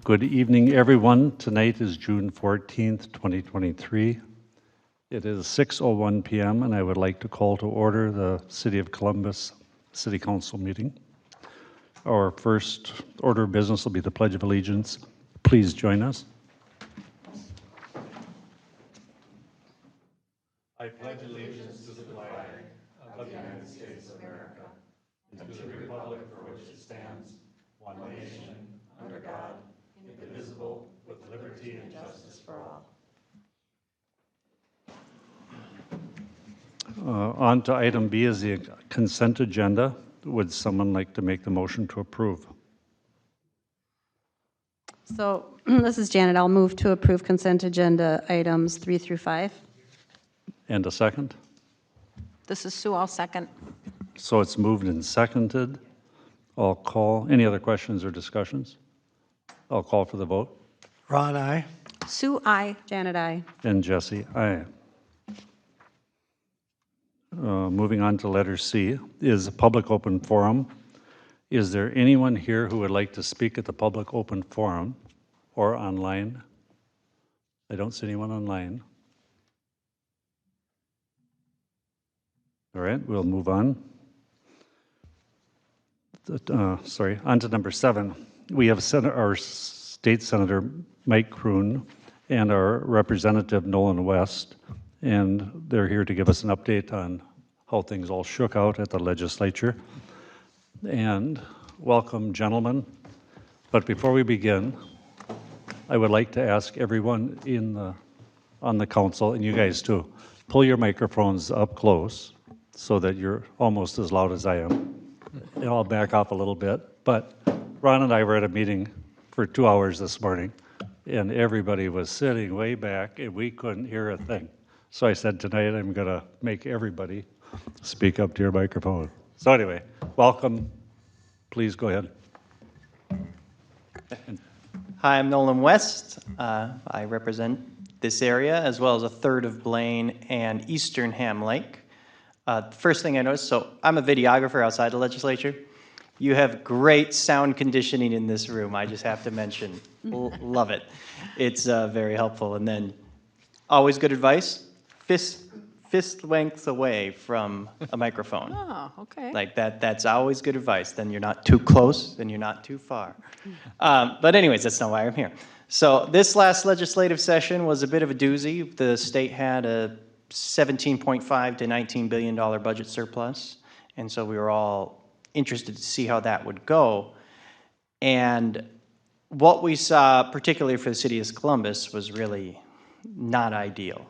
Good evening, everyone. Tonight is June 14th, 2023. It is 6:01 p.m., and I would like to call to order the City of Columbus City Council meeting. Our first order of business will be the Pledge of Allegiance. Please join us. I pledge allegiance to the flag of the United States of America and to the republic for which it stands, one nation, under God, indivisible, with liberty and justice for all. On to item B is the consent agenda. Would someone like to make the motion to approve? So this is Janet. I'll move to approve consent agenda items 3 through 5. And a second? This is Sue, I'll second. So it's moved and seconded. I'll call. Any other questions or discussions? I'll call for the vote. Ron, aye. Sue, I. Janet, I. And Jesse, aye. Moving on to letter C is a public open forum. Is there anyone here who would like to speak at the public open forum or online? I don't see anyone online. All right, we'll move on. On to number 7. We have our State Senator Mike Kroon and our Representative Nolan West, and they're here to give us an update on how things all shook out at the legislature. And welcome, gentlemen. But before we begin, I would like to ask everyone on the council, and you guys too, pull your microphones up close so that you're almost as loud as I am. And I'll back off a little bit. But Ron and I were at a meeting for 2 hours this morning, and everybody was sitting way back, and we couldn't hear a thing. So I said, tonight I'm going to make everybody speak up to your microphone. So anyway, welcome. Please go ahead. Hi, I'm Nolan West. I represent this area as well as a third of Blaine and eastern Ham Lake. First thing I noticed, so I'm a videographer outside the legislature. You have great sound conditioning in this room, I just have to mention. Love it. It's very helpful. And then always good advice, fist lengths away from a microphone. Oh, okay. Like that's always good advice. Then you're not too close, then you're not too far. But anyways, that's not why I'm here. So this last legislative session was a bit of a doozy. The state had a $17.5 to $19 billion budget surplus. And so we were all interested to see how that would go. And what we saw, particularly for the city of Columbus, was really not ideal.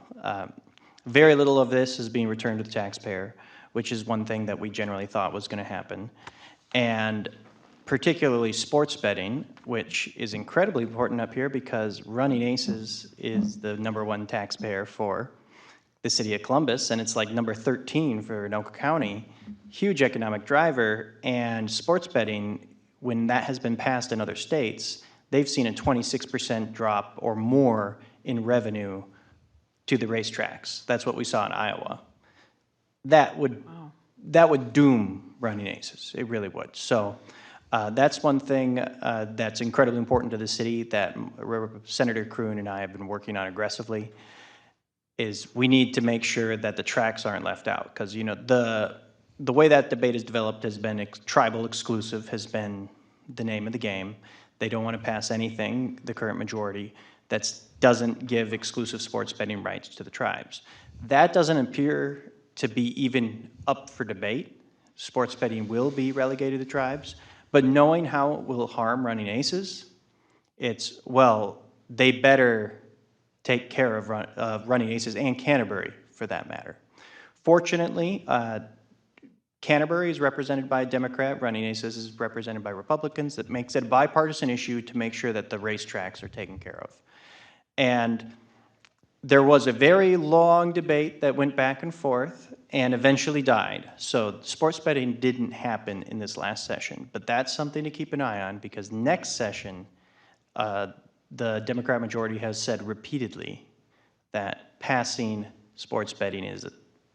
Very little of this is being returned to the taxpayer, which is one thing that we generally thought was going to happen. And particularly sports betting, which is incredibly important up here because Running Aces is the #1 taxpayer for the city of Columbus, and it's like number 13 for Anoka County. Huge economic driver, and sports betting, when that has been passed in other states, they've seen a 26% drop or more in revenue to the racetracks. That's what we saw in Iowa. That would doom Running Aces. It really would. So that's one thing that's incredibly important to the city that Senator Kroon and I have been working on aggressively. Is we need to make sure that the tracks aren't left out, because you know the way that debate has developed has been tribal exclusive has been the name of the game. They don't want to pass anything, the current majority, that doesn't give exclusive sports betting rights to the tribes. That doesn't appear to be even up for debate. Sports betting will be relegated to the tribes, but knowing how it will harm Running Aces, it's, well, they better take care of Running Aces and Canterbury, for that matter. Fortunately, Canterbury is represented by a Democrat, Running Aces is represented by Republicans. That makes it a bipartisan issue to make sure that the racetracks are taken care of. And there was a very long debate that went back and forth and eventually died. So sports betting didn't happen in this last session, but that's something to keep an eye on, because next session, the Democrat majority has said repeatedly that passing sports betting is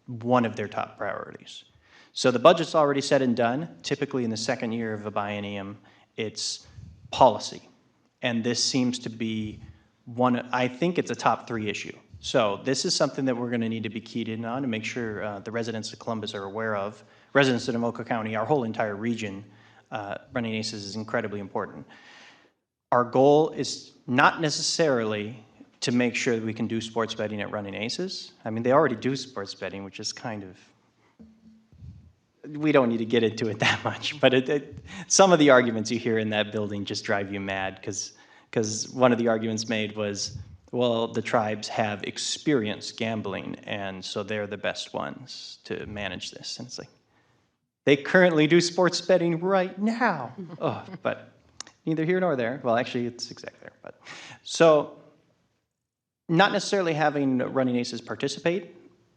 one of their top priorities. So the budget's already said and done. Typically in the second year of a biennium, it's policy. And this seems to be one, I think it's a top 3 issue. So this is something that we're going to need to be keyed in on to make sure the residents of Columbus are aware of. Residents of Anoka County, our whole entire region, Running Aces is incredibly important. Our goal is not necessarily to make sure that we can do sports betting at Running Aces. I mean, they already do sports betting, which is kind of, we don't need to get into it that much, but some of the arguments you hear in that building just drive you mad, because one of the arguments made was, well, the tribes have experienced gambling, and so they're the best ones to manage this. And it's like, they currently do sports betting right now. Oh, but neither here nor there. Well, actually, it's exactly there. But so, not necessarily having Running Aces participate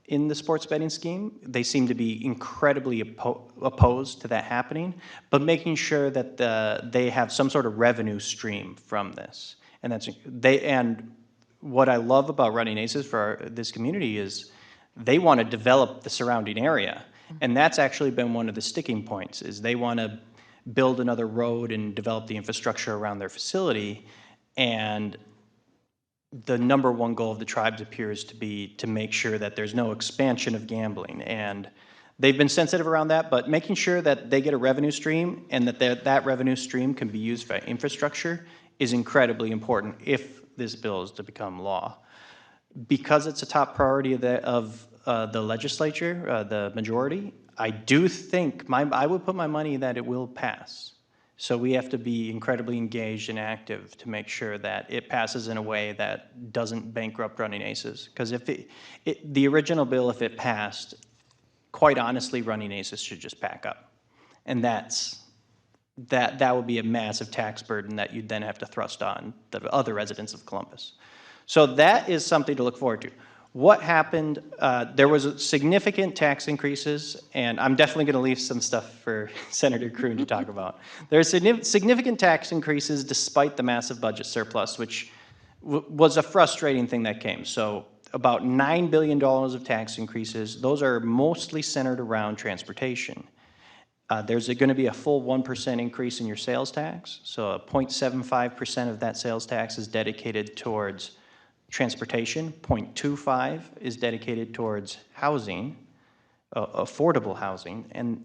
in the sports betting scheme. They seem to be incredibly opposed to that happening, but making sure that they have some sort of revenue stream from this. And what I love about Running Aces for this community is they want to develop the surrounding area. And that's actually been one of the sticking points, is they want to build another road and develop the infrastructure around their facility. And the number one goal of the tribes appears to be to make sure that there's no expansion of gambling. And they've been sensitive around that, but making sure that they get a revenue stream and that revenue stream can be used for infrastructure is incredibly important if this bill is to become law. Because it's a top priority of the legislature, the majority, I do think, I would put my money that it will pass. So we have to be incredibly engaged and active to make sure that it passes in a way that doesn't bankrupt Running Aces. Because if the original bill, if it passed, quite honestly, Running Aces should just pack up. And that would be a massive tax burden that you'd then have to thrust on the other residents of Columbus. So that is something to look forward to. What happened, there was significant tax increases, and I'm definitely going to leave some stuff for Senator Kroon to talk about. There's significant tax increases despite the massive budget surplus, which was a frustrating thing that came. So about $9 billion of tax increases. Those are mostly centered around transportation. There's going to be a full 1% increase in your sales tax. So a 0.75% of that sales tax is dedicated towards transportation. 0.25 is dedicated towards housing, affordable housing. And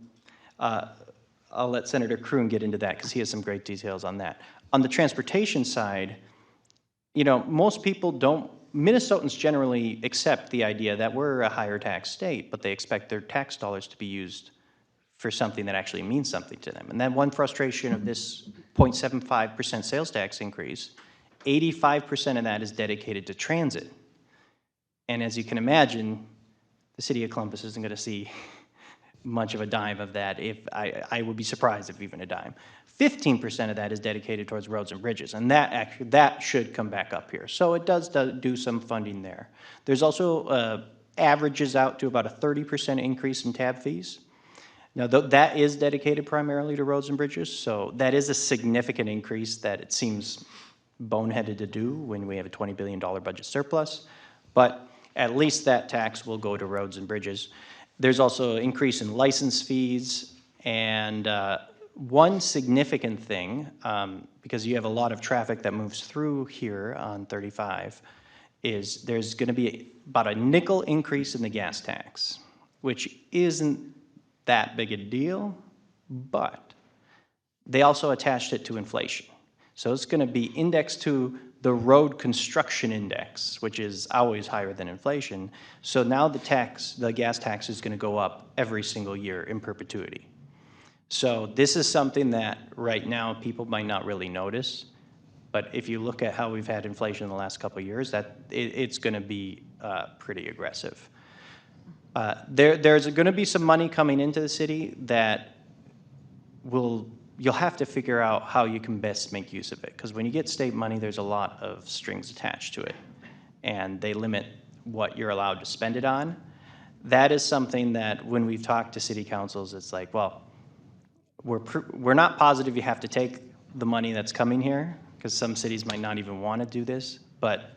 I'll let Senator Kroon get into that because he has some great details on that. On the transportation side, you know, most people don't, Minnesotans generally accept the idea that we're a higher tax state, but they expect their tax dollars to be used for something that actually means something to them. And then one frustration of this 0.75% sales tax increase, 85% of that is dedicated to transit. And as you can imagine, the city of Columbus isn't going to see much of a dime of that. If I would be surprised if even a dime. 15% of that is dedicated towards roads and bridges, and that should come back up here. So it does do some funding there. There's also averages out to about a 30% increase in tab fees. Now, that is dedicated primarily to roads and bridges, so that is a significant increase that it seems boneheaded to do when we have a $20 billion budget surplus, but at least that tax will go to roads and bridges. There's also an increase in license fees, and one significant thing, because you have a lot of traffic that moves through here on 35, is there's going to be about a nickel increase in the gas tax, which isn't that big a deal, but they also attached it to inflation. So it's going to be indexed to the road construction index, which is always higher than inflation. So now the gas tax is going to go up every single year in perpetuity. So this is something that right now people might not really notice, but if you look at how we've had inflation in the last couple of years, it's going to be pretty aggressive. There's going to be some money coming into the city that you'll have to figure out how you can best make use of it. Because when you get state money, there's a lot of strings attached to it. And they limit what you're allowed to spend it on. That is something that when we've talked to city councils, it's like, well, we're not positive you have to take the money that's coming here, because some cities might not even want to do this. But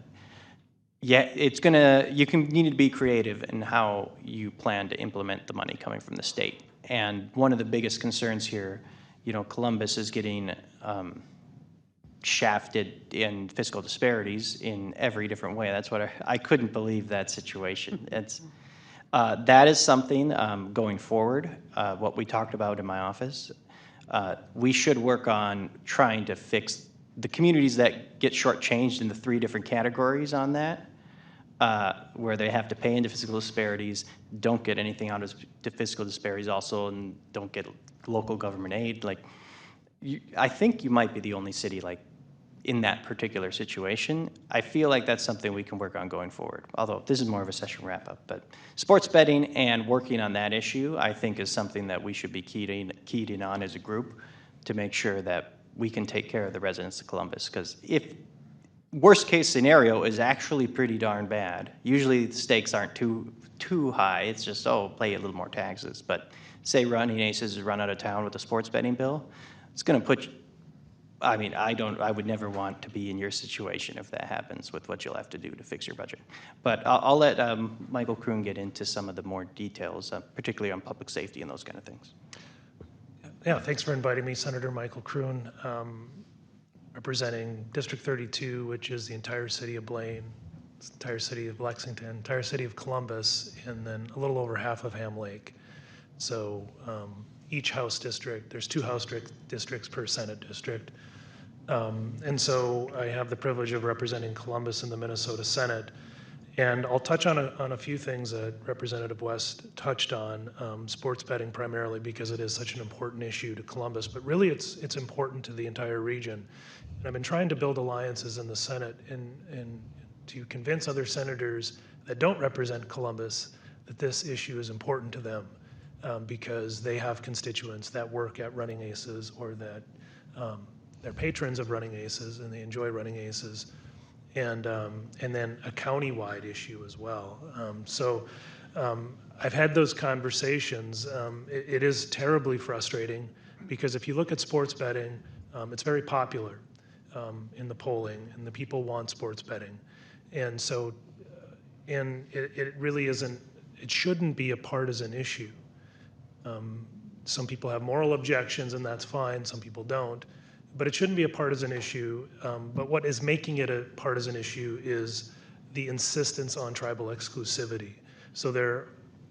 yeah, you need to be creative in how you plan to implement the money coming from the state. And one of the biggest concerns here, you know, Columbus is getting shafted in fiscal disparities in every different way. That's what I couldn't believe that situation. That is something going forward, what we talked about in my office. We should work on trying to fix the communities that get shortchanged in the 3 different categories on that, where they have to pay into fiscal disparities, don't get anything out of the fiscal disparities also, and don't get local government aid. Like, I think you might be the only city like in that particular situation. I feel like that's something we can work on going forward, although this is more of a session wrap-up. But sports betting and working on that issue, I think, is something that we should be keyed in on as a group to make sure that we can take care of the residents of Columbus. Because if worst case scenario is actually pretty darn bad, usually the stakes aren't too high. It's just, oh, pay a little more taxes. But say Running Aces is run out of town with a sports betting bill, it's going to put, I mean, I would never want to be in your situation if that happens with what you'll have to do to fix your budget. But I'll let Michael Kroon get into some of the more details, particularly on public safety and those kind of things. Yeah, thanks for inviting me, Senator Michael Kroon, representing District 32, which is the entire city of Blaine, entire city of Lexington, entire city of Columbus, and then a little over half of Ham Lake. So each House district, there's 2 House districts per Senate district. And so I have the privilege of representing Columbus in the Minnesota Senate. And I'll touch on a few things that Representative West touched on, sports betting primarily because it is such an important issue to Columbus, but really it's important to the entire region. And I've been trying to build alliances in the Senate and to convince other senators that don't represent Columbus that this issue is important to them because they have constituents that work at Running Aces or that they're patrons of Running Aces and they enjoy Running Aces. And then a county-wide issue as well. I've had those conversations. It is terribly frustrating because if you look at sports betting, it's very popular in the polling, and the people want sports betting. And so, it really isn't, it shouldn't be a partisan issue. Some people have moral objections, and that's fine. Some people don't. But it shouldn't be a partisan issue. But what is making it a partisan issue is the insistence on tribal exclusivity. So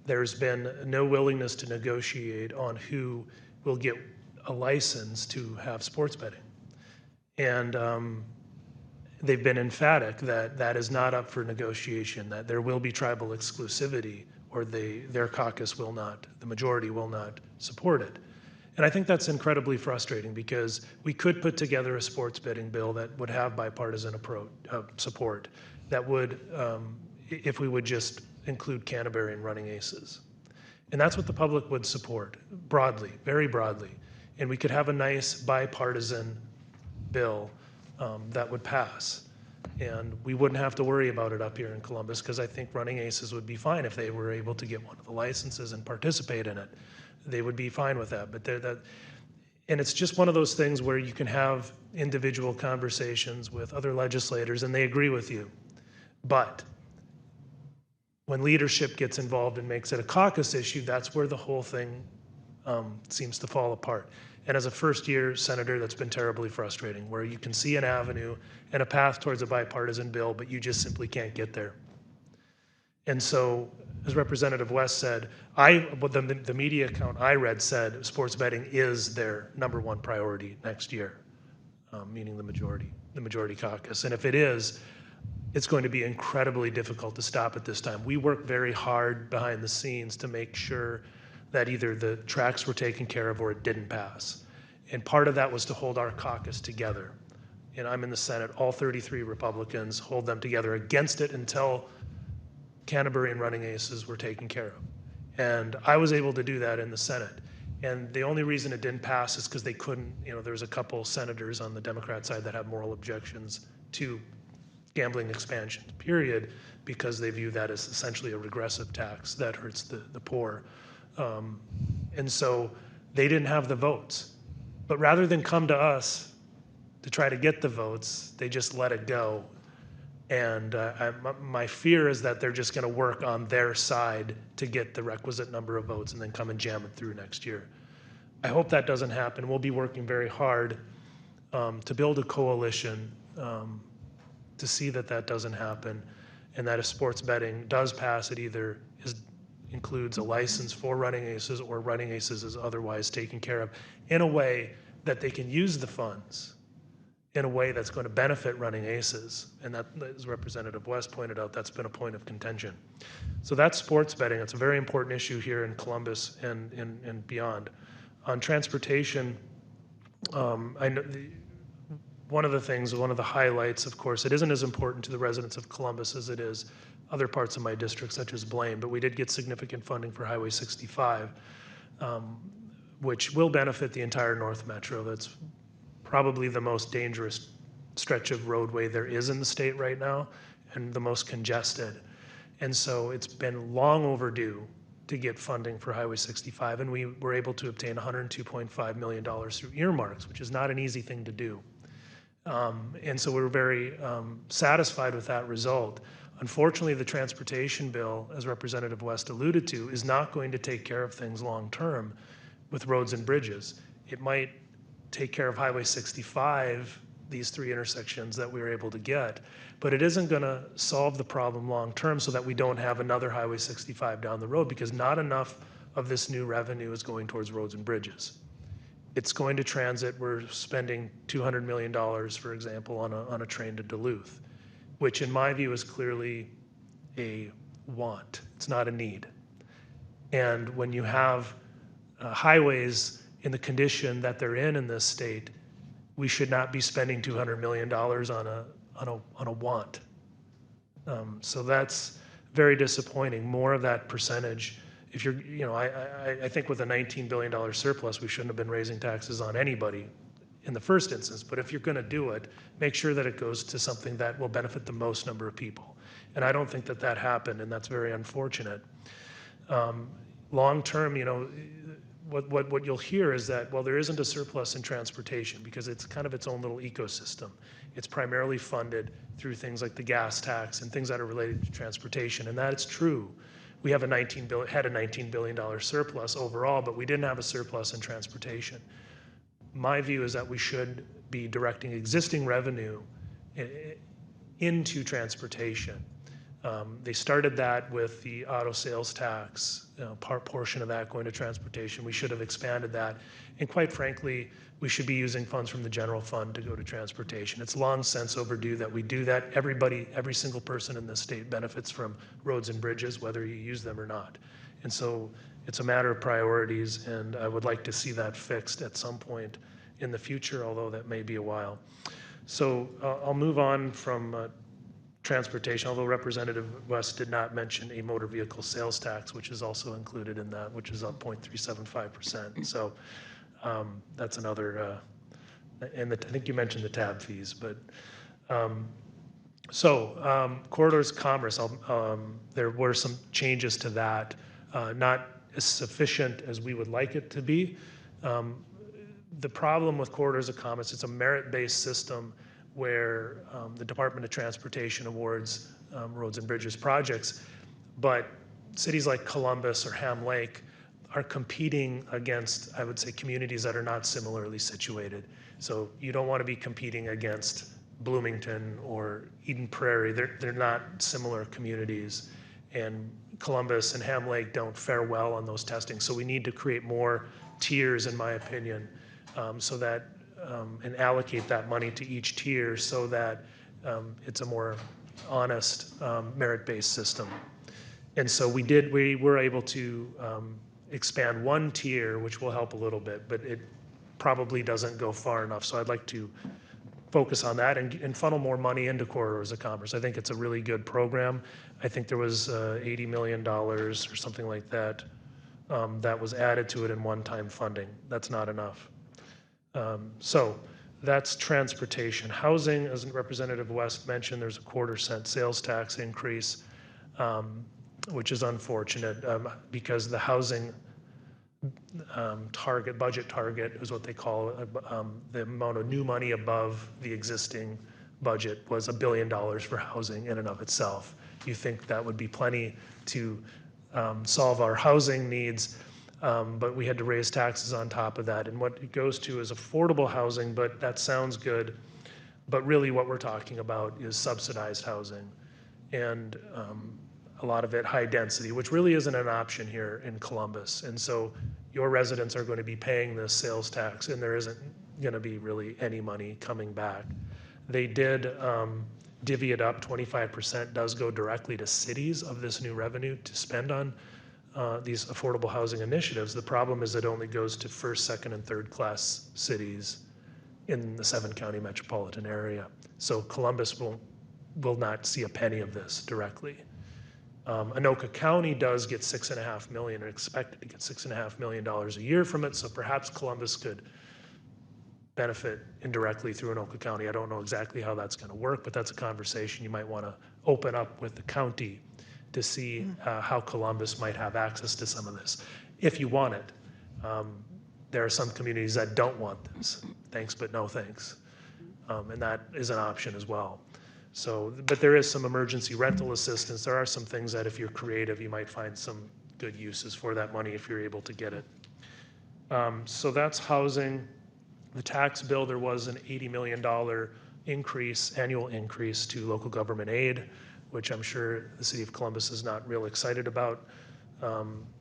there's been no willingness to negotiate on who will get a license to have sports betting. And they've been emphatic that that is not up for negotiation, that there will be tribal exclusivity, or their caucus will not, the majority will not support it. And I think that's incredibly frustrating because we could put together a sports betting bill that would have bipartisan support, that would, if we would just include Canterbury and Running Aces. And that's what the public would support, broadly, very broadly. And we could have a nice bipartisan bill that would pass. And we wouldn't have to worry about it up here in Columbus because I think Running Aces would be fine if they were able to get one of the licenses and participate in it. They would be fine with that. But and it's just one of those things where you can have individual conversations with other legislators and they agree with you. But when leadership gets involved and makes it a caucus issue, that's where the whole thing seems to fall apart. And as a first-year senator, that's been terribly frustrating, where you can see an avenue and a path towards a bipartisan bill, but you just simply can't get there. And so, as Representative West said, the media account I read said sports betting is their #1 priority next year, meaning the majority caucus. And if it is, it's going to be incredibly difficult to stop at this time. We worked very hard behind the scenes to make sure that either the tracks were taken care of or it didn't pass. And part of that was to hold our caucus together. And I'm in the Senate, all 33 Republicans hold them together against it until Canterbury and Running Aces were taken care of. And I was able to do that in the Senate. And the only reason it didn't pass is because they couldn't, there's a couple senators on the Democrat side that have moral objections to gambling expansion, period, because they view that as essentially a regressive tax that hurts the poor. And so they didn't have the votes. But rather than come to us to try to get the votes, they just let it go. And my fear is that they're just going to work on their side to get the requisite number of votes and then come and jam it through next year. I hope that doesn't happen. We'll be working very hard to build a coalition to see that that doesn't happen, and that if sports betting does pass, it either includes a license for Running Aces, or Running Aces is otherwise taken care of in a way that they can use the funds in a way that's going to benefit Running Aces. And that, as Representative West pointed out, that's been a point of contention. So that's sports betting. It's a very important issue here in Columbus and beyond. On transportation, I know one of the highlights, of course, it isn't as important to the residents of Columbus as it is other parts of my district, such as Blaine, but we did get significant funding for Highway 65, which will benefit the entire North Metro. That's probably the most dangerous stretch of roadway there is in the state right now, and the most congested. And so it's been long overdue to get funding for Highway 65, and we were able to obtain $102.5 million through earmarks, which is not an easy thing to do. And so we're very satisfied with that result. Unfortunately, the transportation bill, as Representative West alluded to, is not going to take care of things long-term with roads and bridges. It might take care of Highway 65, these 3 intersections that we were able to get, but it isn't going to solve the problem long-term so that we don't have another Highway 65 down the road, because not enough of this new revenue is going towards roads and bridges. It's going to transit. We're spending $200 million, for example, on a train to Duluth, which in my view is clearly a want. It's not a need. And when you have highways in the condition that they're in this state, we should not be spending $200 million on a want. So that's very disappointing. More of that percentage. If you're, I think with a $19 billion surplus, we shouldn't have been raising taxes on anybody in the first instance. But if you're going to do it, make sure that it goes to something that will benefit the most number of people. And I don't think that that happened, and that's very unfortunate. Long term, what you'll hear is that, well, there isn't a surplus in transportation because it's kind of its own little ecosystem. It's primarily funded through things like the gas tax and things that are related to transportation, and that is true. We have had a $19 billion surplus overall, but we didn't have a surplus in transportation. My view is that we should be directing existing revenue into transportation. They started that with the auto sales tax, portion of that going to transportation. We should have expanded that. And quite frankly, we should be using funds from the general fund to go to transportation. It's long since overdue that we do that. Every single person in this state benefits from roads and bridges, whether you use them or not. And so it's a matter of priorities, and I would like to see that fixed at some point in the future, although that may be a while. So I'll move on from transportation, although Representative West did not mention a motor vehicle sales tax, which is also included in that, which is up 0.375%. So that's another, and I think you mentioned the tab fees, but corridors commerce, there were some changes to that, not as sufficient as we would like it to be. The problem with corridors of commerce, it's a merit-based system where the Department of Transportation awards roads and bridges projects, but cities like Columbus or Ham Lake are competing against, I would say, communities that are not similarly situated. So you don't want to be competing against Bloomington or Eden Prairie. They're not similar communities, and Columbus and Ham Lake don't fare well on those testing. So we need to create more tiers, in my opinion, so that and allocate that money to each tier so that it's a more honest merit-based system. And so we were able to expand one tier, which will help a little bit, but it probably doesn't go far enough. So I'd like to focus on that and funnel more money into corridors of commerce. I think it's a really good program. I think there was $80 million or something like that that was added to it in one-time funding. That's not enough. So that's transportation. Housing, as Representative West mentioned, there's a 1/4 cent sales tax increase, which is unfortunate because the housing budget target is what they call it. The amount of new money above the existing budget was $1 billion for housing in and of itself. You think that would be plenty to solve our housing needs. but we had to raise taxes on top of that. And what it goes to is affordable housing, but that sounds good. But really what we're talking about is subsidized housing. And a lot of it high density, which really isn't an option here in Columbus. And so your residents are going to be paying this sales tax, and there isn't going to be really any money coming back. They did divvy it up. 25% does go directly to cities of this new revenue to spend on these affordable housing initiatives. The problem is it only goes to first, second, and third class cities in the 7-county metropolitan area. So Columbus will not see a penny of this directly. Anoka County does get $6.5 million, or expected to get $6.5 million a year from it, so perhaps Columbus could benefit indirectly through Anoka County. I don't know exactly how that's going to work, but that's a conversation you might want to open up with the county to see how Columbus might have access to some of this, if you want it. There are some communities that don't want this. Thanks, but no thanks. And that is an option as well. So, but there is some emergency rental assistance. There are some things that if you're creative, you might find some good uses for that money if you're able to get it. So that's housing. The tax bill, there was an $80 million increase, annual increase to local government aid, which I'm sure the city of Columbus is not real excited about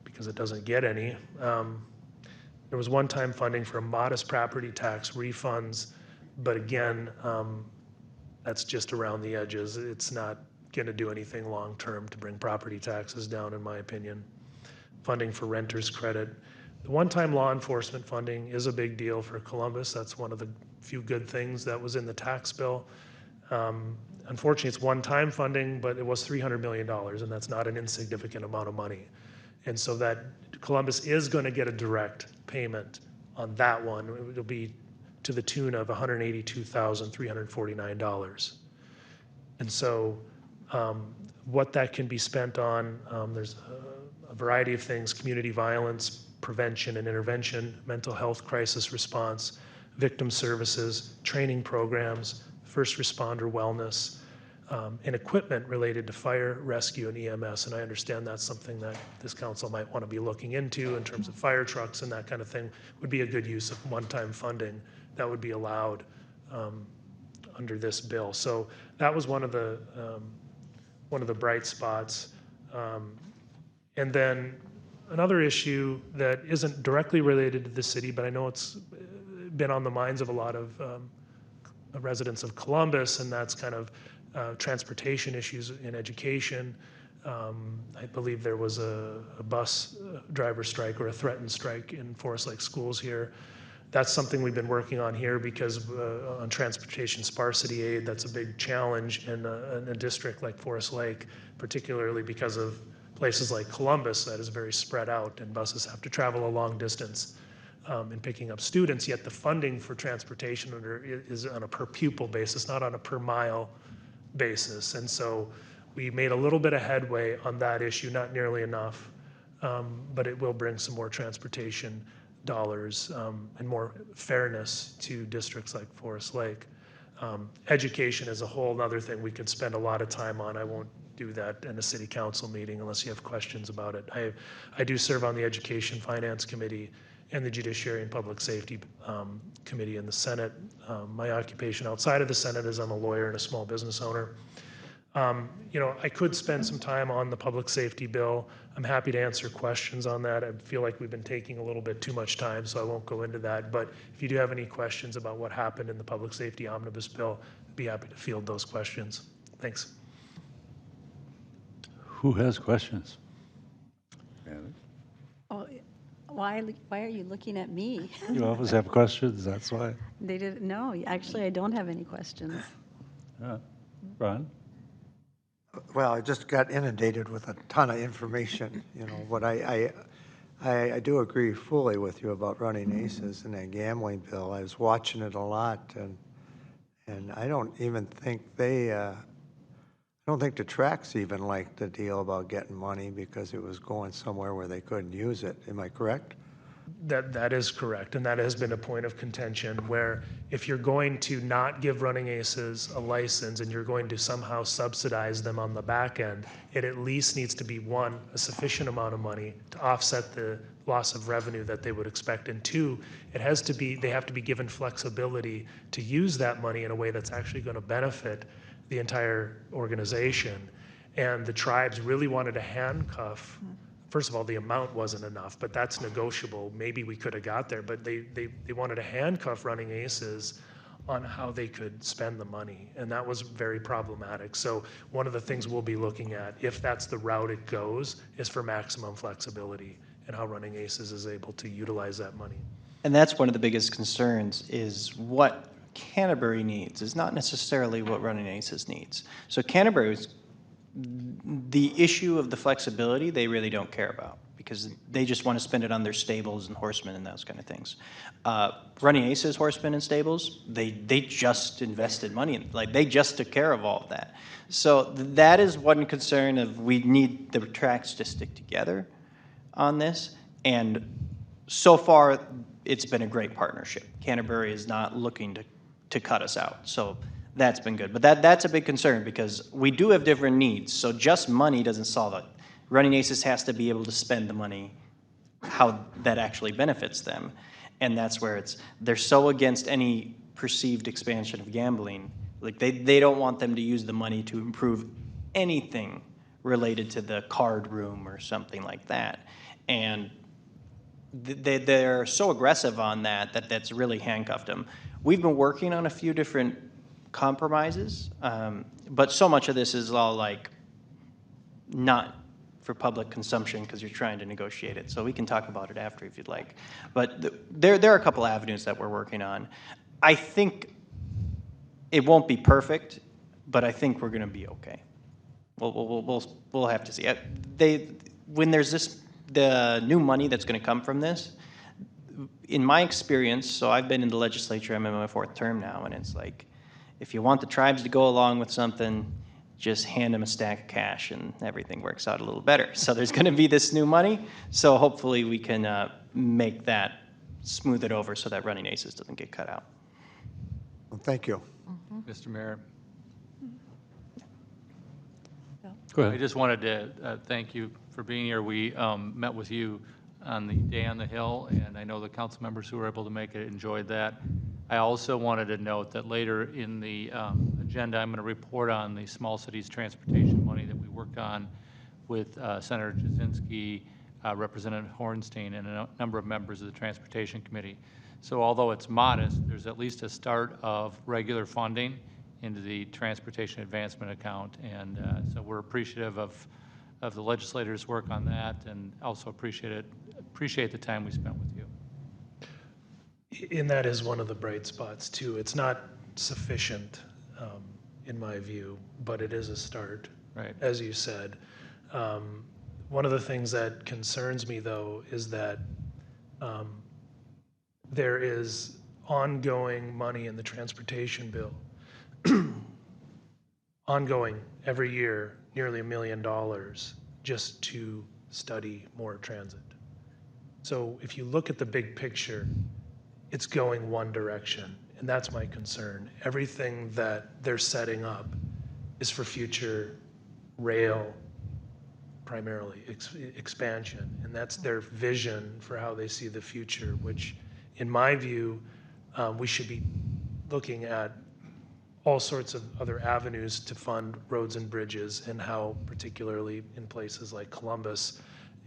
because it doesn't get any. There was one-time funding for modest property tax refunds, but again, that's just around the edges. It's not going to do anything long-term to bring property taxes down, in my opinion. Funding for renters credit. The one-time law enforcement funding is a big deal for Columbus. That's one of the few good things that was in the tax bill. Unfortunately, it's one-time funding, but it was $300 million, and that's not an insignificant amount of money. And so that Columbus is going to get a direct payment on that one. It'll be to the tune of $182,349. And so what that can be spent on, there's a variety of things: community violence prevention and intervention, mental health crisis response, victim services, training programs, first responder wellness, and equipment related to fire, rescue, and EMS. And I understand that's something that this council might want to be looking into in terms of fire trucks and that kind of thing. Would be a good use of one-time funding that would be allowed under this bill. So that was one of the bright spots. And then another issue that isn't directly related to the city, but I know it's been on the minds of a lot of residents of Columbus, and that's kind of transportation issues in education. I believe there was a bus driver strike or a threatened strike in Forest Lake schools here. That's something we've been working on here because on transportation sparsity aid, that's a big challenge in a district like Forest Lake, particularly because of places like Columbus that is very spread out and buses have to travel a long distance in picking up students, yet the funding for transportation is on a per pupil basis, not on a per mile basis. And so we made a little bit of headway on that issue, not nearly enough, but it will bring some more transportation dollars and more fairness to districts like Forest Lake. Education is a whole other thing we could spend a lot of time on. I won't do that in a city council meeting unless you have questions about it. I do serve on the Education Finance Committee and the Judiciary and Public Safety Committee in the Senate. My occupation outside of the Senate is I'm a lawyer and a small business owner. You know, I could spend some time on the public safety bill. I'm happy to answer questions on that. I feel like we've been taking a little bit too much time, so I won't go into that. But if you do have any questions about what happened in the public safety omnibus bill, I'd be happy to field those questions. Thanks. Who has questions? Oh, why are you looking at me? You always have questions, that's why. They didn't, no, actually, I don't have any questions. Ron? Well, I just got inundated with a ton of information, you know, but I do agree fully with you about running aces and that gambling bill. I was watching it a lot, and I don't even think I don't think the tracks even liked the deal about getting money because it was going somewhere where they couldn't use it. Am I correct? That is correct, and that has been a point of contention where if you're going to not give Running Aces a license and you're going to somehow subsidize them on the back end, it at least needs to be, one, a sufficient amount of money to offset the loss of revenue that they would expect, and two, they have to be given flexibility to use that money in a way that's actually going to benefit the entire organization. And the tribes really wanted to handcuff. First of all, the amount wasn't enough, but that's negotiable. Maybe we could have got there, but they wanted to handcuff Running Aces on how they could spend the money, and that was very problematic. So one of the things we'll be looking at, if that's the route it goes, is for maximum flexibility and how Running Aces is able to utilize that money. And that's one of the biggest concerns, is what Canterbury needs is not necessarily what Running Aces needs. So Canterbury's, the issue of the flexibility, they really don't care about, because they just want to spend it on their stables and horsemen and those kind of things. Running Aces, horsemen and stables, they just invested money in, like, they just took care of all of that. So that is one concern of, we need the tracks to stick together on this. And so far, it's been a great partnership. Canterbury is not looking to cut us out. So that's been good. But that's a big concern, because we do have different needs. So just money doesn't solve it. Running Aces has to be able to spend the money how that actually benefits them. And that's where they're so against any perceived expansion of gambling. Like, they don't want them to use the money to improve anything related to the card room or something like that. And they're so aggressive on that's really handcuffed them. We've been working on a few different compromises, but so much of this is all like not for public consumption because you're trying to negotiate it. So we can talk about it after if you'd like. But there are a couple avenues that we're working on. I think it won't be perfect, but I think we're going to be okay. We'll have to see. When there's the new money that's going to come from this, in my experience, so I've been in the legislature, I'm in my 4th term now, and it's like, if you want the tribes to go along with something, just hand them a stack of cash and everything works out a little better. So there's going to be this new money, so hopefully we can make that, smooth it over so that Running Aces doesn't get cut out. Well, thank you. Mr. Mayor, Go I ahead. just wanted to thank you for being here. We met with you on the day on the Hill, and I know the council members who were able to make it enjoyed that. I also wanted to note that later in the agenda, I'm going to report on the small cities transportation money that we worked on with Senator Jasinski, Representative Hornstein, and a number of members of the Transportation Committee. So although it's modest, there's at least a start of regular funding into the Transportation Advancement Account, and so we're appreciative of the legislators' work on that, and also appreciate the time we spent with you. And that is one of the bright spots too. It's not sufficient, in my view, but it is a start, Right. as you said. One of the things that concerns me, though, is that there is ongoing money in the transportation bill, ongoing every year, nearly $1 million just to study more transit. So if you look at the big picture, it's going one direction, and that's my concern. Everything that they're setting up is for future rail, primarily, expansion, and that's their vision for how they see the future, which, in my view, we should be looking at all sorts of other avenues to fund roads and bridges, and how, particularly in places like Columbus,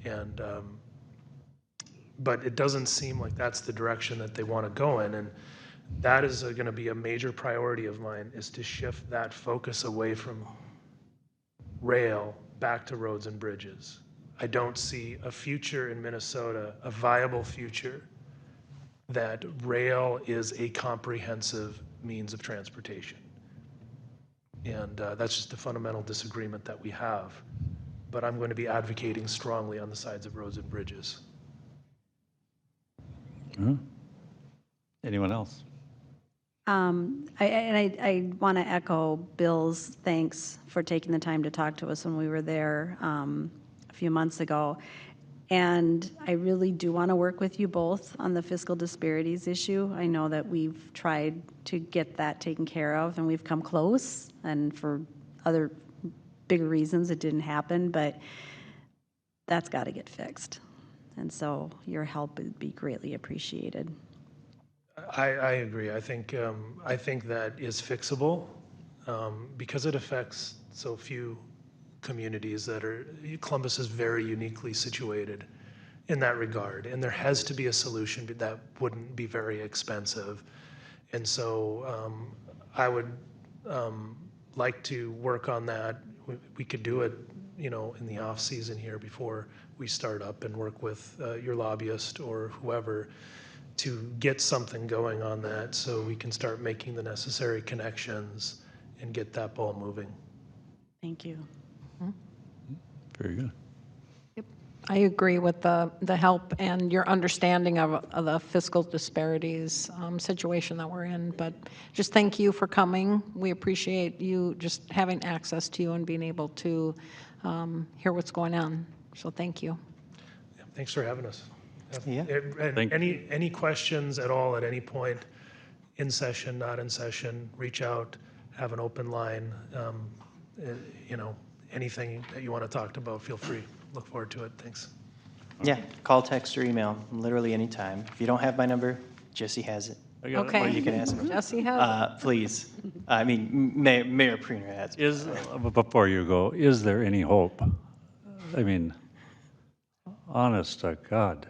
and but it doesn't seem like that's the direction that they want to go in, and that is going to be a major priority of mine, is to shift that focus away from rail back to roads and bridges. I don't see a future in Minnesota, a viable future, that rail is a comprehensive means of transportation. And that's just a fundamental disagreement that we have. But I'm going to be advocating strongly on the sides of roads and bridges. Anyone else? I want to echo Bill's thanks for taking the time to talk to us when we were there a few months ago. And I really do want to work with you both on the fiscal disparities issue. I know that we've tried to get that taken care of, and we've come close, and for other bigger reasons, it didn't happen, but that's got to get fixed. And so your help would be greatly appreciated. I agree. I think that is fixable because it affects so few communities that are, Columbus is very uniquely situated in that regard. And there has to be a solution that wouldn't be very expensive. And so I would like to work on that. We could do it, in the off season here before we start up and work with your lobbyist or whoever to get something going on that so we can start making the necessary connections and get that ball moving. Thank you. Very good. I agree with the help and your understanding of the fiscal disparities situation that we're in, but just thank you for coming. We appreciate you just having access to you and being able to hear what's going on. So thank you. Yeah, thanks for having us. Yeah. And Thank any questions at all at any point, in session, not in session, reach out, have an open line. Anything that you want to talk about, feel free. Look forward to it. Thanks. Yeah, call, text, or email, literally anytime. If you don't have my number, Jesse has it. I got it. Okay. Or you can ask me. Jesse has it. Please. I mean, Mayor Preener has it. Before you go, is there any hope? I mean, honest to God.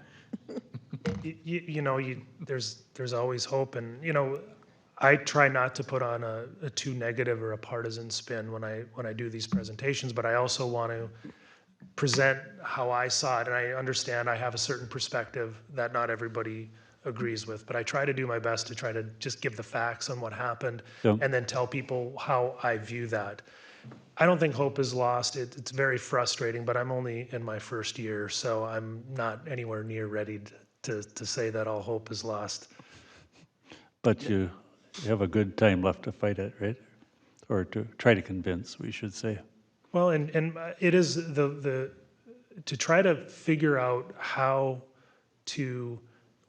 There's always hope, and I try not to put on a too negative or a partisan spin when I do these presentations, but I also want to present how I saw it, and I understand I have a certain perspective that not everybody agrees with, but I try to do my best to try to just give the facts on what happened Yeah. and then tell people how I view that. I don't think hope is lost. It's very frustrating, but I'm only in my first year, so I'm not anywhere near ready to say that all hope is lost. But you have a good time left to fight it, right? Or to try to convince, we should say. Well, and it is the to try to figure out how to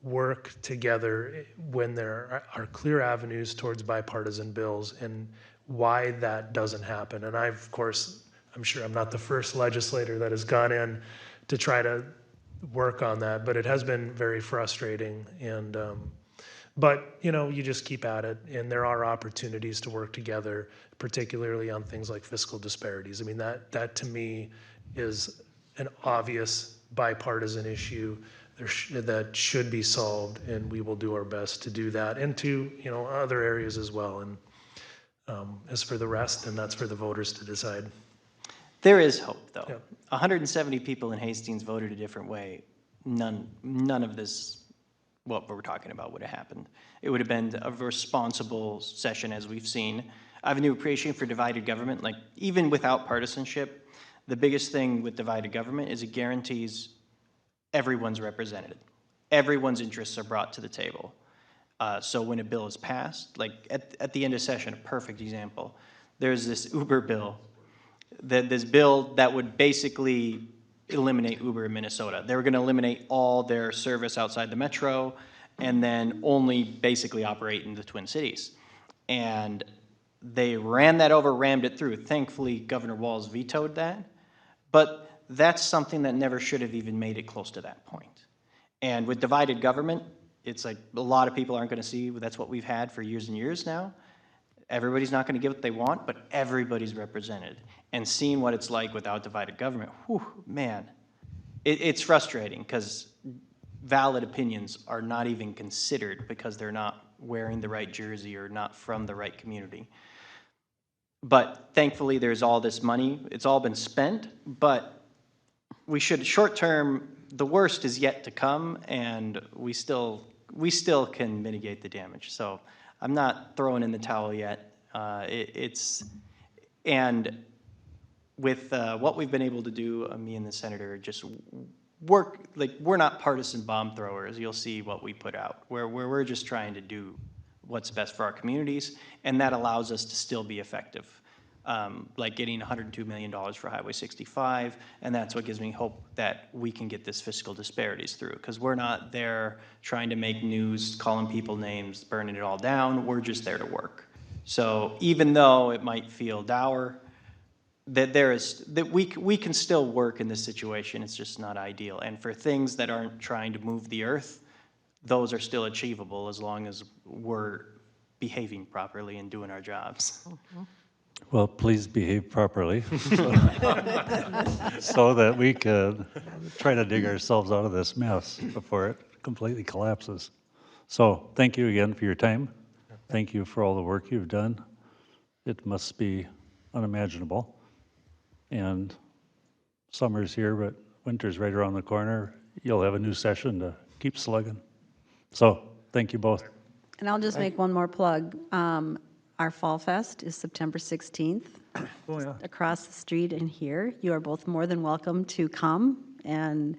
work together when there are clear avenues towards bipartisan bills and why that doesn't happen. And of course, I'm sure I'm not the first legislator that has gone in to try to work on that, but it has been very frustrating. And but you just keep at it, and there are opportunities to work together, particularly on things like fiscal disparities. I mean, that to me is an obvious bipartisan issue that should be solved, and we will do our best to do that, and to other areas as well. And as for the rest, then that's for the voters to decide. There is hope, though. Yeah. 170 people in Hastings voted a different way. None of this, what we're talking about, would have happened. It would have been a responsible session, as we've seen. I have a new appreciation for divided government. Like, even without partisanship, the biggest thing with divided government is it guarantees everyone's represented. Everyone's interests are brought to the table. So when a bill is passed, like at the end of session, a perfect example, there's this Uber bill, this bill that would basically eliminate Uber in Minnesota. They were going to eliminate all their service outside the metro and then only basically operate in the Twin Cities. And they rammed it through. Thankfully, Governor Walz vetoed that. But that's something that never should have even made it close to that point. And with divided government, it's like a lot of people aren't going to see, that's what we've had for years and years now. Everybody's not going to get what they want, but everybody's represented. And seeing what it's like without divided government, whew, man, it's frustrating because valid opinions are not even considered because they're not wearing the right jersey or not from the right community. But thankfully, there's all this money. It's all been spent, but we should, short term, the worst is yet to come, and we still can mitigate the damage. So I'm not throwing in the towel yet. And with what we've been able to do, me and the senator just work, like, we're not partisan bomb throwers. You'll see what we put out, where we're just trying to do what's best for our communities, and that allows us to still be effective. like getting $102 million for Highway 65, and that's what gives me hope that we can get this fiscal disparities through, because we're not there trying to make news, calling people names, burning it all down, we're just there to work. So even though it might feel dour, that we can still work in this situation, it's just not ideal. And for things that aren't trying to move the earth, those are still achievable as long as we're behaving properly and doing our jobs. Well, please behave properly so that we could try to dig ourselves out of this mess before it completely collapses. So thank you again for your time. Thank you for all the work you've done. It must be unimaginable. And summer's here, but winter's right around the corner. You'll have a new session to keep slugging. So thank you both. And I'll just make one more plug. Our Fall Fest is September 16th. Oh, yeah. Across the street and here. You are both more than welcome to come and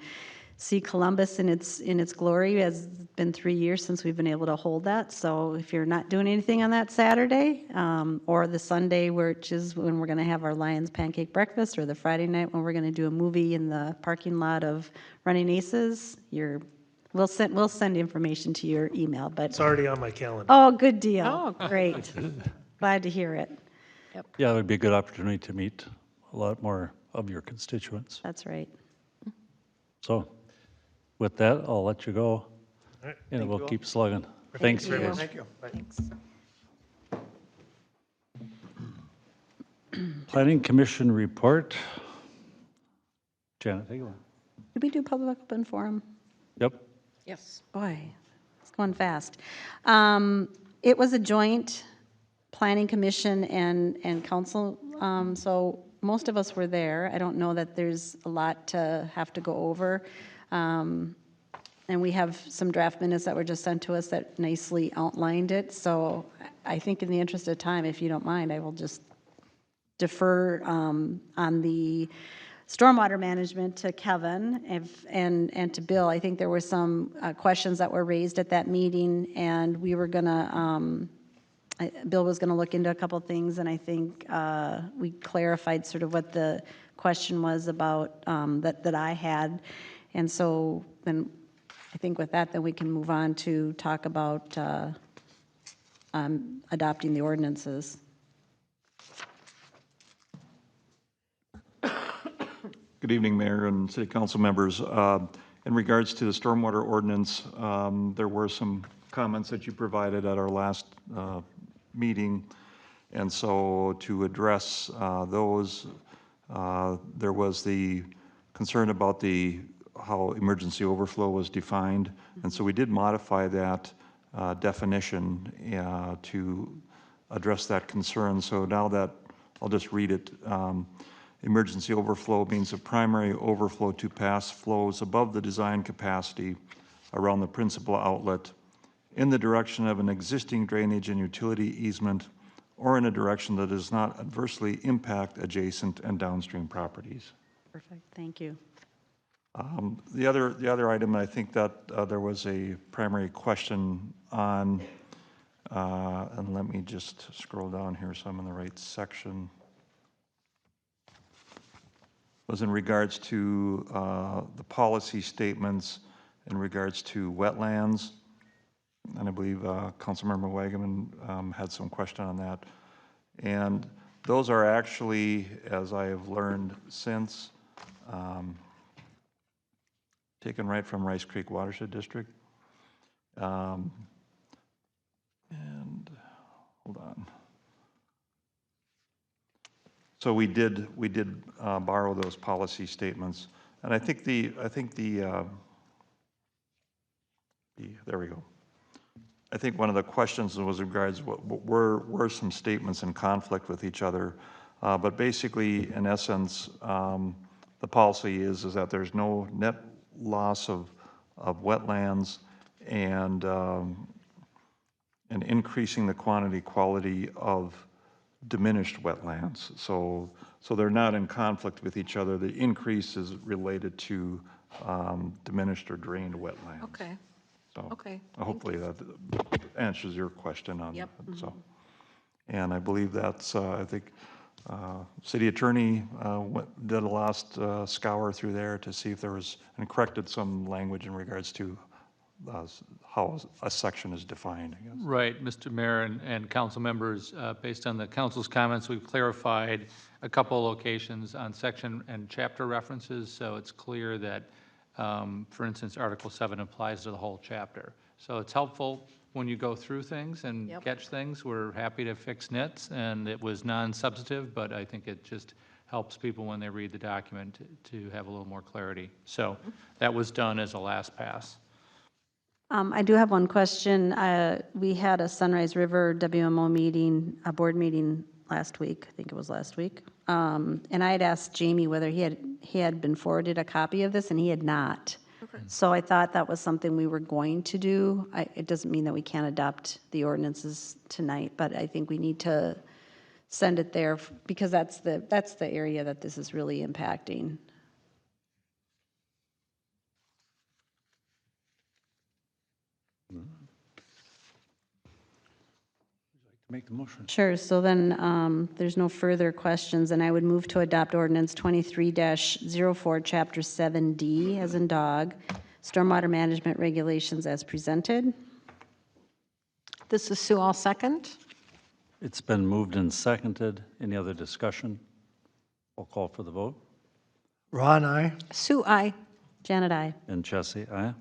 see Columbus in its glory. It's been 3 years since we've been able to hold that. So if you're not doing anything on that Saturday, or the Sunday, which is when we're going to have our Lions Pancake Breakfast, or the Friday night when we're going to do a movie in the parking lot of Running Aces, we'll send information to your email. But It's already on my calendar. oh, good deal. Oh, Great. Glad to hear it. Yeah, it would be a good opportunity to meet a lot more of your constituents. That's right. So with that, I'll let you go, All right. and we'll keep slugging. Thanks very much. Thank you. Thanks. Planning Commission report. Janet, take it away. Did we do public open forum? Yep. yes. Boy, it's going fast. It was a joint planning commission and council, so most of us were there. I don't know that there's a lot to have to go over. And we have some draft minutes that were just sent to us that nicely outlined it. So I think in the interest of time, if you don't mind, I will just defer on the stormwater management to Kevin and to Bill. I think there were some questions that were raised at that meeting, and we were gonna, Bill was gonna look into a couple things, and I think we clarified sort of what the question was about that I had. And so then I think with that, then we can move on to talk about adopting the ordinances. Good evening, Mayor and City Council members. In regards to the stormwater ordinance, there were some comments that you provided at our last meeting. And so to address those, there was the concern about how emergency overflow was defined. And so we did modify that definition to address that concern. So now that, I'll just read it. Emergency overflow means a primary overflow to pass flows above the design capacity around the principal outlet in the direction of an existing drainage and utility easement or in a direction that does not adversely impact adjacent and downstream properties. Perfect, thank you. The other item, I think that there was a primary question on, and let me just scroll down here so I'm in the right section, was in regards to the policy statements in regards to wetlands. And I believe Councilmember Wagaman had some question on that. And those are actually, as I have learned since, taken right from Rice Creek Watershed District. And hold on. So we did borrow those policy statements, and I think there we go. I think one of the questions was in regards what were some statements in conflict with each other, but basically, in essence, the policy is that there's no net loss of wetlands and increasing the quality of diminished wetlands. So they're not in conflict with each other. The increase is related to diminished or drained wetlands. Okay. So Okay, hopefully that answers your question on Yep. that. So, and I believe that's, I think City attorney did a last scour through there to see if there was, and corrected some language in regards to how a section is defined, I guess. Right, Mr. Mayor and council members, based on the council's comments, we've clarified a couple locations on section and chapter references, so it's clear that, for instance, Article 7 applies to the whole chapter. So it's helpful when you go through things and Yep. catch things. We're happy to fix nits, and it was non-substantive, but I think it just helps people when they read the document to have a little more clarity. So that was done as a last pass. I do have one question. We had a Sunrise River WMO meeting, a board meeting last week, I think it was last week. And I had asked Jamie whether he had been forwarded a copy of this, and he had not. So I thought that was something we were going to do. It doesn't mean that we can't adopt the ordinances tonight, but I think we need to send it there because that's the area that this is really impacting. Make the motion. Sure, so then there's no further questions, and I would move to adopt ordinance 23-04, Chapter 7D, as in dog, stormwater management regulations as presented. This is Sue, I'll second. It's been moved and seconded. Any other discussion? I'll call for the vote. Ron, aye. Sue, I. Janet, aye. And Jesse, aye.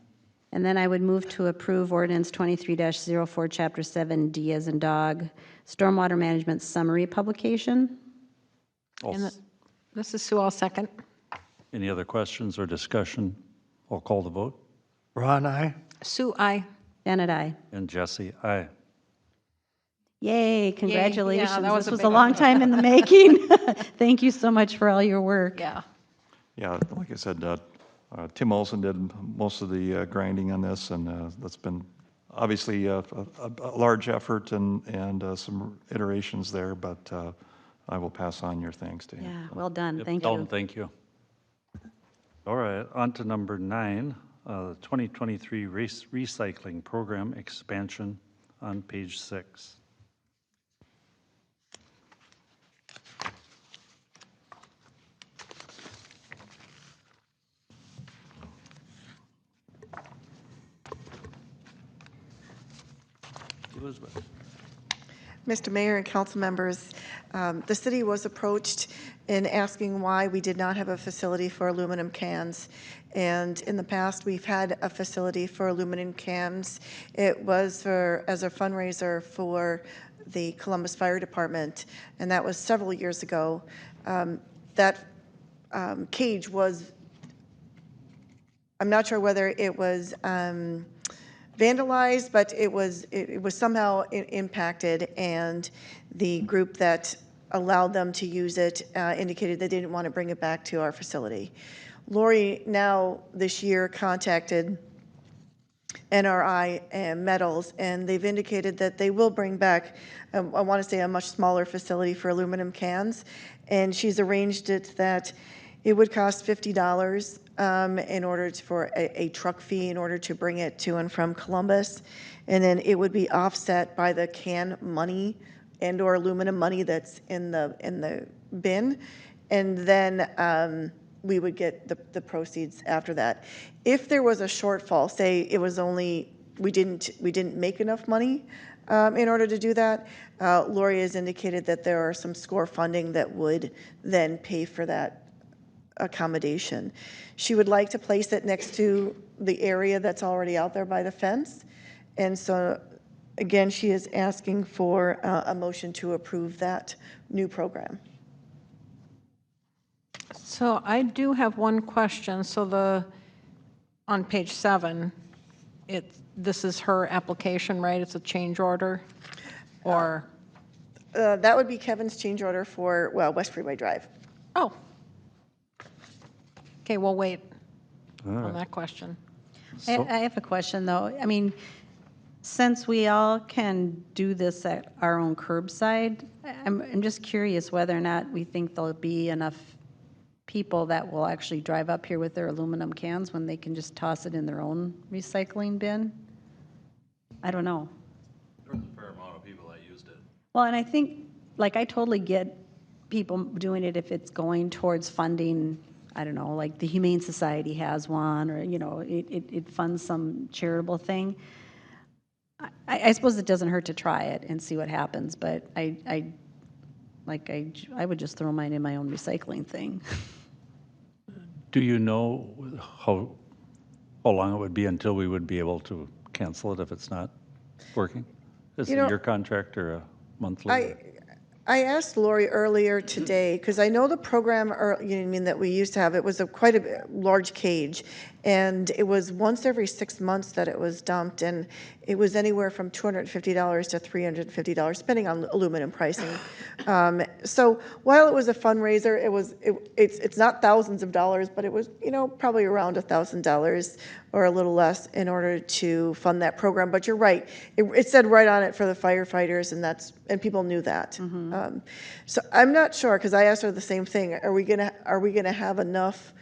And then I would move to approve ordinance 23-04, Chapter 7D, as in dog, stormwater management summary publication. This is Sue, I'll second. Any other questions or discussion? I'll call the vote. Ron, aye. Sue, I. Janet, aye. And Jesse, aye. Yay, congratulations. that was This a was big a long time in the making. Thank you so much for all your work. Yeah. Yeah, like I said, Tim Olson did most of the grinding on this, and that's been obviously a large effort and some iterations there, but I will pass on your thanks to him. Yeah, well done, Yep, thank Dalton, you. thank you. All right, on to number 9, 2023 recycling program expansion on page 6. Elizabeth. Mr. Mayor and council members, the city was approached in asking why we did not have a facility for aluminum cans. And in the past, we've had a facility for aluminum cans. It was as a fundraiser for the Columbus Fire Department, and that was several years ago. That cage was, I'm not sure whether it was vandalized, but it was somehow impacted, and the group that allowed them to use it indicated they didn't want to bring it back to our facility. Lori now this year contacted NRI and Metals, and they've indicated that they will bring back, I want to say, a much smaller facility for aluminum cans, and she's arranged it that it would cost $50 in order for a truck fee in order to bring it to and from Columbus, and then it would be offset by the can money and/or aluminum money that's in the bin, and then we would get the proceeds after that. If there was a shortfall, say it was only we didn't make enough money in order to do that, Lori has indicated that there are some SCORE funding that would then pay for that accommodation. She would like to place it next to the area that's already out there by the fence. And so, again, she is asking for a motion to approve that new program. So I do have one question. So on page 7, this is her application, right? It's a change order? Or? That would be Kevin's change order for, West Freeway Drive. Oh. Okay, we'll wait on that question. I have a question, though. I mean, since we all can do this at our own curbside, I'm just curious whether or not we think there'll be enough people that will actually drive up here with their aluminum cans when they can just toss it in their own recycling bin. I don't know. There was a fair amount of people that used it. Well, and I think, like, I totally get people doing it if it's going towards funding, I don't know, like the Humane Society has one, or, you know, it funds some charitable thing. I suppose it doesn't hurt to try it and see what happens, but I would just throw mine in my own recycling thing. Do you know how long it would be until we would be able to cancel it if it's not working? Is it You know, your contract or a monthly? I asked Lori earlier today, because I know the program, that we used to have, it was quite a large cage, and it was once every 6 months that it was dumped, and it was anywhere from $250 to $350, depending on aluminum pricing. So while it was a fundraiser, it's not thousands of dollars, but it was, probably around $1,000 or a little less in order to fund that program. But you're right, it said right on it for the firefighters, and people knew that. So I'm not sure, because I asked her the same thing. Are we gonna have enough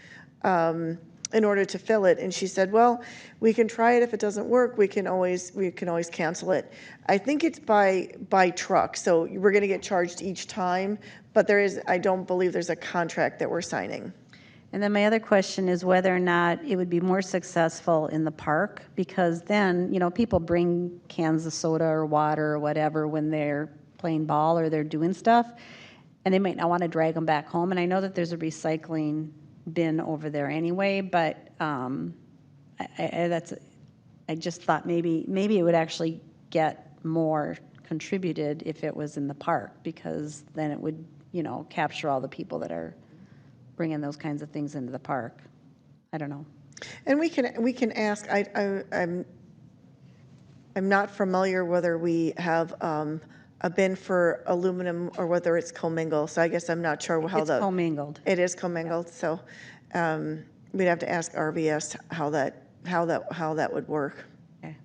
in order to fill it? And she said, well, we can try it. If it doesn't work, we can always cancel it. I think it's by truck, so we're gonna get charged each time, but I don't believe there's a contract that we're signing. And then my other question is whether or not it would be more successful in the park, because then, people bring cans of soda or water or whatever when they're playing ball or they're doing stuff, and they might not want to drag them back home. And I know that there's a recycling bin over there anyway, but I just thought maybe it would actually get more contributed if it was in the park, because then it would, capture all the people that are bringing those kinds of things into the park. I don't know. And we can ask. I'm not familiar whether we have a bin for aluminum or whether it's commingled. So I guess I'm not sure how It's commingled. It is commingled. So we'd have to ask RVS how that would work. Okay.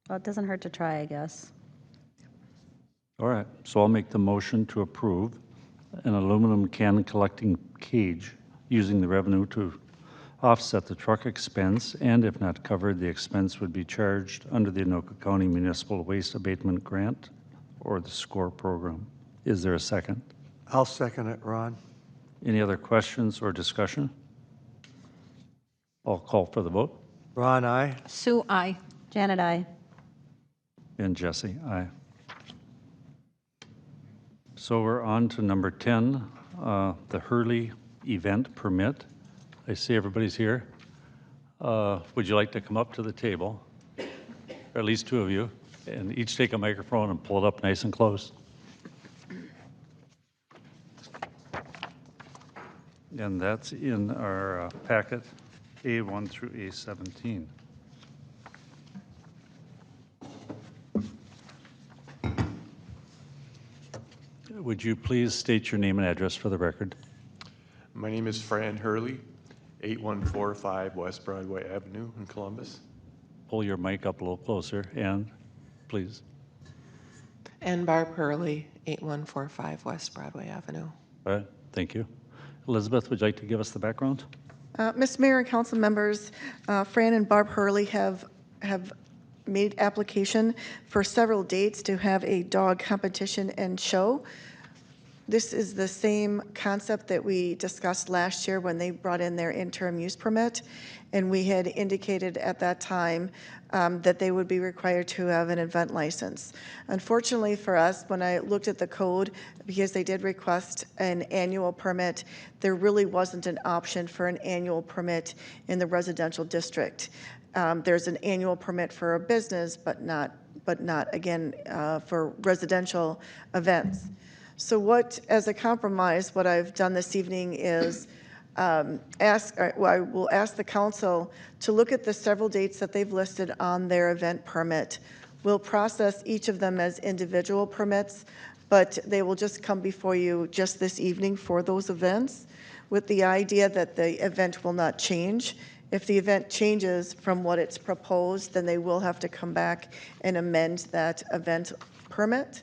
Well, it doesn't hurt to try, I guess. All right, so I'll make the motion to approve an aluminum can collecting cage using the revenue to offset the truck expense, and if not covered, the expense would be charged under the Anoka County Municipal Waste Abatement Grant or the SCORE program. Is there a second? I'll second it, Ron. Any other questions or discussion? I'll call for the vote. Ron, aye. Sue, I. Janet, I. And Jesse, aye. So we're on to number 10, the Hurley event permit. I see everybody's here. Would you like to come up to the table? Or at least two of you, and each take a microphone and pull it up nice and close. And that's in our packet, A1 through A17. Would you please state your name and address for the record? My name is Fran Hurley, 8145 West Broadway Avenue in Columbus. Pull your mic up a little closer, and please. And Barb Hurley, 8145 West Broadway Avenue. All right, thank you. Elizabeth, would you like to give us the background? Ms. Mayor and council members, Fran and Barb Hurley have made application for several dates to have a dog competition and show. This is the same concept that we discussed last year when they brought in their interim use permit, and we had indicated at that time that they would be required to have an event license. Unfortunately for us, when I looked at the code, because they did request an annual permit, there really wasn't an option for an annual permit in the residential district. There's an annual permit for a business, but not again for residential events. So as a compromise, what I've done this evening is I will ask the council to look at the several dates that they've listed on their event permit. We'll process each of them as individual permits, but they will just come before you just this evening for those events, with the idea that the event will not change. If the event changes from what it's proposed, then they will have to come back and amend that event permit.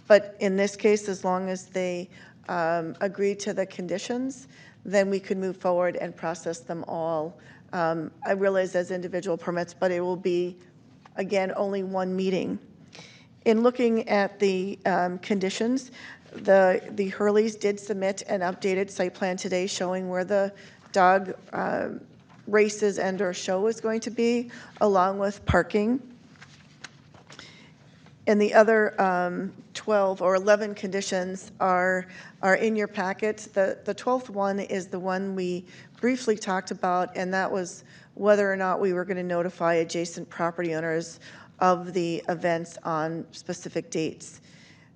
But in this case, as long as they agree to the conditions, then we could move forward and process them all. I realize as individual permits, but it will be, again, only one meeting. In looking at the conditions, the Hurleys did submit an updated site plan today showing where the dog races and/or show is going to be, along with parking. And the other 12 or 11 conditions are in your packet. The 12th one is the one we briefly talked about, and that was whether or not we were going to notify adjacent property owners of the events on specific dates.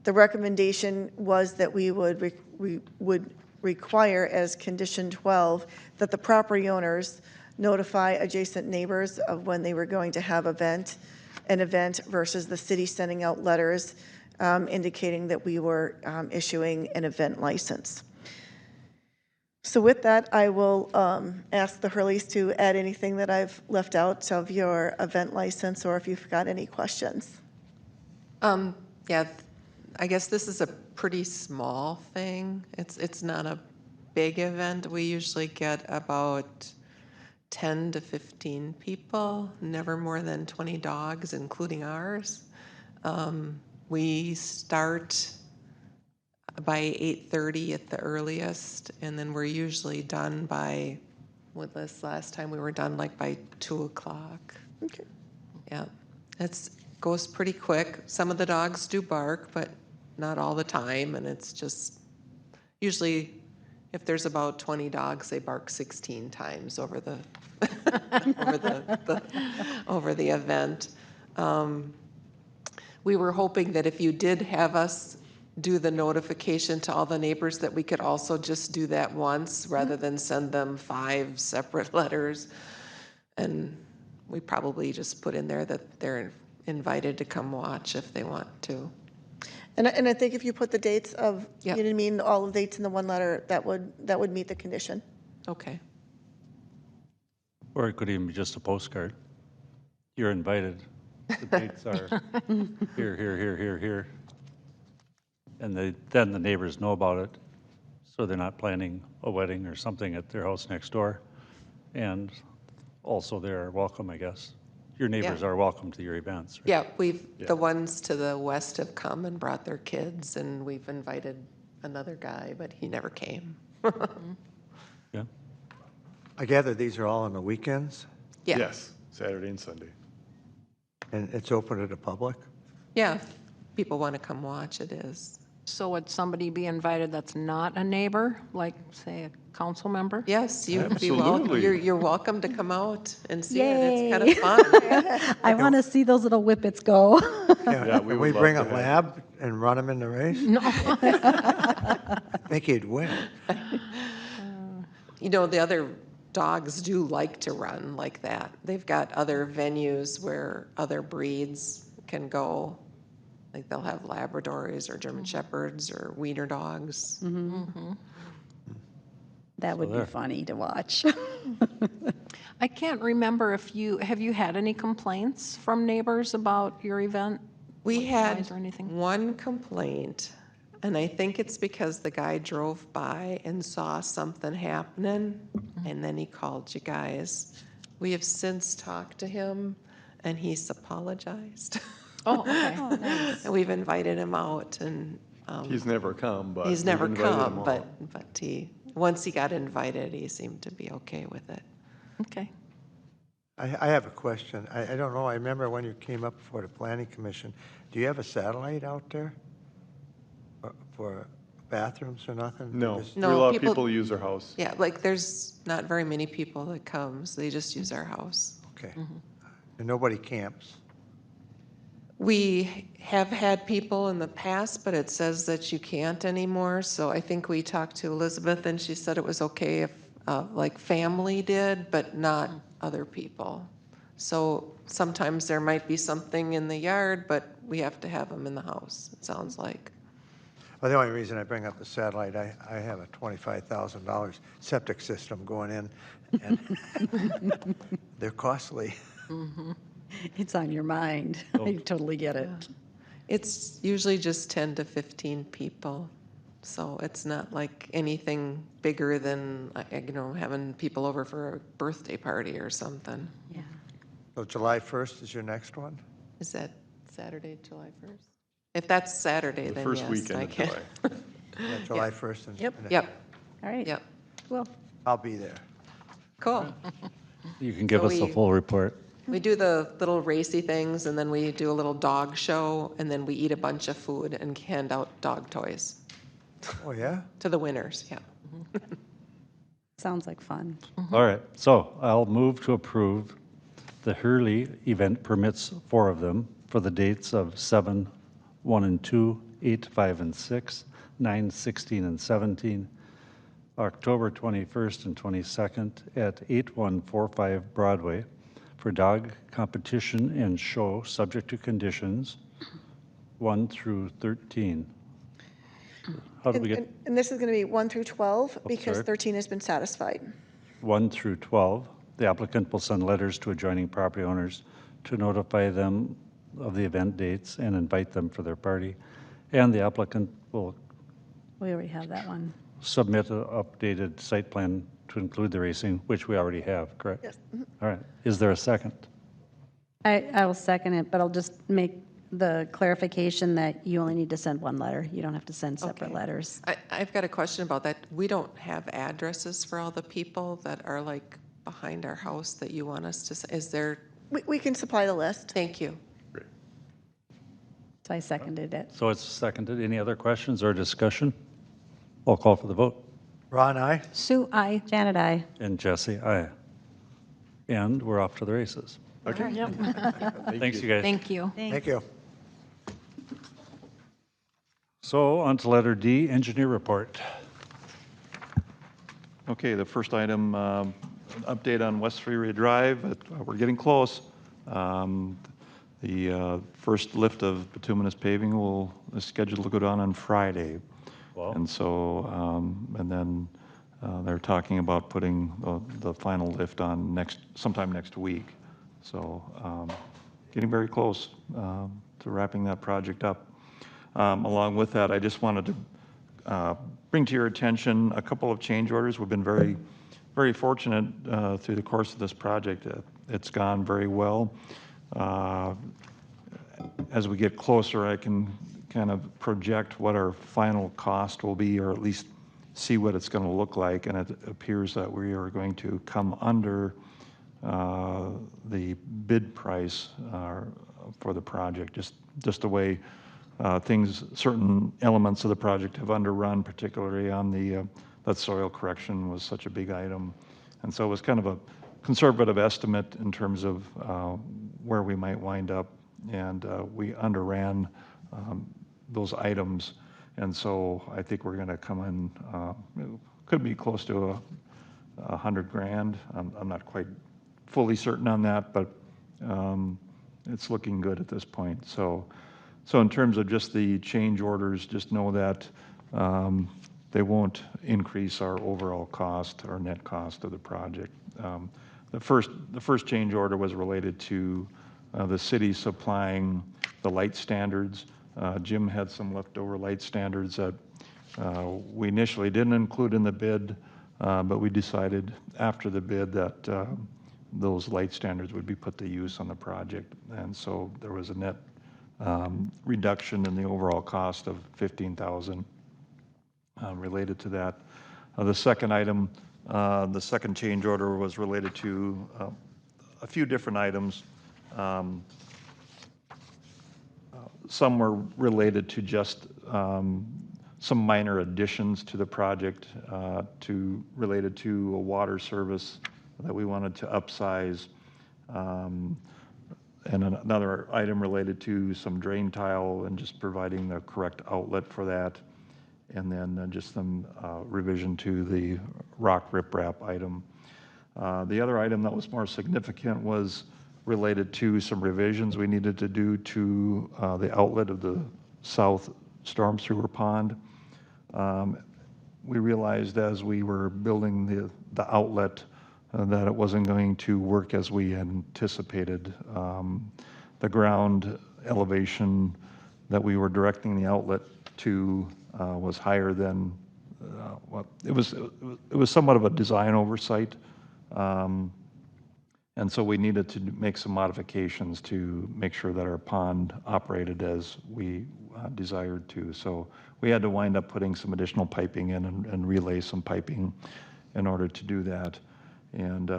The recommendation was that we would require as condition 12 that the property owners notify adjacent neighbors of when they were going to have an event versus the city sending out letters indicating that we were issuing an event license. So with that, I will ask the Hurleys to add anything that I've left out of your event license, or if you've got any questions. Yeah, I guess this is a pretty small thing. It's not a big event. We usually get about 10 to 15 people, never more than 20 dogs, including ours. We start by 8:30 at the earliest, and then we're usually done by, with this last time we were done like by 2 o'clock. Okay. Yeah, it goes pretty quick. Some of the dogs do bark, but not all the time, and it's just usually if there's about 20 dogs, they bark 16 times over the over the event. We were hoping that if you did have us do the notification to all the neighbors, that we could also just do that once rather than send them 5 separate letters. And we probably just put in there that they're invited to come watch if they want to. And I think if you put the dates of, Yep. you know what I mean, all the dates in the one letter, that would meet the condition. Okay. Or it could even be just a postcard. You're invited. The dates are here, here, here, here, here. And then the neighbors know about it, so they're not planning a wedding or something at their house next door. And also they're welcome, I guess. Your neighbors Yeah. are welcome to your events, right? Yeah, the ones to the west have come and brought their kids, and we've invited another guy, but he never came. Yeah. I gather these are all on the weekends, Yeah. Yes, Saturday and Sunday. and it's open to the public? Yeah, if people want to come watch, it is. So would somebody be invited that's not a neighbor, like, say, a council member? Yes, you'd be welcome. Absolutely. You're welcome to come out and see it. It's kind of fun. I want to see those little whippets go. Yeah, we Can would we love bring to a have- lab and run them in the race? No. I think he'd win. You know, the other dogs do like to run like that. They've got other venues where other breeds can go. Like they'll have Labradors or German Shepherds or Wiener dogs. That would be there. funny to watch. I can't remember if have you had any complaints from neighbors about your event? We Like had noise or anything? one complaint, and I think it's because the guy drove by and saw something happening, and then he called you guys. We have since talked to him, and he's apologized. Oh, okay. And we've invited him out, and He's never come, but. he's we've never invited him come, all. but once he got invited, he seemed to be okay with it. Okay. I have a question. I don't know, I remember when you came up before the planning commission, do you have a satellite out there for bathrooms or nothing? No, Because- we No, allow people- people to use our house. Yeah, like there's not very many people that come, so they just use our house. Okay. And nobody camps? We have had people in the past, but it says that you can't anymore. So I think we talked to Elizabeth and she said it was okay if like family did, but not other people. So sometimes there might be something in the yard, but we have to have them in the house, it sounds like. Well, the only reason I bring up the satellite, I have a $25,000 septic system going in, and they're costly. It's on your mind. I totally get it. It's usually just 10 to 15 people. So it's not like anything bigger than, having people over for a birthday party or something. Yeah. So July 1st is your next one? Is that Saturday, July 1st? If that's Saturday, The then first yes, weekend I of can. July. Yeah, July 1st and. Yep, and yep, All right. yep. Cool. I'll be there. Cool. You can give So us a we- full report. We do the little racy things, and then we do a little dog show, and then we eat a bunch of food and hand out dog toys Oh, yeah? to the winners, yeah. Sounds like fun. All right, so I'll move to approve the Hurley event permits, 4 of them, for the dates of 7, 1 and 2, 8, 5 and 6, 9, 16 and 17, October 21st and 22nd at 8145 Broadway for dog competition and show, subject to conditions, 1 through 13. How do we get And this is going to be 1 through 12 because sorry. 13 has been satisfied. 1 through 12? The applicant will send letters to adjoining property owners to notify them of the event dates and invite them for their party. And the applicant will We already have that one. submit an updated site plan to include the racing, which we already have, correct? Yes. All right. Is there a second? I will second it, but I'll just make the clarification that you only need to send one letter. You don't have to send separate Okay. letters. I've got a question about that. We don't have addresses for all the people that are like behind our house that you want us to, is there, We can supply the list. thank you. So I seconded it. So it's seconded. Any other questions or discussion? I'll call for the vote. Ron, aye? Sue, I. Janet, I. And Jesse, aye. And we're off to the races. Okay. Thanks, you guys. Thank you. Thank you. So on to letter D, engineer report. Okay, the first item, update on West Freeway Drive. We're getting close. The first lift of bituminous paving is scheduled to go down on Friday. Wow. And so, and then they're talking about putting the final lift on sometime next week. So getting very close to wrapping that project up. Along with that, I just wanted to bring to your attention a couple of change orders. We've been very, very fortunate through the course of this project. It's gone very well. As we get closer, I can kind of project what our final cost will be, or at least see what it's going to look like. And it appears that we are going to come under the bid price for the project, just the way certain elements of the project have underrun, particularly on that soil correction was such a big item. And so it was kind of a conservative estimate in terms of where we might wind up. And we underran those items. And so I think we're going to come in, it could be close to $100,000. I'm not quite fully certain on that, but it's looking good at this point. So in terms of just the change orders, just know that they won't increase our overall cost or net cost of the project. The first change order was related to the city supplying the light standards. Jim had some leftover light standards that we initially didn't include in the bid, but we decided after the bid that those light standards would be put to use on the project. And so there was a net reduction in the overall cost of $15,000 related to that. The second item, the second change order was related to a few different items. Some were related to just some minor additions to the project, related to a water service that we wanted to upsize, and another item related to some drain tile and just providing the correct outlet for that, and then just some revision to the rock riprap item. The other item that was more significant was related to some revisions we needed to do to the outlet of the south storm sewer pond. We realized as we were building the outlet that it wasn't going to work as we anticipated. The ground elevation that we were directing the outlet to was higher than it was somewhat of a design oversight. And so we needed to make some modifications to make sure that our pond operated as we desired to. So we had to wind up putting some additional piping in and relay some piping in order to do that. And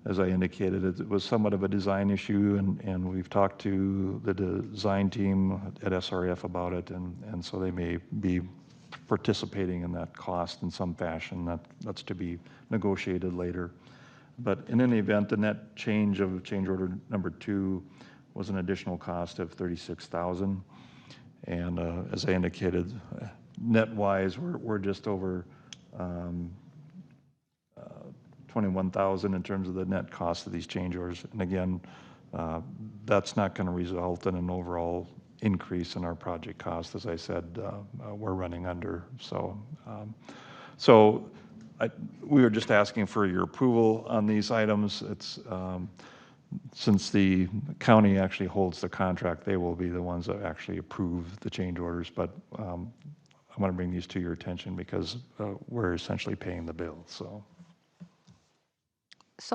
as I indicated, it was somewhat of a design issue, and we've talked to the design team at SRF about it, and so they may be participating in that cost in some fashion. That's to be negotiated later. But in any event, the net change of change order number 2 was an additional cost of $36,000. And as I indicated, net-wise, we're just over 21,000 in terms of the net cost of these change orders. And again, that's not going to result in an overall increase in our project cost. As I said, we're running under. So we were just asking for your approval on these items. It's since the county actually holds the contract, they will be the ones that actually approve the change orders. But I want to bring these to your attention because we're essentially paying the bill. So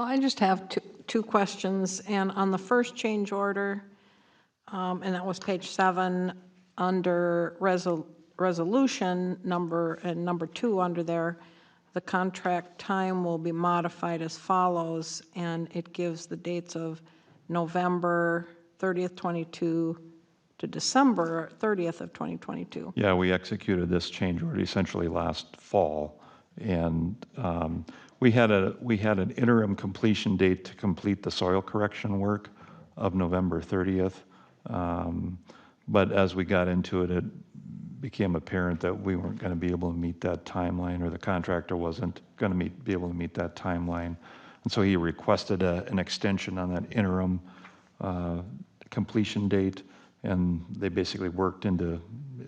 I just have two questions, and on the first change order, and that was page 7, under resolution number 2 under there, the contract time will be modified as follows, and it gives the dates of November 30th, 22 to December 30th of 2022. Yeah, we executed this change order essentially last fall, and we had an interim completion date to complete the soil correction work of November 30th. But as we got into it, it became apparent that we weren't going to be able to meet that timeline, or the contractor wasn't going to be able to meet that timeline. And so he requested an extension on that interim completion date, and they basically worked into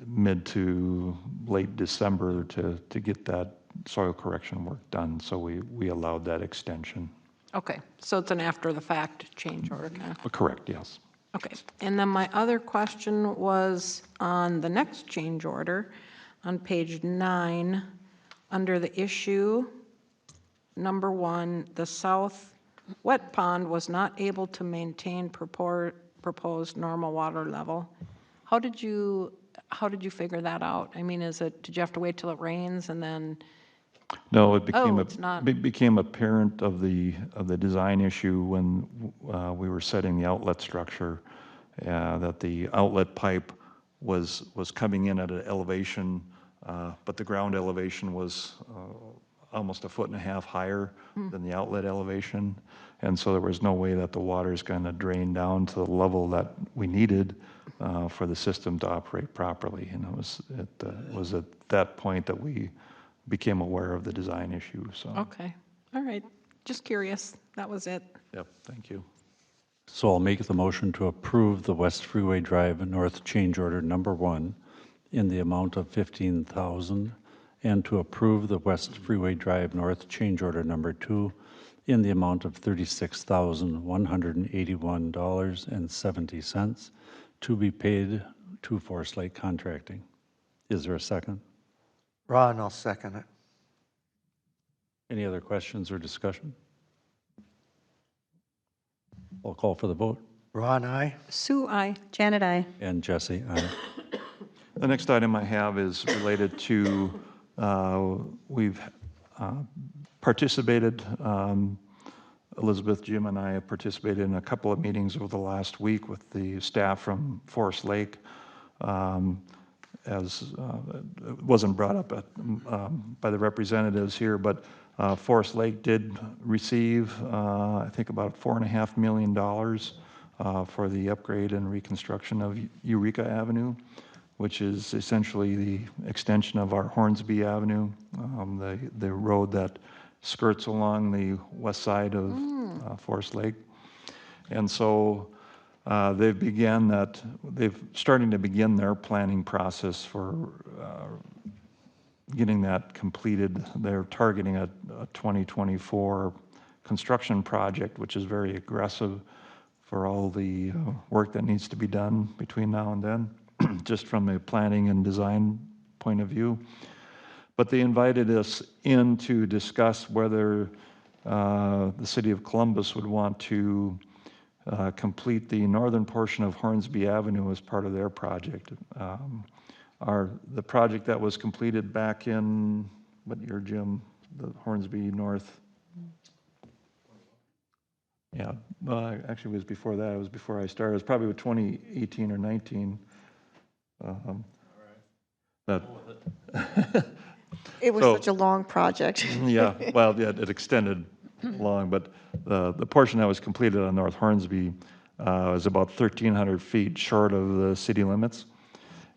mid to late December to get that soil correction work done. So we allowed that extension. Okay, so it's an after-the-fact change order, kind of. Correct, yes. Okay, and then my other question was on the next change order, on page 9, under the issue number 1, the south wet pond was not able to maintain proposed normal water level. How did you figure that out? I mean, did you have to wait till it rains and then? No, it became it's not. became apparent of the design issue when we were setting the outlet structure, that the outlet pipe was coming in at an elevation, but the ground elevation was almost 1.5 feet higher than the outlet elevation, and so there was no way that the water is going to drain down to the level that we needed for the system to operate properly. And it was at that point that we became aware of the design issue. So. Okay, all right, just curious, that was it. Yep, thank you. So I'll make the motion to approve the West Freeway Drive North change order number 1 in the amount of $15,000, and to approve the West Freeway Drive North change order number 2 in the amount of $36,181.70 to be paid to Forest Lake Contracting. Is there a second? Ron, I'll second it. Any other questions or discussion? I'll call for the vote. Ron, aye. Sue, I. Janet, I. And Jesse, aye. The next item I have is related to, we've participated, Elizabeth, Jim, and I have participated in a couple of meetings over the last week with the staff from Forest Lake. As it wasn't brought up by the representatives here, but Forest Lake did receive, I think, about $4.5 million for the upgrade and reconstruction of Eureka Avenue, which is essentially the extension of our Hornsby Avenue, the road that skirts along the west side of Forest Lake. And so they've starting to begin their planning process for getting that completed. They're targeting a 2024 construction project, which is very aggressive for all the work that needs to be done between now and then, just from a planning and design point of view. But they invited us in to discuss whether the city of Columbus would want to complete the northern portion of Hornsby Avenue as part of their project. The project that was completed back in, what year, Jim? The Hornsby North? Yeah, actually it was before that. It was before I started. It was probably 2018 or 19. That. It was So- such a long project. Yeah, well, yeah, it extended long, but the portion that was completed on North Hornsby is about 1,300 feet short of the city limits.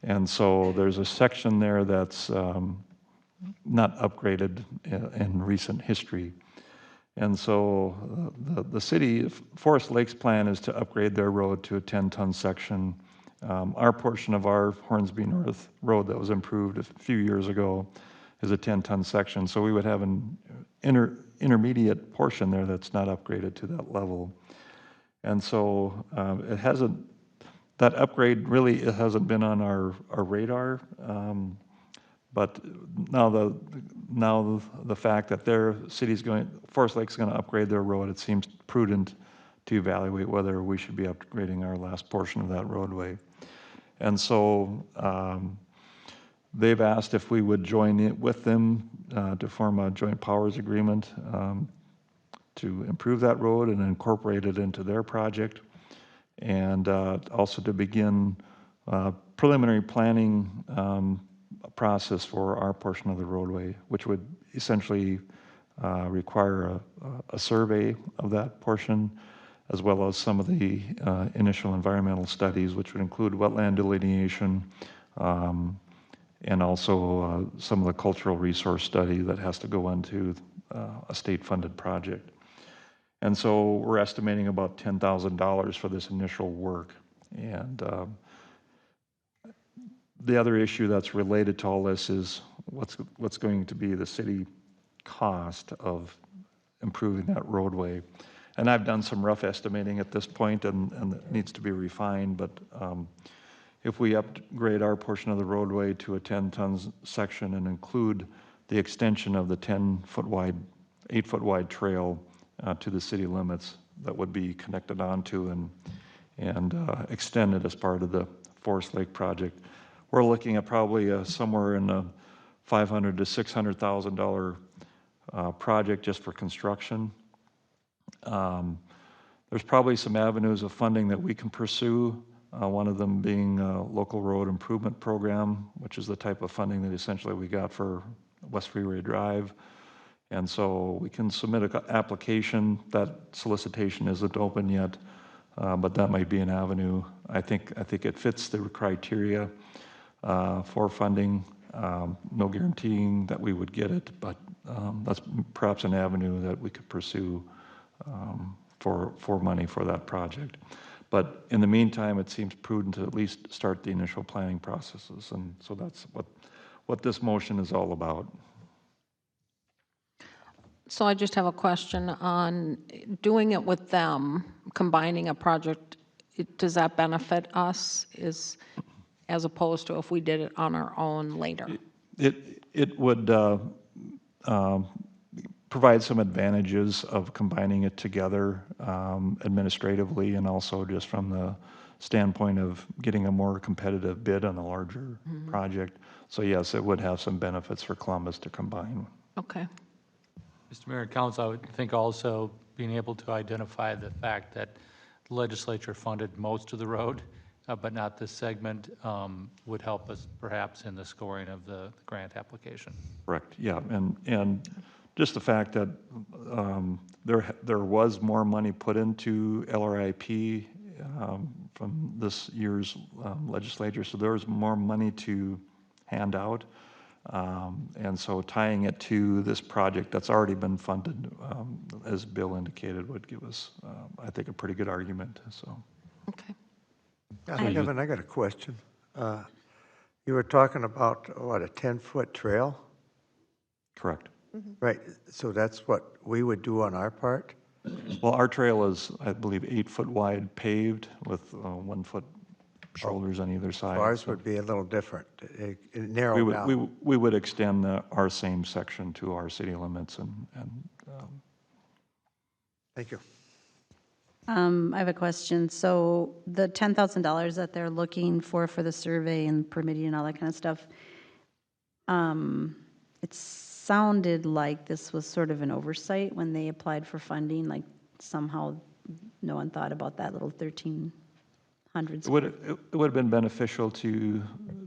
And so there's a section there that's not upgraded in recent history. And so the city, Forest Lakes plan is to upgrade their road to a 10-ton section. Our portion of our Hornsby North Road that was improved a few years ago is a 10-ton section. So we would have an intermediate portion there that's not upgraded to that level. And so it hasn't, that upgrade really, it hasn't been on our radar. But now the fact that their city's going, Forest Lake's going to upgrade their road, it seems prudent to evaluate whether we should be upgrading our last portion of that roadway. And so they've asked if we would join in with them to form a joint powers agreement to improve that road and incorporate it into their project, and also to begin preliminary planning process for our portion of the roadway, which would essentially require a survey of that portion, as well as some of the initial environmental studies, which would include wetland delineation, and also some of the cultural resource study that has to go into a state-funded project. And so we're estimating about $10,000 for this initial work. And the other issue that's related to all this is what's going to be the city cost of improving that roadway. And I've done some rough estimating at this point, and it needs to be refined, but if we upgrade our portion of the roadway to a 10-ton section and include the extension of the 10-foot wide, 8-foot wide trail to the city limits that would be connected onto and extended as part of the Forest Lake project, we're looking at probably somewhere in the $500,000 to $600,000 project just for construction. There's probably some avenues of funding that we can pursue, one of them being a local road improvement program, which is the type of funding that essentially we got for West Freeway Drive. And so we can submit an application. That solicitation isn't open yet, but that might be an avenue. I think it fits the criteria for funding. No guaranteeing that we would get it, but that's perhaps an avenue that we could pursue for money for that project. But in the meantime, it seems prudent to at least start the initial planning processes, and so that's what this motion is all about. So I just have a question on doing it with them, combining a project. Does that benefit us as opposed to if we did it on our own later? It would provide some advantages of combining it together administratively, and also just from the standpoint of getting a more competitive bid on a larger project. So yes, it would have some benefits for Columbus to combine. Okay. Mr. Mayor and Council, I would think also being able to identify the fact that the legislature funded most of the road, but not this segment, would help us perhaps in the scoring of the grant application. Correct, yeah, and just the fact that there was more money put into LRIP from this year's legislature, so there's more money to hand out. And so tying it to this project that's already been funded, as Bill indicated, would give us, I think, a pretty good argument, so. Okay. Kevin, I got a question. You were talking about, what, a 10-foot trail? Correct. Right, so that's what we would do on our part? Well, our trail is, I believe, 8-foot wide paved with 1-foot shoulders on either side. Ours so would be a little different. It narrowed down. we would extend our same section to our city limits and Thank you. I have a question. So the $10,000 that they're looking for the survey and permitting and all that kind of stuff, it sounded like this was sort of an oversight when they applied for funding, like somehow no one thought about that little 1,300. It would have been beneficial to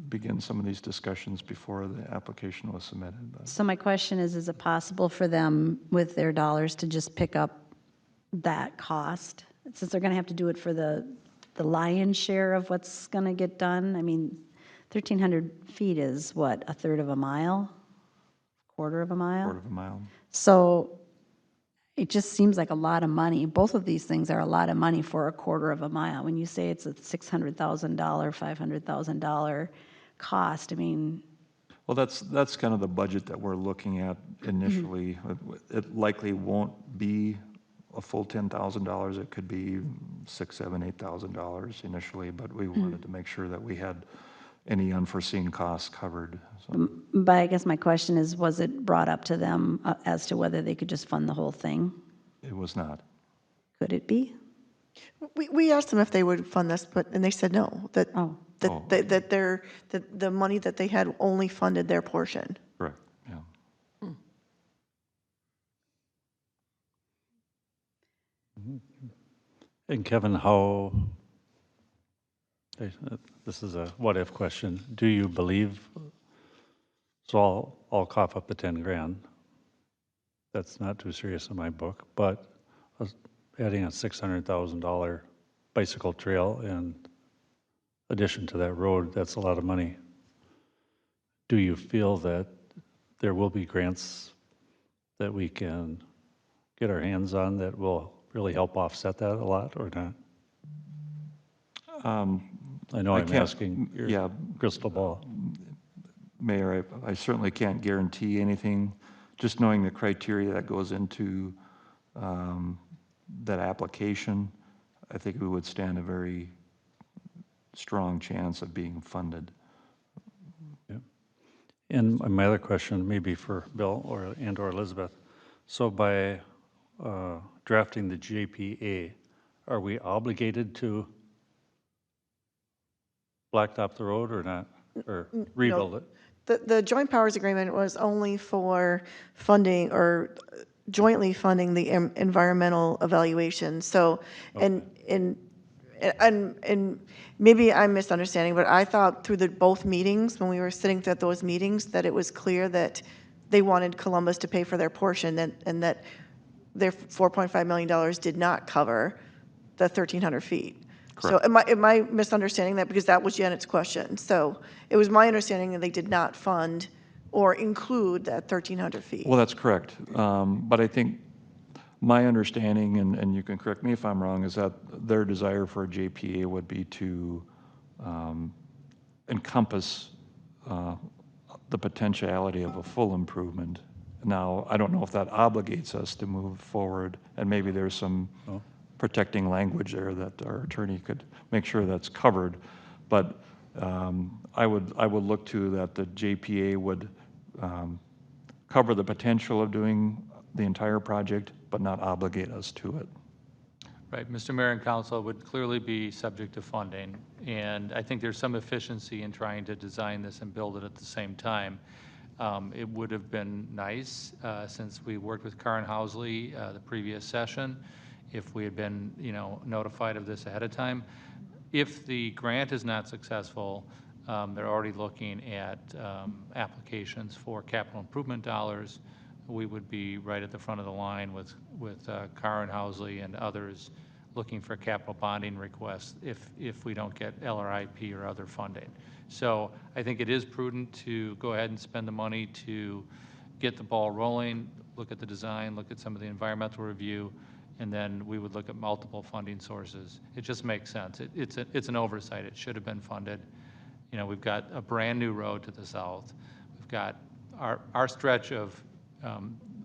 begin some of these discussions before the application was submitted. But So my question is it possible for them with their dollars to just pick up that cost? Since they're going to have to do it for the lion's share of what's going to get done? I mean, 1,300 feet is what, a third of a mile? Quarter of a mile? quarter of a mile. So it just seems like a lot of money. Both of these things are a lot of money for a quarter of a mile. When you say it's a $600,000, $500,000 cost, I mean, Well, that's kind of the budget that we're looking at initially. It likely won't be a full $10,000. It could be $6,000, $7,000, $8,000 initially, but we wanted to make sure that we had any unforeseen costs covered. So but I guess my question is, was it brought up to them as to whether they could just fund the whole thing? it was not. Could it be? We asked them if they would fund this, and they said no, that, Oh. that the money that they had only funded their portion. Correct, yeah. And Kevin, this is a what-if question. Do you believe, so I'll cough up the 10 grand. That's not too serious in my book, but adding a $600,000 bicycle trail in addition to that road, that's a lot of money. Do you feel that there will be grants that we can get our hands on that will really help offset that a lot, or not? I know I I'm can't- asking your yeah. crystal ball. Mayor, I certainly can't guarantee anything. Just knowing the criteria that goes into that application, I think we would stand a very strong chance of being funded. Yeah. And my other question, maybe for Bill or Elizabeth. So by drafting the JPA, are we obligated to blacktop the road or not, or rebuild it? The joint powers agreement was only for funding or jointly funding the environmental evaluation. So, and maybe I'm misunderstanding, but I thought through both meetings, when we were sitting at those meetings, that it was clear that they wanted Columbus to pay for their portion and that their $4.5 million did not cover the 1,300 feet. So am I misunderstanding that? Because that was Janet's question. So it was my understanding that they did not fund or include that 1,300 feet. Well, that's correct. But I think my understanding, and you can correct me if I'm wrong, is that their desire for a JPA would be to encompass the potentiality of a full improvement. Now, I don't know if that obligates us to move forward, and maybe there's some protecting language there that our attorney could make sure that's covered. But I would look to that the JPA would cover the potential of doing the entire project, but not obligate us to it. Right, Mr. Mayor and Council, would clearly be subject to funding, and I think there's some efficiency in trying to design this and build it at the same time. It would have been nice, since we worked with Karen Housley the previous session, if we had been, notified of this ahead of time. If the grant is not successful, they're already looking at applications for capital improvement dollars. We would be right at the front of the line with Karen Housley and others looking for capital bonding requests if we don't get LRIP or other funding. So I think it is prudent to go ahead and spend the money to get the ball rolling, look at the design, look at some of the environmental review, and then we would look at multiple funding sources. It just makes sense. It's an oversight. It should have been funded. We've got a brand new road to the south. We've got our stretch of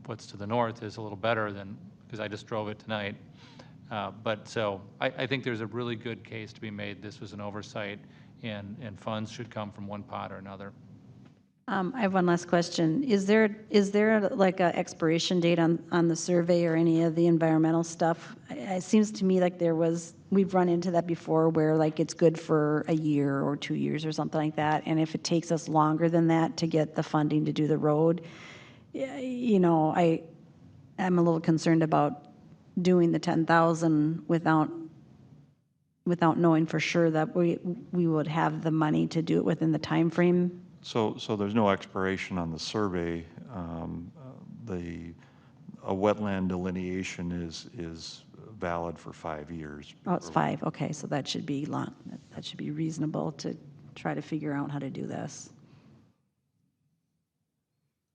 what's to the north is a little better than, because I just drove it tonight. But so I think there's a really good case to be made. This was an oversight, and funds should come from one pot or another. I have one last question. Is there like a expiration date on the survey or any of the environmental stuff? It seems to me like we've run into that before where like it's good for a year or 2 years or something like that. And if it takes us longer than that to get the funding to do the road, you know, I'm a little concerned about doing the 10,000 without knowing for sure that we would have the money to do it within the time frame. So there's no expiration on the survey. A wetland delineation is valid for 5 years. Oh, it's 5, okay, so that should be long, that should be reasonable to try to figure out how to do this.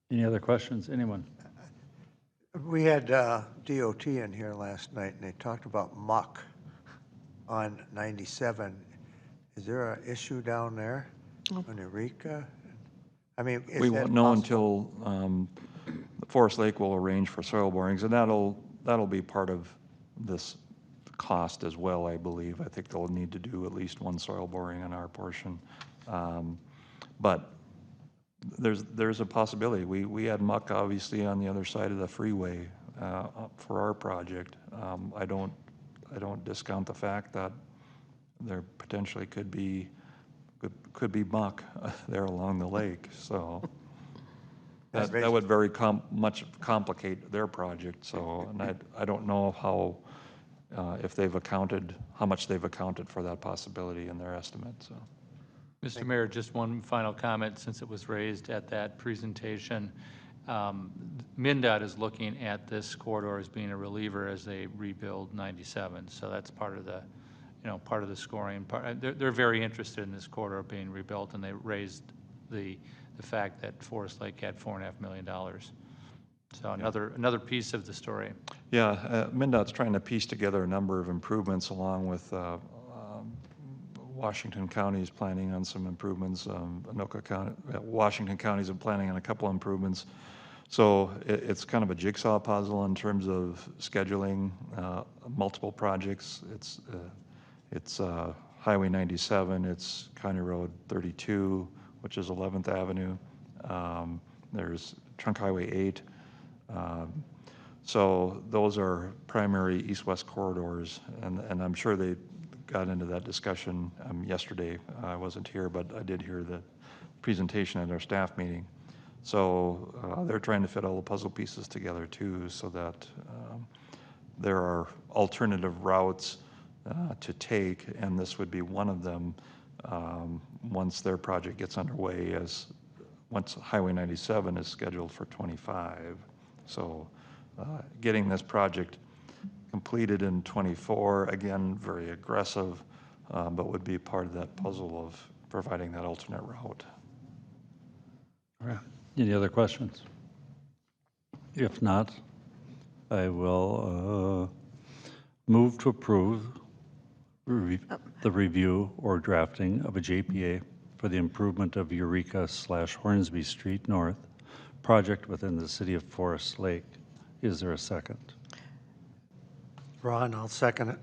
Any other questions? Anyone? We had DOT in here last night, and they talked about muck on 97. Is there an issue down there on Eureka? I mean, is We that won't know possible? until Forest Lake will arrange for soil borings, and that'll be part of this cost as well, I believe. I think they'll need to do at least one soil boring on our portion. But there's a possibility. We had muck obviously on the other side of the freeway for our project. I don't discount the fact that there potentially could be muck there along the lake. So that would very much complicate their project. So, and I don't know how if they've accounted how much they've accounted for that possibility in their estimate. So. Mr. Mayor, just one final comment since it was raised at that presentation. MnDOT is looking at this corridor as being a reliever as they rebuild 97. So that's part of the, part of the scoring. They're very interested in this corridor being rebuilt, and they raised the fact that Forest Lake had $4.5 million. So another piece of the story. Yeah, MnDOT's trying to piece together a number of improvements along with Washington County is planning on some improvements. Anoka County, Washington County is planning on a couple improvements. So it's kind of a jigsaw puzzle in terms of scheduling multiple projects. It's Highway 97, it's County Road 32, which is 11th Avenue. There's Trunk Highway 8. So those are primary east-west corridors, and I'm sure they got into that discussion yesterday. I wasn't here, but I did hear the presentation at our staff meeting. So they're trying to fit all the puzzle pieces together too, so that there are alternative routes to take, and this would be one of them once their project gets underway, once Highway 97 is scheduled for 25. So getting this project completed in 24, again, very aggressive, but would be part of that puzzle of providing that alternate route. All right. Any other questions? If not, I will move to approve the review or drafting of a JPA for the improvement of Eureka/Hornsby Street North project within the city of Forest Lake. Is there a second? Ron, I'll second it.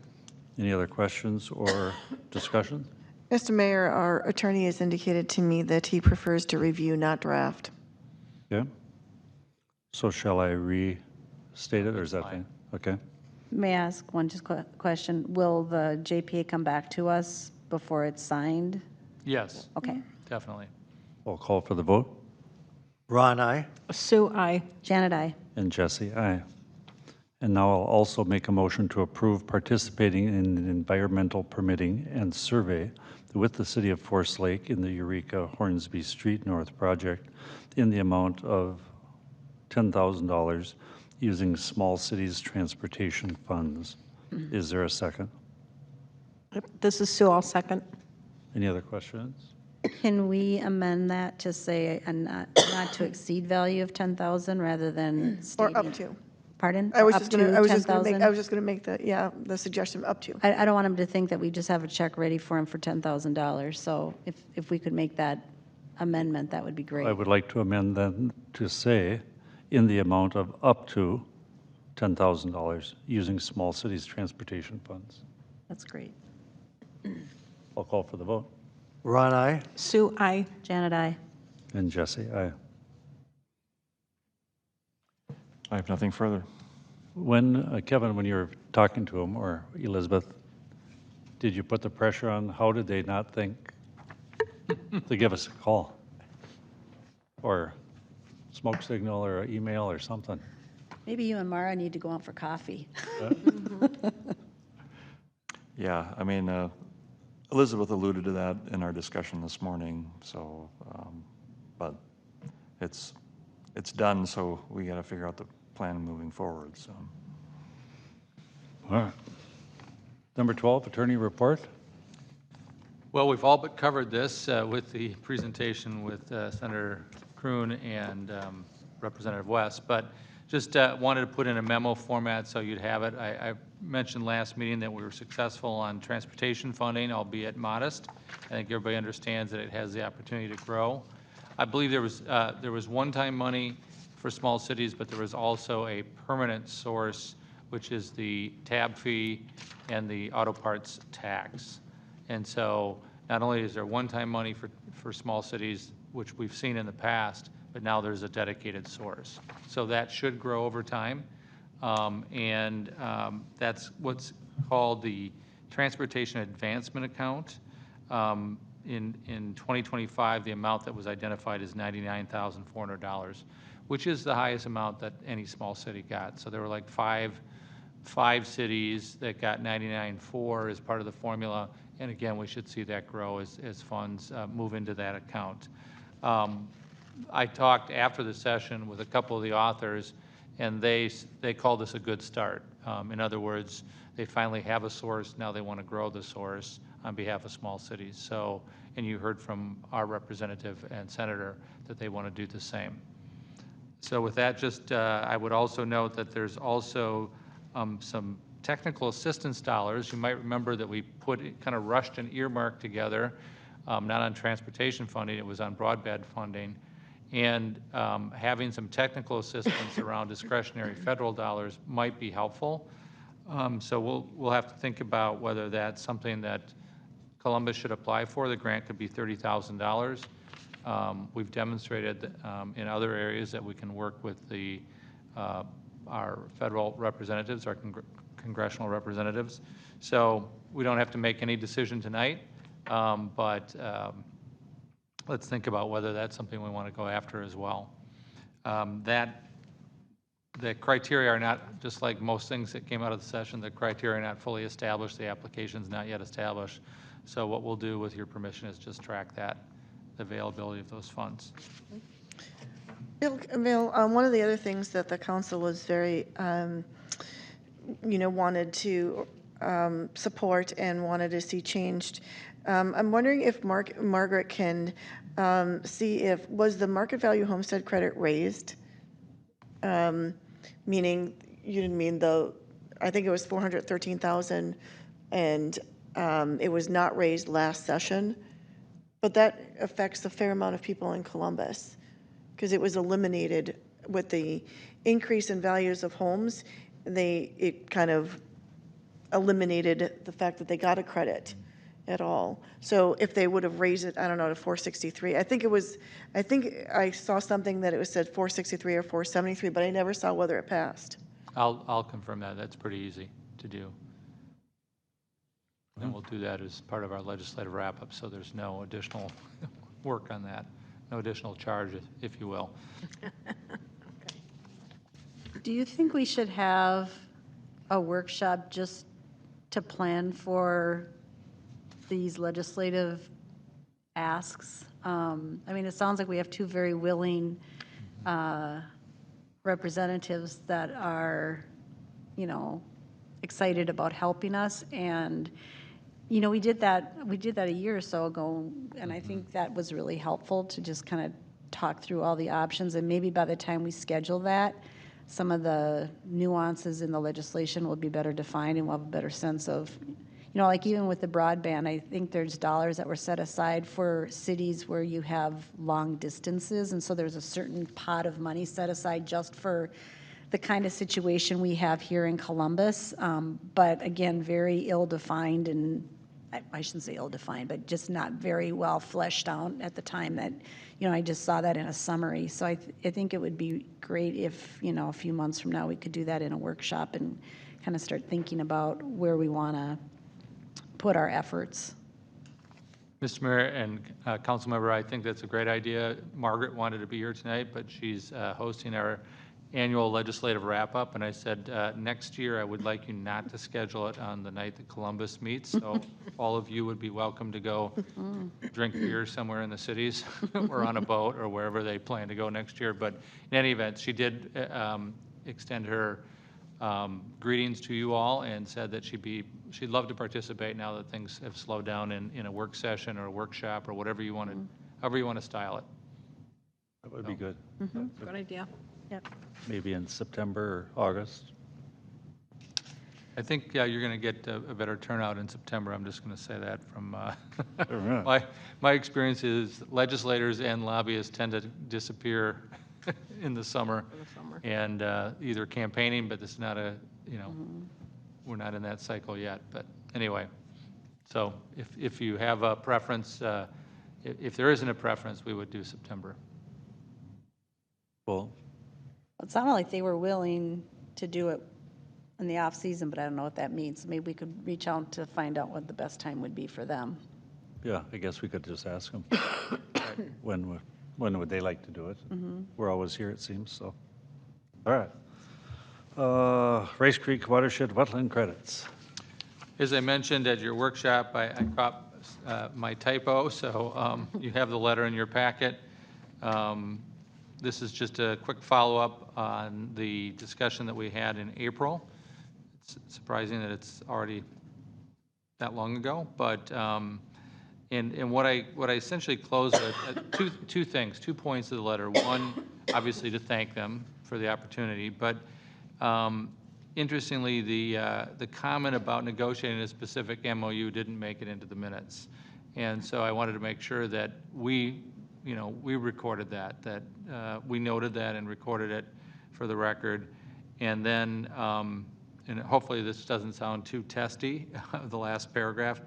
Any other questions or discussion? Mr. Mayor, our attorney has indicated to me that he prefers to review, not draft. Okay. So shall I restate it, or is that fine? Okay. May I ask one just question? Will the JPA come back to us before it's signed? Yes, Okay. definitely. I'll call for the vote. Ron, aye. Sue, aye. Janet, aye. And Jesse, aye. And now I'll also make a motion to approve participating in an environmental permitting and survey with the city of Forest Lake in the Eureka/Hornsby Street North project in the amount of $10,000 using small cities transportation funds. Is there a second? This is Sue, I'll second. Any other questions? Can we amend that to say a not to exceed value of 10,000 rather than Or stating? up to. Pardon? I was Up just going to to, I was 10,000? just going to make the suggestion up to. I don't want him to think that we just have a check ready for him for $10,000. So if we could make that amendment, that would be great. I would like to amend then to say in the amount of up to $10,000 using small cities transportation funds. That's great. I'll call for the vote. Ron, aye. Sue, aye. Janet, aye. And Jesse, aye. I have nothing further. When, Kevin, when you were talking to him, or Elizabeth, did you put the pressure on, how did they not think to give us a call? Or smoke signal or email or something? Maybe you and Mara need to go out for coffee. Yeah, I mean, Elizabeth alluded to that in our discussion this morning, so, but it's done, so we got to figure out the plan moving forward, so. All right. Number 12, attorney report. Well, we've all but covered this with the presentation with Senator Kroon and Representative West, but just wanted to put in a memo format so you'd have it. I mentioned last meeting that we were successful on transportation funding, albeit modest. I think everybody understands that it has the opportunity to grow. I believe there was one-time money for small cities, but there was also a permanent source, which is the tab fee and the auto parts tax. And so not only is there one-time money for small cities, which we've seen in the past, but now there's a dedicated source. So that should grow over time. That's what's called the Transportation Advancement Account. In 2025, the amount that was identified is $99,400, which is the highest amount that any small city got. So there were like five cities that got 99.4 as part of the formula. And again, we should see that grow as funds move into that account. I talked after the session with a couple of the authors, and they call this a good start. In other words, they finally have a source. Now they want to grow the source on behalf of small cities. So, and you heard from our representative and senator that they want to do the same. So with that, just I would also note that there's also some technical assistance dollars. You might remember that we kind of rushed an earmark together, not on transportation funding, it was on broadband funding. And having some technical assistance around discretionary federal dollars might be helpful. So we'll have to think about whether that's something that Columbus should apply for. The grant could be $30,000. We've demonstrated in other areas that we can work with our federal representatives, our congressional representatives. So we don't have to make any decision tonight, but let's think about whether that's something we want to go after as well. The criteria are not, just like most things that came out of the session, the criteria are not fully established, the application's not yet established. So what we'll do with your permission is just track that, the availability of those funds. Bill, one of the other things that the council was very, wanted to support and wanted to see changed. I'm wondering if Margaret can see was the market value homestead credit raised? Meaning, you didn't mean I think it was 413,000 and it was not raised last session, but that affects a fair amount of people in Columbus because it was eliminated with the increase in values of homes. It kind of eliminated the fact that they got a credit at all. So if they would have raised it, I don't know, to 463, I think I saw something that it said 463 or 473, but I never saw whether it passed. I'll confirm that. That's pretty easy to do. And we'll do that as part of our legislative wrap-up, so there's no additional work on that, no additional charge, if you will. Do you think we should have a workshop just to plan for these legislative asks? I mean, it sounds like we have two very willing representatives that are, excited about helping us. And, we did that a year or so ago, and I think that was really helpful to just kind of talk through all the options. And maybe by the time we schedule that, some of the nuances in the legislation will be better defined and we'll have a better sense of, like even with the broadband, I think there's dollars that were set aside for cities where you have long distances. And so there's a certain pot of money set aside just for the kind of situation we have here in Columbus. But again, very ill-defined. And I shouldn't say ill-defined, but just not very well fleshed out at the time that, I just saw that in a summary. So I think it would be great if, a few months from now, we could do that in a workshop and kind of start thinking about where we want to put our efforts. Mr. Mayor and Councilmember, I think that's a great idea. Margaret wanted to be here tonight, but she's hosting our annual legislative wrap-up, and I said, next year, I would like you not to schedule it on the night that Columbus meets, so all of you would be welcome to go drink beer somewhere in the cities or on a boat or wherever they plan to go next year. But in any event, she did extend her greetings to you all and said that she'd love to participate now that things have slowed down in a work session or a workshop or whatever you want to, however you want to style it. That would be good. Good idea. Yep. Maybe in September or August. I think you're going to get a better turnout in September. I'm just going to say that from Really? my experience is legislators and lobbyists tend to disappear in the summer. And either campaigning, but this is not we're not in that cycle yet. But anyway, so if you have a preference, if there isn't a preference, we would do September. Well, It sounded like they were willing to do it in the off-season, but I don't know what that means. Maybe we could reach out to find out what the best time would be for them. yeah, I guess we could just ask them. When would they like to do it? We're always here, it seems, so. All right. Rice Creek Watershed Wetland Credits. As I mentioned at your workshop, I caught my typo, so you have the letter in your packet. This is just a quick follow-up on the discussion that we had in April. It's surprising that it's already that long ago, but and what I essentially closed with, two things, 2 points of the letter. One, obviously to thank them for the opportunity, but interestingly, the comment about negotiating a specific MOU didn't make it into the minutes. And so I wanted to make sure that we recorded that we noted that and recorded it for the record. And then, and hopefully this doesn't sound too testy, the last paragraph,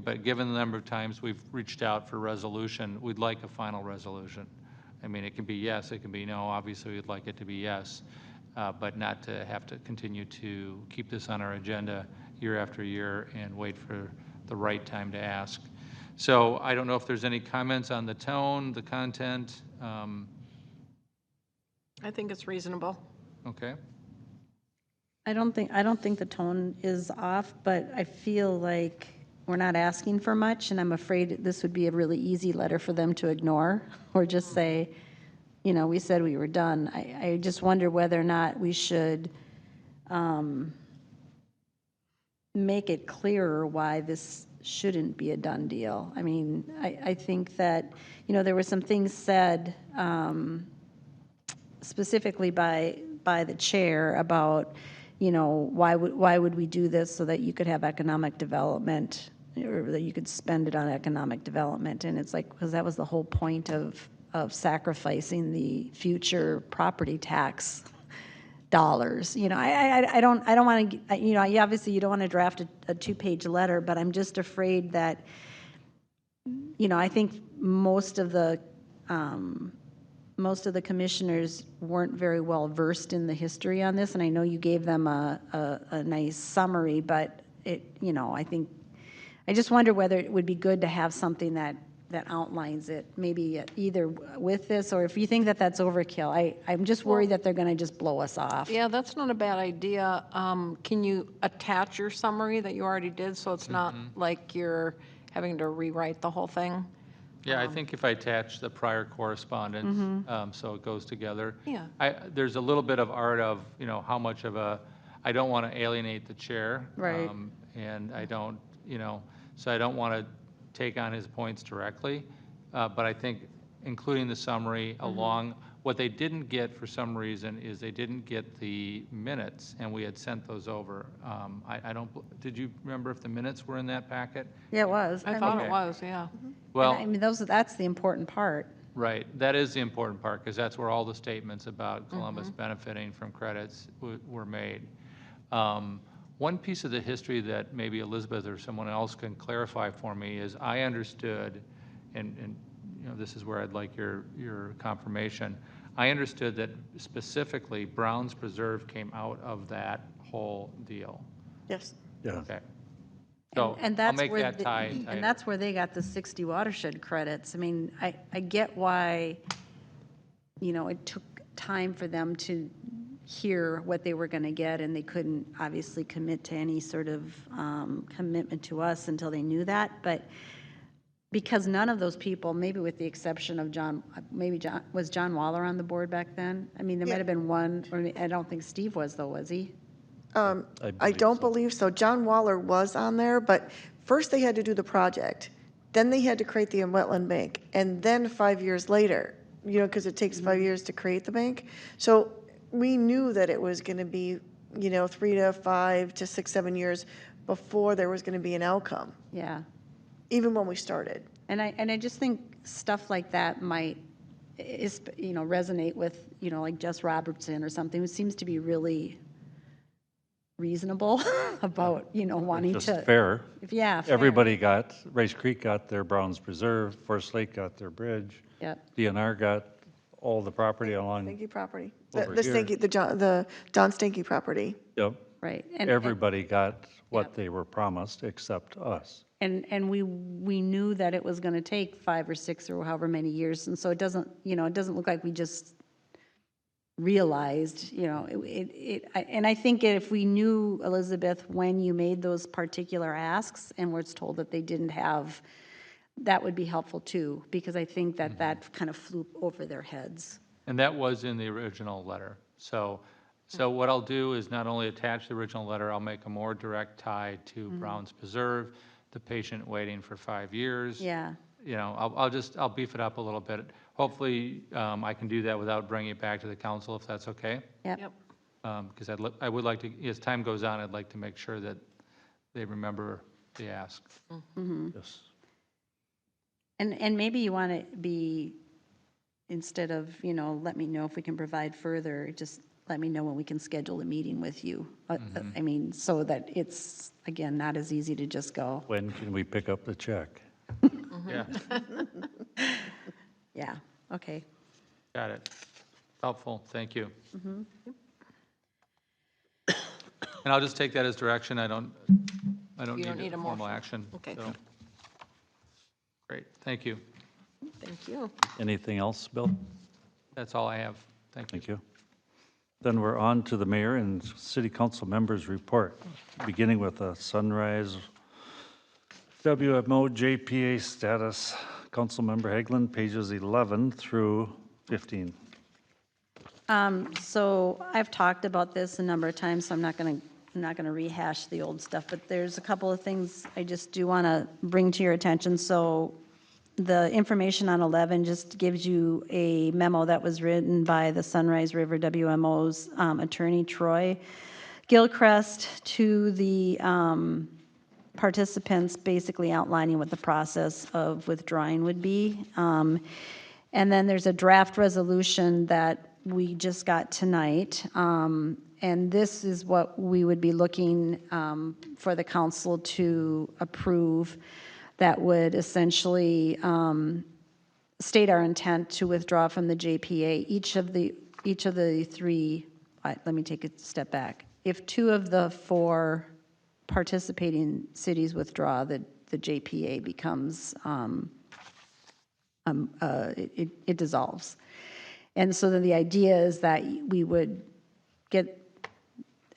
but given the number of times we've reached out for resolution, we'd like a final resolution. I mean, it can be yes, it can be no. Obviously, we'd like it to be yes, but not to have to continue to keep this on our agenda year after year and wait for the right time to ask. So I don't know if there's any comments on the tone, the content. I think it's reasonable. Okay. I don't think the tone is off, but I feel like we're not asking for much, and I'm afraid this would be a really easy letter for them to ignore or just say, we said we were done. I just wonder whether or not we should make it clearer why this shouldn't be a done deal. I mean, I think that, there were some things said specifically by the chair about, why would we do this so that you could have economic development or that you could spend it on economic development? And it's like, because that was the whole point of sacrificing the future property tax dollars. I don't want to, obviously you don't want to draft a 2-page letter, but I'm just afraid that, I think most of the commissioners weren't very well versed in the history on this, and I know you gave them a nice summary, but I just wonder whether it would be good to have something that outlines it, maybe either with this, or if you think that that's overkill. I'm just worried that they're going to just blow us off. Yeah, that's not a bad idea. Can you attach your summary that you already did so it's not like you're having to rewrite the whole thing? Yeah, I think if I attach the prior correspondence, so it goes together. Yeah. There's a little bit of art of, how much of I don't want to alienate the chair. Right. And I don't, so I don't want to take on his points directly. But I think including the summary along, what they didn't get for some reason is they didn't get the minutes, and we had sent those over. Did you remember if the minutes were in that packet? Yeah, it was. I thought it was, yeah. Well, I mean, that's the important part. right, that is the important part, because that's where all the statements about Columbus benefiting from credits were made. One piece of the history that maybe Elizabeth or someone else can clarify for me is I understood, and you know, this is where I'd like your confirmation. I understood that specifically Browns Preserve came out of that whole deal. Yes. Yeah. Okay. So And I'll that's make where that the- tie. And that's where they got the 60 watershed credits. I mean, I get why, you know, it took time for them to hear what they were going to get, and they couldn't obviously commit to any sort of commitment to us until they knew that. But because none of those people, maybe with the exception of John, was John Waller on the board back then? I mean, there might have been one, or I don't think Steve was, though, was he? I don't believe so. John Waller was on there, but first they had to do the project. Then they had to create the wetland bank. And then 5 years later, you know, because it takes 5 years to create the bank. So we knew that it was going to be, you know, 3 to 5 to 6, 7 years before there was going to be an outcome, Yeah. even when we started. And I just think stuff like that might, you know, resonate with, you know, like Jess Robertson or something, who seems to be really reasonable about, you know, wanting Just to. fair. Yeah. fair. Everybody got, Rice Creek got their Browns Preserve, Forest Lake got their bridge. Yep. DNR got all the property along, Stinky property. Over The here. Stinky, the Don Stinky property. yep. Right. Everybody got what Yep. they were promised except us. And we knew that it was going to take 5 or 6 or however many years. And so it doesn't, you know, it doesn't look like we just realized, you know, and I think if we knew, Elizabeth, when you made those particular asks and was told that they didn't have, that would be helpful too, because I think that that kind of flew over their heads. And that was in the original letter. So what I'll do is not only attach the original letter, I'll make a more direct tie to Browns Preserve, the patient waiting for 5 years. Yeah. You know, I'll beef it up a little bit. Hopefully, I can do that without bringing it back to the council, if that's okay. Yep. Because I would like to, as time goes on, I'd like to make sure that they remember the ask. Yes. And maybe you want to be, instead of, you know, let me know if we can provide further, just let me know when we can schedule a meeting with you. I mean, so that it's, again, not as easy to just go, When can we pick up the check? Yeah, yeah, okay. got it. Helpful, thank you. And I'll just take that as direction. I don't You don't need need a a formal motion. action. Okay. so. Great, thank you. Thank you. Anything else, Bill? That's all I have. Thank you. Thank you. Then we're on to the mayor and city council members' report, beginning with a Sunrise WMO JPA status. Councilmember Haglund, pages 11 through 15. So I've talked about this a number of times, so I'm not going to rehash the old stuff, but there's a couple of things I just do want to bring to your attention. So the information on 11 just gives you a memo that was written by the Sunrise River WMO's attorney, Troy Gilchrist, to the participants, basically outlining what the process of withdrawing would be. And then there's a draft resolution that we just got tonight. And this is what we would be looking for the council to approve, that would essentially state our intent to withdraw from the JPA. Each of the three, let me take a step back. If 2 of the 4 participating cities withdraw, the JPA becomes, it dissolves. And so then the idea is that we would get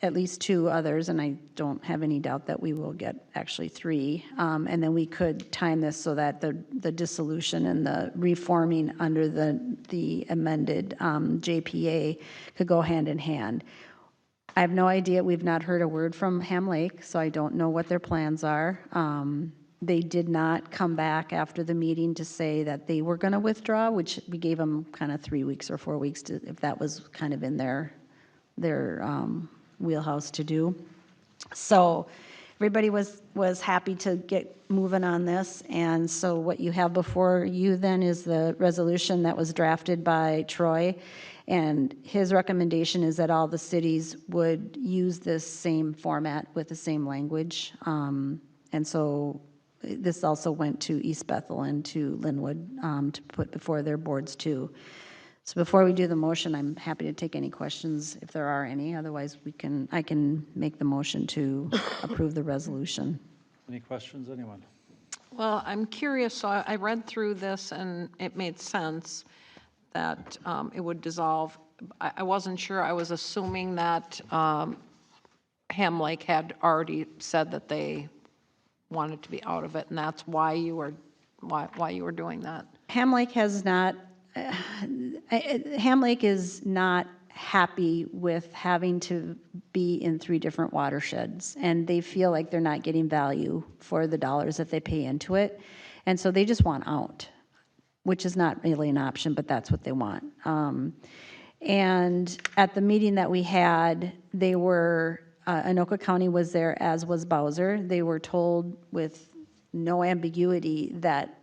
at least 2 others, and I don't have any doubt that we will get actually 3. And then we could time this so that the dissolution and the reforming under the amended JPA could go hand in hand. I have no idea. We've not heard a word from Ham Lake, so I don't know what their plans are. They did not come back after the meeting to say that they were going to withdraw, which we gave them kind of 3 weeks or 4 weeks to, if that was kind of in their wheelhouse to do. So everybody was happy to get moving on this. And so what you have before you then is the resolution that was drafted by Troy. And his recommendation is that all the cities would use this same format with the same language. And so this also went to East Bethel and to Linwood to put before their boards too. So before we do the motion, I'm happy to take any questions if there are any. Otherwise, I can make the motion to approve the resolution. Any questions, anyone? Well, I'm curious, so I read through this, and it made sense that it would dissolve. I wasn't sure, I was assuming that Ham Lake had already said that they wanted to be out of it, and that's why you were doing that. Ham Lake has not, Ham Lake is not happy with having to be in 3 different watersheds, and they feel like they're not getting value for the dollars that they pay into it, and so they just want out, which is not really an option, but that's what they want. And at the meeting that we had, they were, Anoka County was there, as was Bowser. They were told with no ambiguity that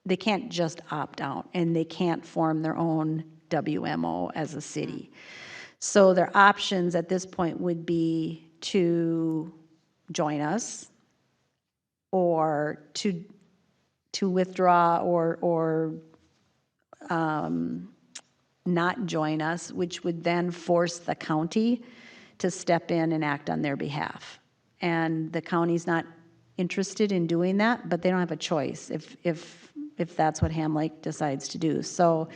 they can't just opt out, and they can't form their own WMO as a city. So their options at this point would be to join us, or to withdraw, or not join us, which would then force the county to step in and act on their behalf. And the county's not interested in doing that, but they don't have a choice if that's what Ham Lake decides to do. So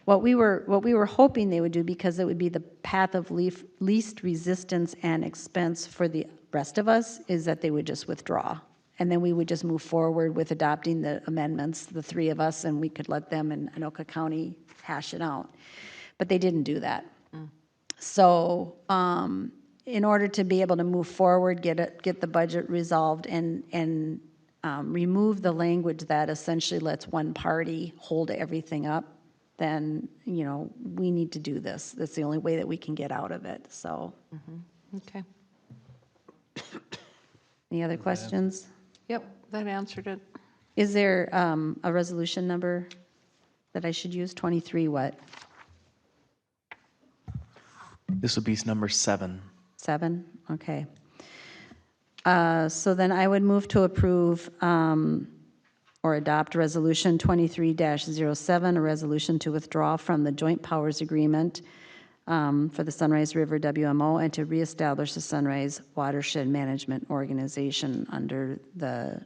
what we were hoping they would do, because it would be the path of least resistance and expense for the rest of us, is that they would just withdraw. And then we would just move forward with adopting the amendments, the 3 of us, and we could let them in Anoka County hash it out. But they didn't do that. So in order to be able to move forward, get the budget resolved, and remove the language that essentially lets one party hold everything up, then, we need to do this. That's the only way that we can get out of it, so. Okay. Any other questions? Yep, that answered it. Is there a resolution number that I should use? 23 what? This would be number 7. 7? Okay. So then I would move to approve or adopt Resolution 23-07, a resolution to withdraw from the Joint Powers Agreement for the Sunrise River WMO and to reestablish the Sunrise Watershed Management Organization under the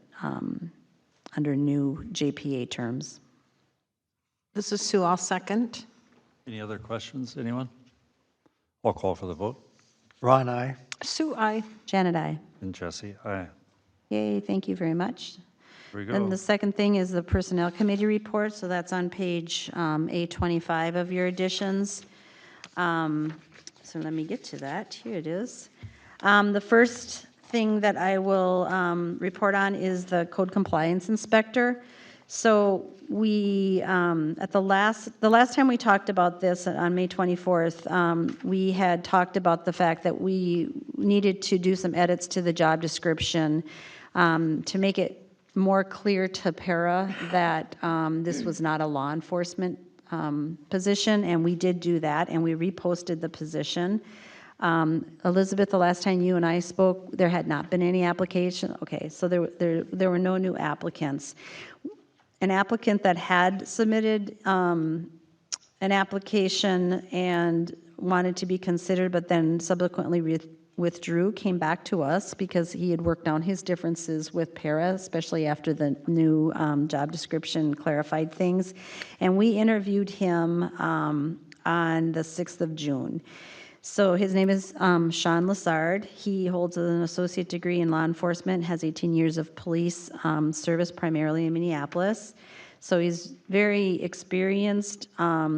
under new JPA terms. This is Sue, I'll second. Any other questions, anyone? I'll call for the vote. Ron, aye. Sue, aye. Janet, aye. And Jesse, aye. Yay, thank you very much. Here we And go. the second thing is the Personnel Committee report, so that's on page A25 of your additions. So let me get to that. Here it is. The first thing that I will report on is the Code Compliance Inspector. So we, at the last time we talked about this on May 24th, we had talked about the fact that we needed to do some edits to the job description to make it more clear to para that this was not a law enforcement position, and we did do that, and we reposted the position. Elizabeth, the last time you and I spoke, there had not been any application. Okay, so there were no new applicants. An applicant that had submitted an application and wanted to be considered, but then subsequently withdrew, came back to us because he had worked out his differences with para, especially after the new job description clarified things. And we interviewed him on the 6th of June. So his name is Sean Lassard. He holds an associate degree in law enforcement, has 18 years of police service primarily in Minneapolis. So he's very experienced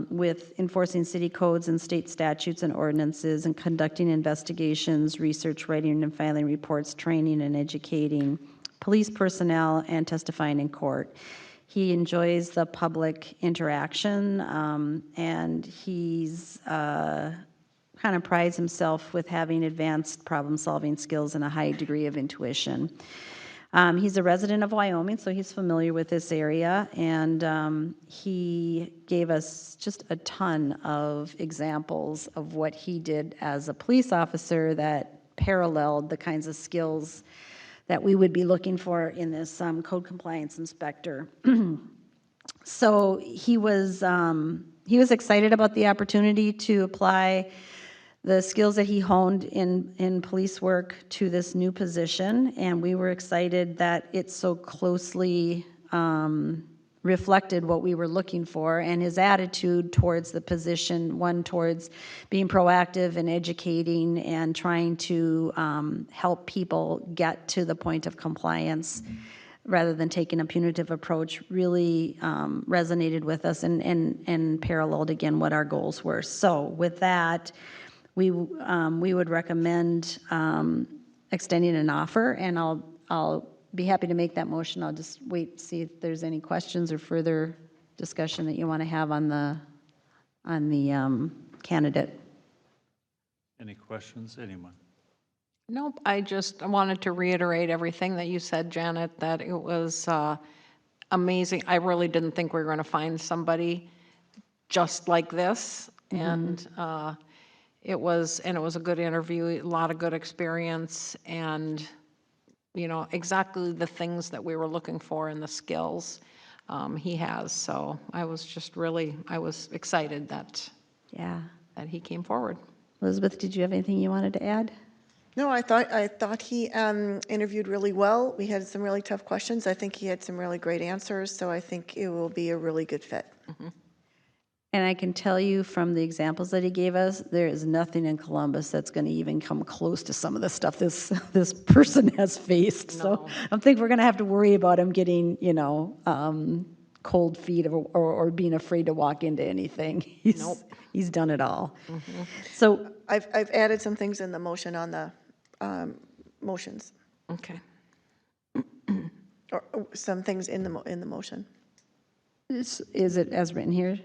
with enforcing city codes and state statutes and ordinances and conducting investigations, research, writing and filing reports, training and educating police personnel, and testifying in court. He enjoys the public interaction, and he's kind of prides himself with having advanced problem-solving skills and a high degree of intuition. He's a resident of Wyoming, so he's familiar with this area, and he gave us just a ton of examples of what he did as a police officer that paralleled the kinds of skills that we would be looking for in this code compliance inspector. So he was excited about the opportunity to apply the skills that he honed in police work to this new position, and we were excited that it so closely reflected what we were looking for, and his attitude towards the position, one towards being proactive and educating and trying to help people get to the point of compliance rather than taking a punitive approach, really resonated with us and paralleled again what our goals were. So with that, we would recommend extending an offer, and I'll be happy to make that motion. I'll just wait, see if there's any questions or further discussion that you want to have on the candidate. Any questions, anyone? Nope, I just wanted to reiterate everything that you said, Janet, that it was amazing. I really didn't think we were going to find somebody just like this, and it was a good interview, a lot of good experience, and you know, exactly the things that we were looking for in the skills he has. So I was excited that he came forward. Elizabeth, did you have anything you wanted to add? No, I thought he interviewed really well. We had some really tough questions. I think he had some really great answers, so I think it will be a really good fit. And I can tell you from the examples that he gave us, there is nothing in Columbus that's going to even come close to some of the stuff this person has faced. So I don't think we're going to have to worry about him getting, cold feet or being afraid to walk into anything. He's done it all. So I've added some things in the motion on the motions, Okay. or some things in the motion. is it as written here?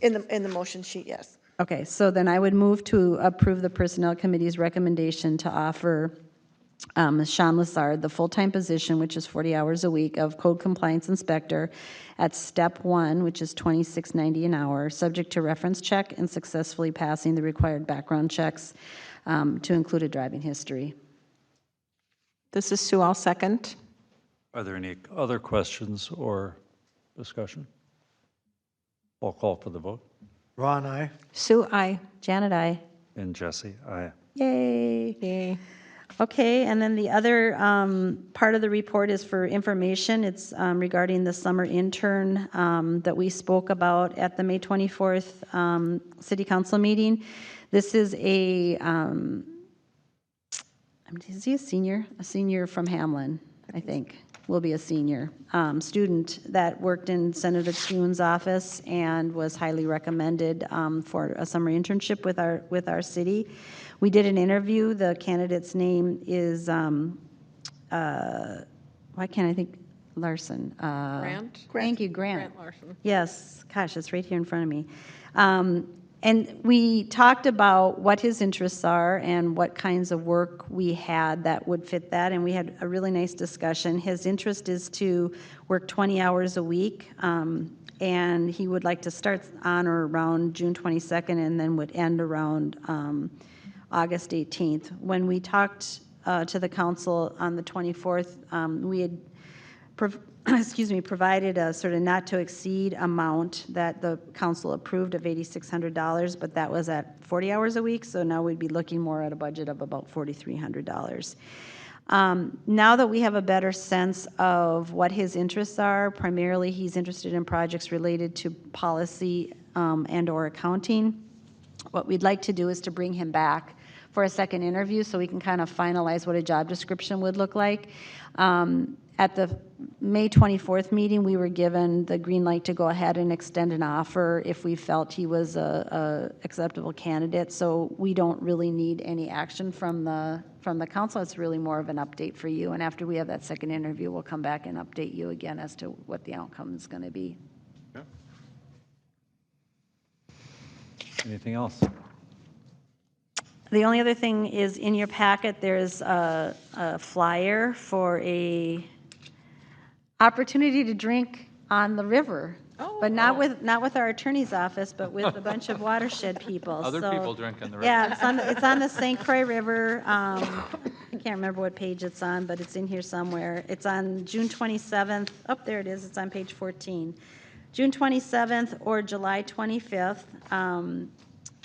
In the motion sheet, yes. Okay, so then I would move to approve the Personnel Committee's recommendation to offer Sean Lassard the full-time position, which is 40 hours a week, of Code Compliance Inspector at Step 1, which is $26.90 an hour, subject to reference check and successfully passing the required background checks to include a driving history. This is Sue, I'll second. Are there any other questions or discussion? I'll call for the vote. Ron, aye. Sue, aye. Janet, aye. And Jesse, aye. Yay. Yay. Okay, and then the other part of the report is for information. It's regarding the summer intern that we spoke about at the May 24th City Council meeting. This is is he a senior? A senior from Hamlin, I think. Will be a senior student that worked in Senator Kuhn's office and was highly recommended for a summer internship with our city. We did an interview. The candidate's name is why can't I think? Larson. Grant? Thank you, Grant. Grant Larson. Yes, gosh, it's right here in front of me. And we talked about what his interests are and what kinds of work we had that would fit that, and we had a really nice discussion. His interest is to work 20 hours a week, and he would like to start on or around June 22nd and then would end around August 18th. When we talked to the council on the 24th, we had provided a sort of not to exceed amount that the council approved of $8,600, but that was at 40 hours a week, so now we'd be looking more at a budget of about $4,300. Now that we have a better sense of what his interests are, primarily he's interested in projects related to policy and or accounting. What we'd like to do is to bring him back for a second interview so we can kind of finalize what a job description would look like. At the May 24th meeting, we were given the green light to go ahead and extend an offer if we felt he was a acceptable candidate. So we don't really need any action from the council. It's really more of an update for you. And after we have that second interview, we'll come back and update you again as to what the outcome is going to be. Anything else? The only other thing is in your packet, there's a flyer for a opportunity to drink on the river. Oh. But not with our attorney's office, but with a bunch of watershed people. Other So, people drink on the river. Yeah, it's on the St. Croix River. I can't remember what page it's on, but it's in here somewhere. It's on June 27th. Oh, there it is. It's on page 14. June 27th or July 25th.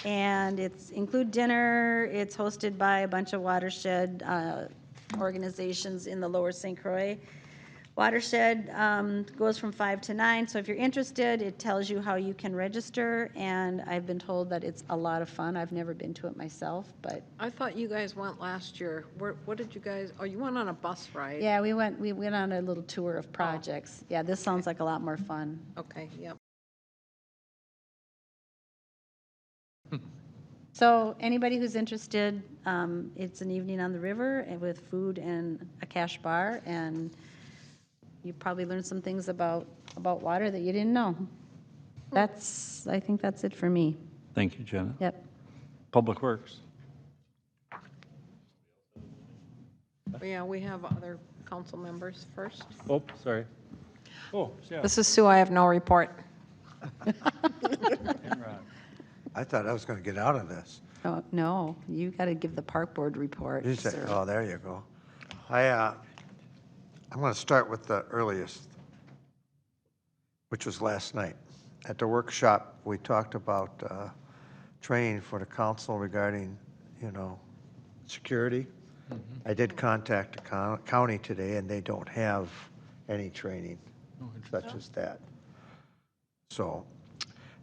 And it's include dinner. It's hosted by a bunch of watershed organizations in the lower St. Croix. Watershed goes from 5 to 9, so if you're interested, it tells you how you can register, and I've been told that it's a lot of fun. I've never been to it myself, but, I thought you guys went last year. What did you guys, oh, you went on a bus ride? yeah, we went on a little tour of projects. Yeah, this sounds like a lot more fun. Okay, yep. So anybody who's interested, it's an evening on the river and with food and a cash bar, and you probably learned some things about water that you didn't know. I think that's it for me. Thank you, Janet. Yep. Public Works. Yeah, we have other council members first. Oh, sorry. Oh, yeah. This is Sue, I have no report. I thought I was going to get out of this. Oh, no, you got to give the park board report, You say, sir. oh, there you go. I'm going to start with the earliest, which was last night. At the workshop, we talked about training for the council regarding, security. I did contact the county today, and they don't have any training such as that. So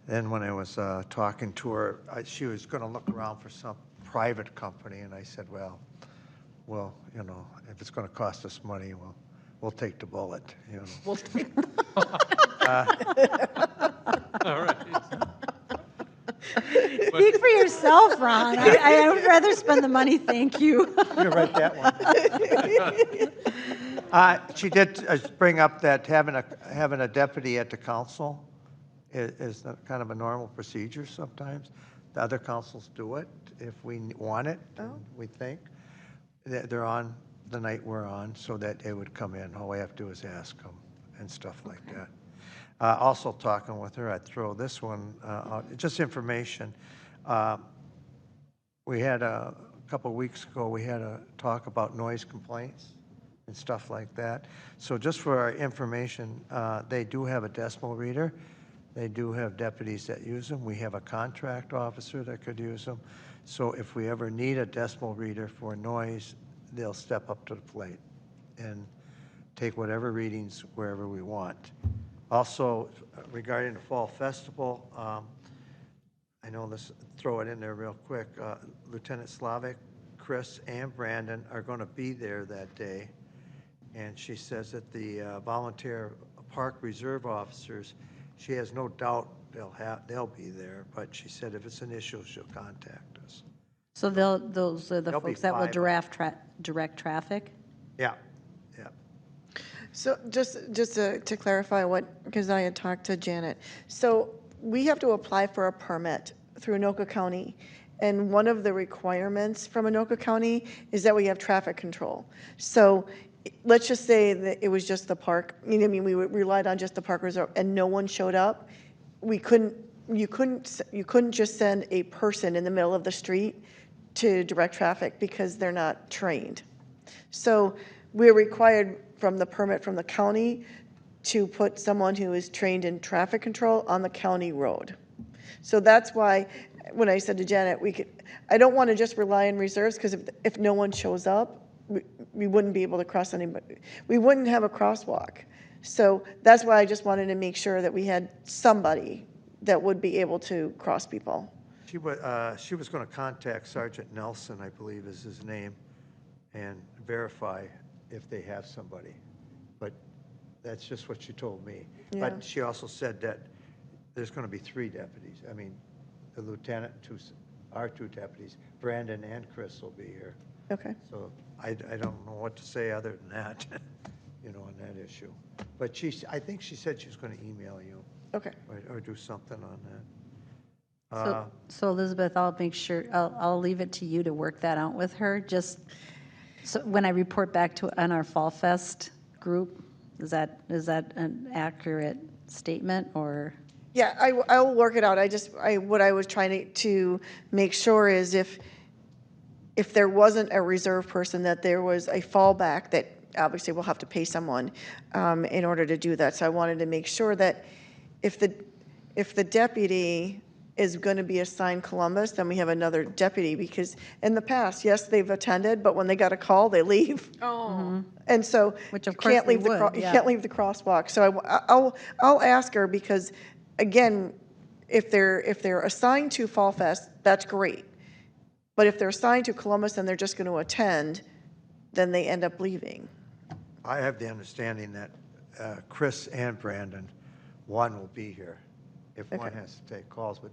then when I was talking to her, she was going to look around for some private company, and I said, well, if it's going to cost us money, we'll take the bullet, We'll take- All right. Speak for yourself, Ron. I would rather spend the money, thank you. You write that one. She did bring up that having a deputy at the council is kind of a normal procedure sometimes. The other councils do it if we want it, we think. They're on the night we're on, so that they would come in. All we have to do is ask them and stuff like that. Also talking with her, I'd throw this one out, just information. We had a couple of weeks ago, we had a talk about noise complaints and stuff like that. So just for our information, they do have a decimal reader. They do have deputies that use them. We have a contract officer that could use them. So if we ever need a decimal reader for noise, they'll step up to the plate and take whatever readings wherever we want. Also, regarding the Fall Festival, I know this, throw it in there real quick. Lieutenant Slavic, Chris, and Brandon are going to be there that day. And she says that the volunteer park reserve officers, she has no doubt they'll be there, but she said if it's an issue, she'll contact us. So those are the There'll be folks that will 5 direct traffic? Yeah. So just to clarify because I had talked to Janet. So we have to apply for a permit through Anoka County. And one of the requirements from Anoka County is that we have traffic control. So let's just say that it was just the park. We relied on just the park reserve and no one showed up. You couldn't just send a person in the middle of the street to direct traffic because they're not trained. So we're required from the permit from the county to put someone who is trained in traffic control on the county road. So that's why when I said to Janet, I don't want to just rely on reserves because if no one shows up, we wouldn't be able to cross anybody. We wouldn't have a crosswalk. So that's why I just wanted to make sure that we had somebody that would be able to cross people. She was going to contact Sergeant Nelson, I believe is his name, and verify if they have somebody. But that's just what she told me. Yeah. But she also said that there's going to be 3 deputies. I mean, the lieutenant, our 2 deputies, Brandon and Chris will be here. Okay. So I don't know what to say other than that, on that issue. But I think she said she was going to email you. Okay. Or do something on that. So Elizabeth, I'll make sure, I'll leave it to you to work that out with her. Just so when I report back on our Fall Fest group, Is that an accurate statement, or? Yeah, I will work it out. What I was trying to make sure is if there wasn't a reserve person, that there was a fallback, that obviously we'll have to pay someone in order to do that. So I wanted to make sure that if the deputy is going to be assigned Columbus, then we have another deputy, because in the past, yes, they've attended, but when they got a call, they leave. Oh. And so Which you of course can't they leave the would, you yeah. can't leave the crosswalk. So I'll ask her, because again, if they're assigned to Fall Fest, that's great. But if they're assigned to Columbus and they're just going to attend, then they end up leaving. I have the understanding that Chris and Brandon, one will be here if one Okay. has to take calls, but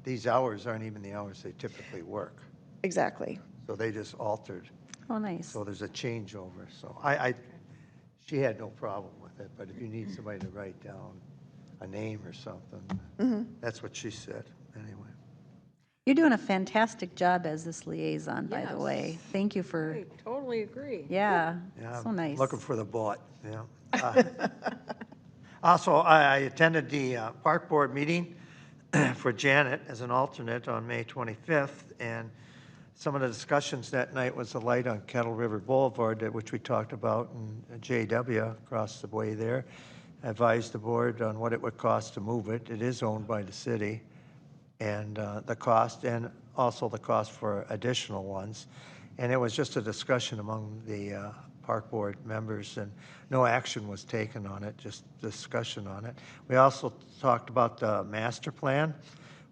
these hours aren't even the hours they typically work. Exactly. So they just altered. Oh, nice. So there's a changeover. So she had no problem with it, but if you need somebody to write down a name or something, that's what she said, anyway. You're doing a fantastic job as this liaison, by the Yes. way. Thank you for, I totally agree. yeah, Yeah, so I'm nice. looking for the bought, yeah. Also, I attended the park board meeting for Janet as an alternate on May 25th, and some of the discussions that night was the light on Kettle River Boulevard, which we talked about, and JW across the way there. Advised the board on what it would cost to move it. It is owned by the city, and the cost, and also the cost for additional ones. And it was just a discussion among the park board members, and no action was taken on it, just discussion on it. We also talked about the master plan,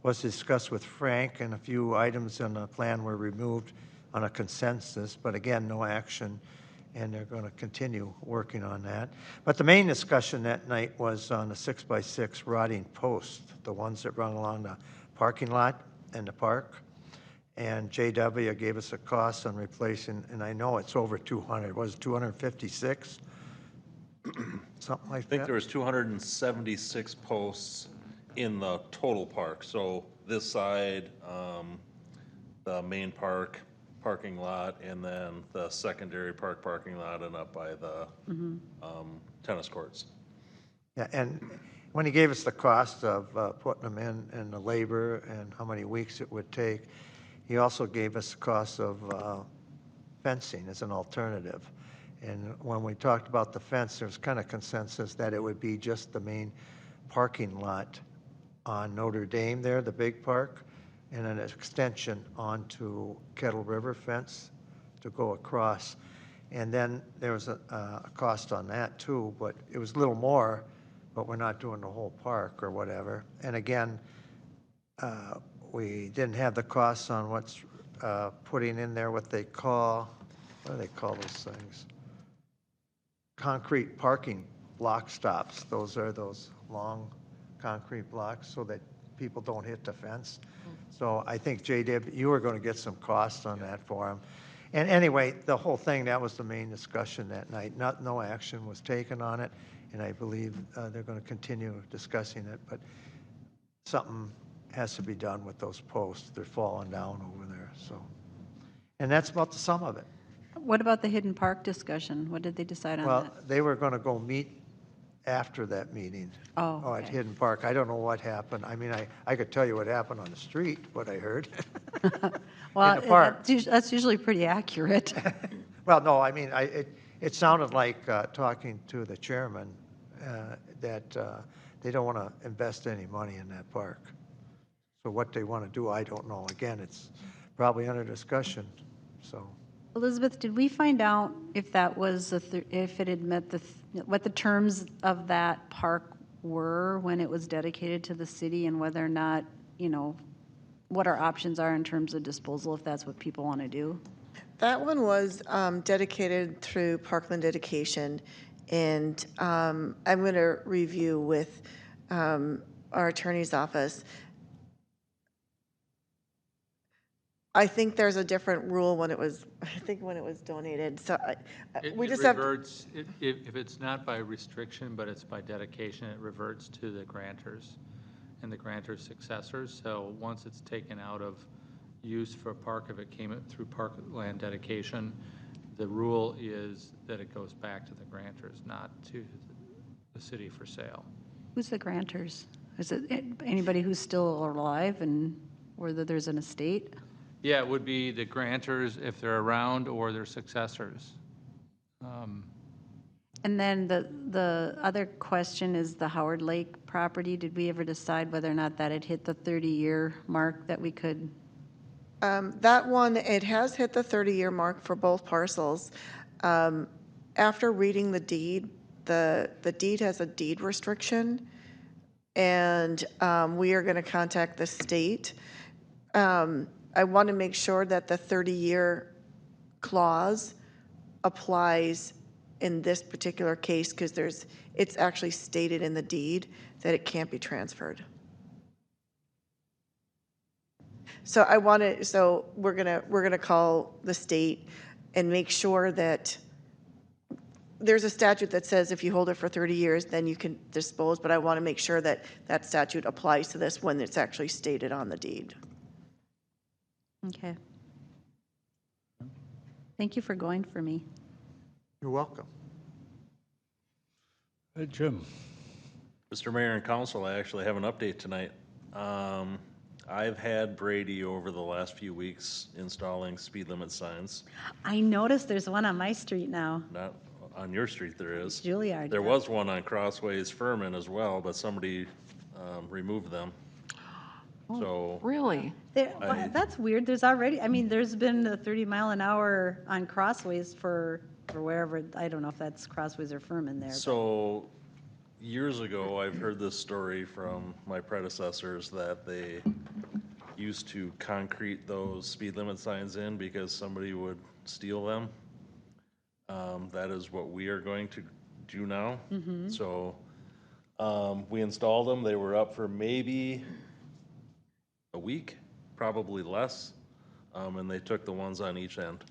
was discussed with Frank, and a few items in the plan were removed on a consensus, but again, no action, and they're going to continue working on that. But the main discussion that night was on the 6x6 rotting posts, the ones that run along the parking lot and the park. And JW gave us a cost on replacing, and I know it's over 200, was it 256? Something like I think that? there was 276 posts in the total park. So this side, the main park parking lot, and then the secondary park parking lot, and up by the tennis courts. Yeah, and when he gave us the cost of putting them in, and the labor, and how many weeks it would take, he also gave us the cost of fencing as an alternative. And when we talked about the fence, there was kind of consensus that it would be just the main parking lot on Notre Dame there, the big park, and an extension onto Kettle River fence to go across. And then there was a cost on that too, but it was a little more, but we're not doing the whole park or whatever. And again, we didn't have the costs on what's putting in there what do they call those things? Concrete parking block stops. Those are those long concrete blocks so that people don't hit the fence. So I think, JW, you were going to get some costs on that for them. And anyway, the whole thing, that was the main discussion that night. No action was taken on it, and I believe they're going to continue discussing it, but something has to be done with those posts. They're falling down over there, so. And that's about the sum of it. What about the hidden park discussion? What did they decide on Well, that? they were going to go meet after that meeting. Oh, At okay. Hidden Park. I don't know what happened. I mean, I could tell you what happened on the street, what I heard. Well, in the park. that's usually pretty accurate. Well, no, I mean, it sounded like, talking to the chairman, that they don't want to invest any money in that park. So what they want to do, I don't know. Again, it's probably under discussion, so. Elizabeth, did we find out if that was, if it had met what the terms of that park were when it was dedicated to the city, and whether or not, what our options are in terms of disposal, if that's what people want to do? That one was dedicated through Parkland Dedication, and I'm going to review with our attorney's office. I think there's a different rule when it was donated. So we just have. Reverts, if it's not by restriction, but it's by dedication, it reverts to the grantors and the grantors' successors. So once it's taken out of use for a park, if it came through parkland dedication, the rule is that it goes back to the grantors, not to the city for sale. Who's the grantors? Is it anybody who's still alive and whether there's an estate? Yeah, it would be the grantors if they're around or their successors. And then the other question is the Howard Lake property. Did we ever decide whether or not that had hit the 30-year mark that we could? That one, it has hit the 30-year mark for both parcels. After reading the deed, the deed has a deed restriction, and we are going to contact the state. I want to make sure that the 30-year clause applies in this particular case because it's actually stated in the deed that it can't be transferred. So we're gonna call the state and make sure that there's a statute that says if you hold it for 30 years, then you can dispose, but I want to make sure that that statute applies to this when it's actually stated on the deed. Okay. Thank you for going for me. You're welcome. Hey, Jim. Mr. Mayor and Council, I actually have an update tonight. I've had Brady over the last few weeks installing speed limit signs. I noticed there's one on my street now. Not on your street there is. Juilliard. There yeah. was one on Crossways Furman as well, but somebody removed them. So Really? That's weird. There's already, I mean, there's been a 30 mile an hour on Crossways for wherever, I don't know if that's Crossways or Furman there. So years ago, I've heard this story from my predecessors that they used to concrete those speed limit signs in because somebody would steal them. That is what we are going to do now. So we installed them. They were up for maybe a week, probably less, and they took the ones on each end.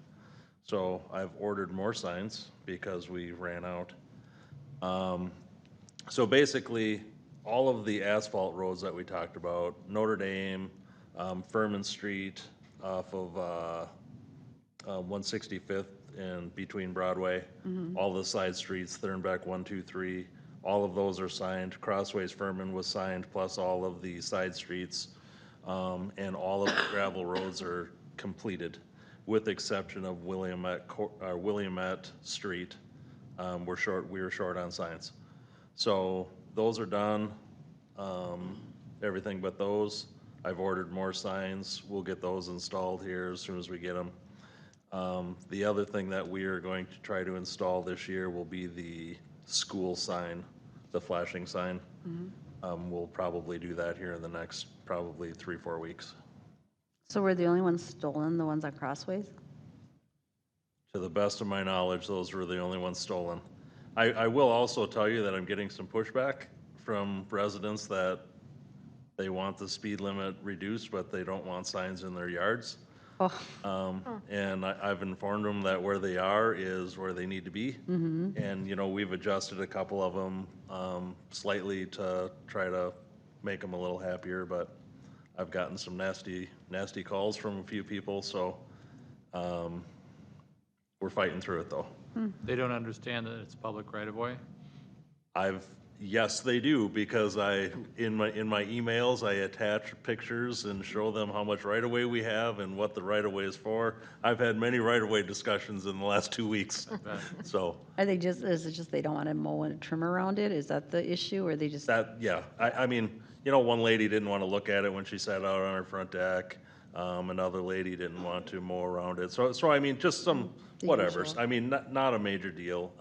So I've ordered more signs because we ran out. So basically, all of the asphalt roads that we talked about, Notre Dame, Furman Street off of 165th and between Broadway, all the side streets, Thornbeck 1, 2, 3, all of those are signed. Crossways Furman was signed, plus all of the side streets, and all of the gravel roads are completed, with exception of Williamette Street. We were short on signs. So those are done, everything but those. I've ordered more signs. We'll get those installed here as soon as we get them. The other thing that we are going to try to install this year will be the school sign, the flashing sign. We'll probably do that here in the next probably 3-4 weeks. So were the only ones stolen, the ones on Crossways? To the best of my knowledge, those were the only ones stolen. I will also tell you that I'm getting some pushback from residents that they want the speed limit reduced, but they don't want signs in their yards. And I've informed them that where they are is where they need to be. And, you know, we've adjusted a couple of them slightly to try to make them a little happier, but I've gotten some nasty calls from a few people, so we're fighting through it though. They don't understand that it's public right-of-way? Yes, they do, because in my emails, I attach pictures and show them how much right-of-way we have and what the right-of-way is for. I've had many right-of-way discussions in the last 2 weeks, so. Is it just they don't want to mow and trim around it? Is that the issue, or they just? Yeah, I mean, you know, one lady didn't want to look at it when she sat out on her front deck. Another lady didn't want to mow around it. So I mean, just some whatever. I mean, not a major deal.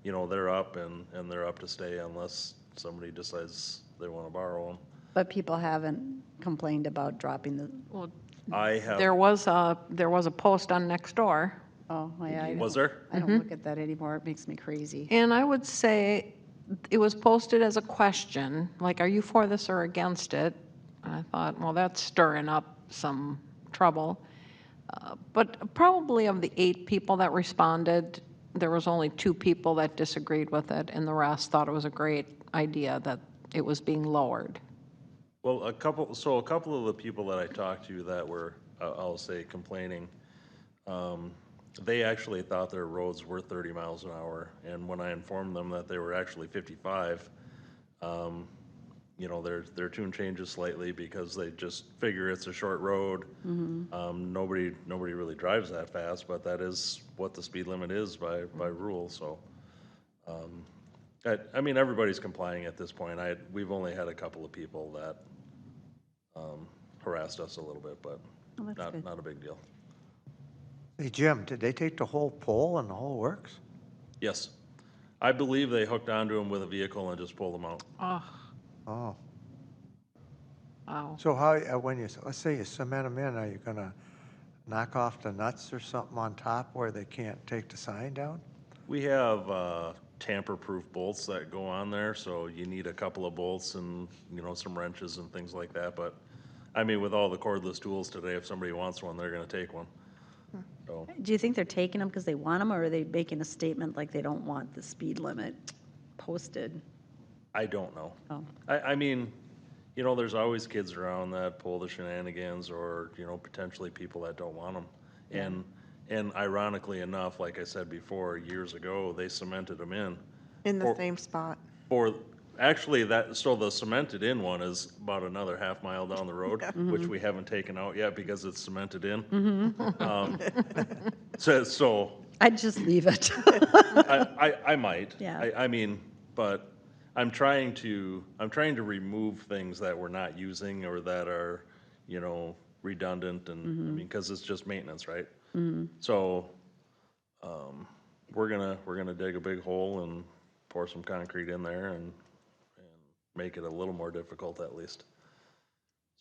You know, they're up and they're up to stay unless somebody decides they want to borrow them. But people haven't complained about dropping the, Well, I have. there was a post on Nextdoor. oh, yeah. Was there? I don't look at that anymore. It makes me crazy. And I would say it was posted as a question, like, are you for this or against it? And I thought, well, that's stirring up some trouble. But probably of the 8 people that responded, there was only 2 people that disagreed with it, and the rest thought it was a great idea that it was being lowered. Well, a couple of the people that I talked to that were, I'll say, complaining, they actually thought their roads were 30 miles an hour. And when I informed them that they were actually 55, their tune changes slightly because they just figure it's a short road. Nobody really drives that fast, but that is what the speed limit is by rule, so. I mean, everybody's complying at this point. We've only had a couple of people that harassed us a little bit, but not a big deal. Hey, Jim, did they take the whole pole and the whole works? Yes. I believe they hooked onto them with a vehicle and just pulled them out. Oh, Oh, wow. so how, when you, let's say you cement them in, are you gonna knock off the nuts or something on top where they can't take the sign down? We have tamper-proof bolts that go on there, so you need a couple of bolts and, some wrenches and things like that. But, I mean, with all the cordless tools today, if somebody wants one, they're gonna take one. So, Do you think they're taking them because they want them, or are they making a statement like they don't want the speed limit posted? I don't know. Oh. I mean, there's always kids around that pull the shenanigans or, potentially people that don't want them. And ironically enough, like I said before, years ago, they cemented them in. In the same spot. Actually, so the cemented in one is about another half mile down the road, which we haven't taken out yet because it's cemented in. So I'd just leave it. I might. Yeah. I mean, but I'm trying to remove things that we're not using or that are, redundant and, I mean, because it's just maintenance, right? So, we're gonna dig a big hole and pour some concrete in there and make it a little more difficult at least.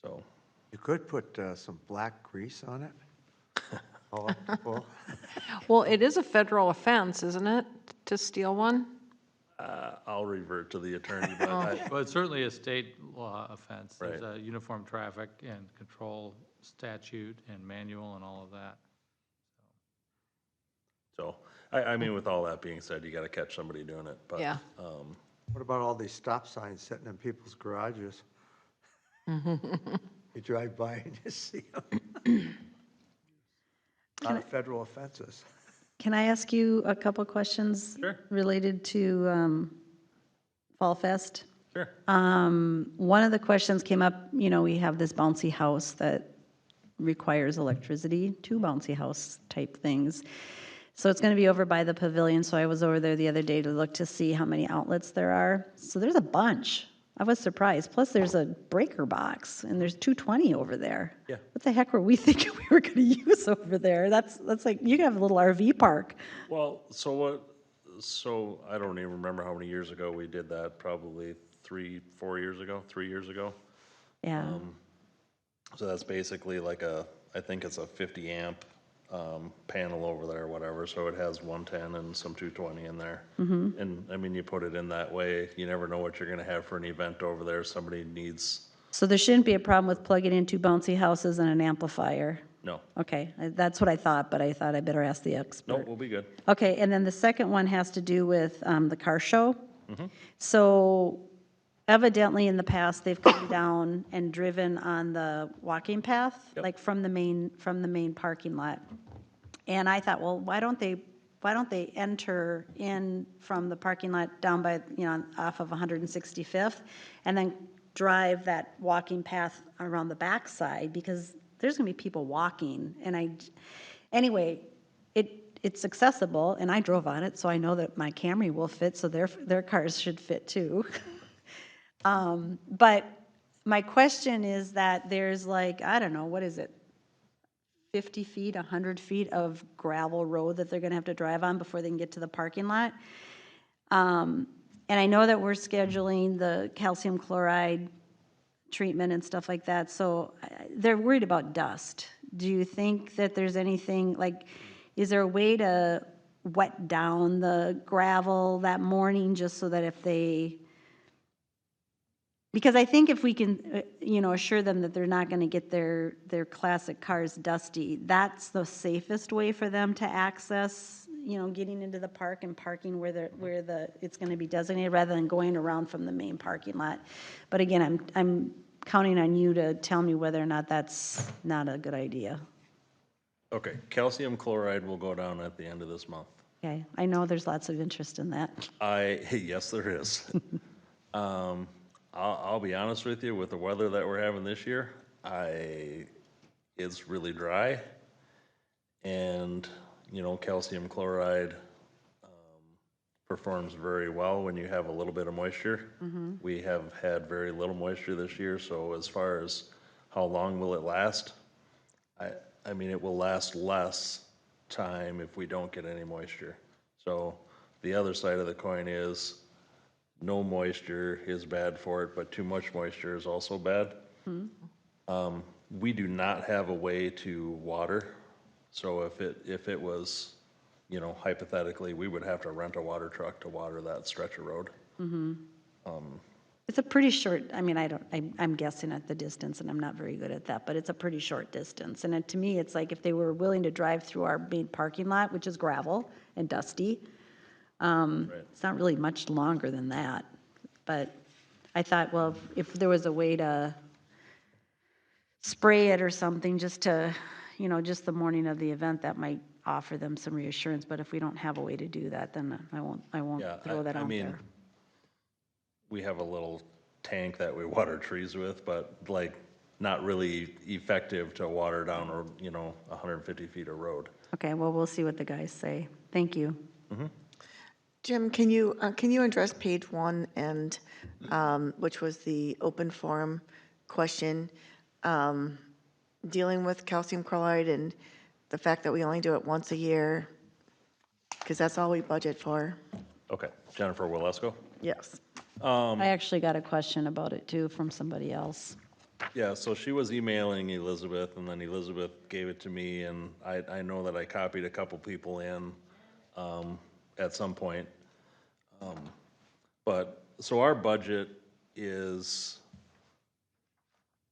So, You could put some black grease on it. Electrical. Well, it is a federal offense, isn't it, to steal one? I'll revert to the attorney, but Well, it's certainly a state law offense. There's Right. a uniform traffic and control statute and manual and all of that. so, I mean, with all that being said, you gotta catch somebody doing it, but. Yeah. What about all these stop signs sitting in people's garages? You drive by and you see them. A lot of federal offenses. Can I ask you a couple questions? Sure. Related to Fall Fest? Sure. One of the questions came up, we have this bouncy house that requires electricity, 2 bouncy house type things. So it's going to be over by the pavilion, so I was over there the other day to look to see how many outlets there are. So there's a bunch. I was surprised. Plus, there's a breaker box, and there's 220 over there. Yeah. What the heck were we thinking we were going to use over there? That's like, you can have a little RV park. Well, so I don't even remember how many years ago we did that, probably 3 years ago. Yeah. So that's basically like I think it's a 50 amp panel over there or whatever, so it has 110 and some 220 in there. And I mean, you put it in that way, you never know what you're gonna have for an event over there, somebody needs, So there shouldn't be a problem with plugging in 2 bouncy houses and an amplifier? no, Okay, that's what I thought, but I thought I better ask the expert. no, we'll be good. Okay, and then the second one has to do with the car show. So evidently, in the past, they've come down and driven on the walking path, like from the main parking lot. And I thought, well, why don't they enter in from the parking lot down by, off of 165th, and then drive that walking path around the backside, because there's gonna be people walking, anyway, it's accessible, and I drove on it, so I know that my Camry will fit, so their cars should fit too. But my question is that there's like, I don't know, what is it? 50 feet, 100 feet of gravel road that they're gonna have to drive on before they can get to the parking lot. And I know that we're scheduling the calcium chloride treatment and stuff like that, so they're worried about dust. Do you think that there's anything, like, is there a way to wet down the gravel that morning just so that if they, because I think if we can, assure them that they're not going to get their classic cars dusty, that's the safest way for them to access, getting into the park and parking where it's going to be designated, rather than going around from the main parking lot. But again, I'm counting on you to tell me whether or not that's not a good idea. Okay, calcium chloride will go down at the end of this month. Okay, I know there's lots of interest in that. Yes, there is. I'll be honest with you, with the weather that we're having this year, it's really dry. And, calcium chloride performs very well when you have a little bit of moisture. We have had very little moisture this year, so as far as how long will it last? I mean, it will last less time if we don't get any moisture. So the other side of the coin is no moisture is bad for it, but too much moisture is also bad. We do not have a way to water. So if it was, hypothetically, we would have to rent a water truck to water that stretch of road. It's a pretty short, I mean, I'm guessing at the distance, and I'm not very good at that, but it's a pretty short distance. And to me, it's like if they were willing to drive through our main parking lot, which is gravel and dusty, it's not really much longer than that. But I thought, well, if there was a way to spray it or something, just to, just the morning of the event, that might offer them some reassurance. But if we don't have a way to do that, then I won't Yeah, throw that I out mean, there. we have a little tank that we water trees with, but like not really effective to water down, or 150 feet of road. Okay, well, we'll see what the guys say. Thank you. Jim, can you address page 1 and, which was the open forum question, dealing with calcium chloride and the fact that we only do it once a year, because that's all we budget for. Okay, Jennifer Wilesco? Yes. I actually got a question about it too from somebody else. Yeah, so she was emailing Elizabeth, and then Elizabeth gave it to me, and I know that I copied a couple people in at some point. But, so our budget is,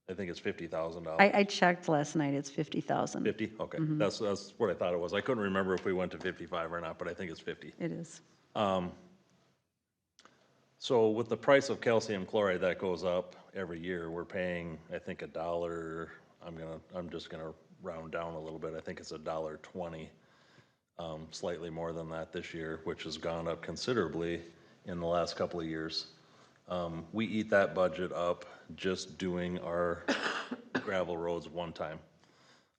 I think it's $50,000. I checked last night, it's 50,000. 50? Okay, that's what I thought it was. I couldn't remember if we went to 55 or not, but I think it's 50. It is. So with the price of calcium chloride that goes up every year, we're paying, I think, $1. I'm just gonna round down a little bit. I think it's $1.20, slightly more than that this year, which has gone up considerably in the last couple of years. We eat that budget up just doing our gravel roads one time.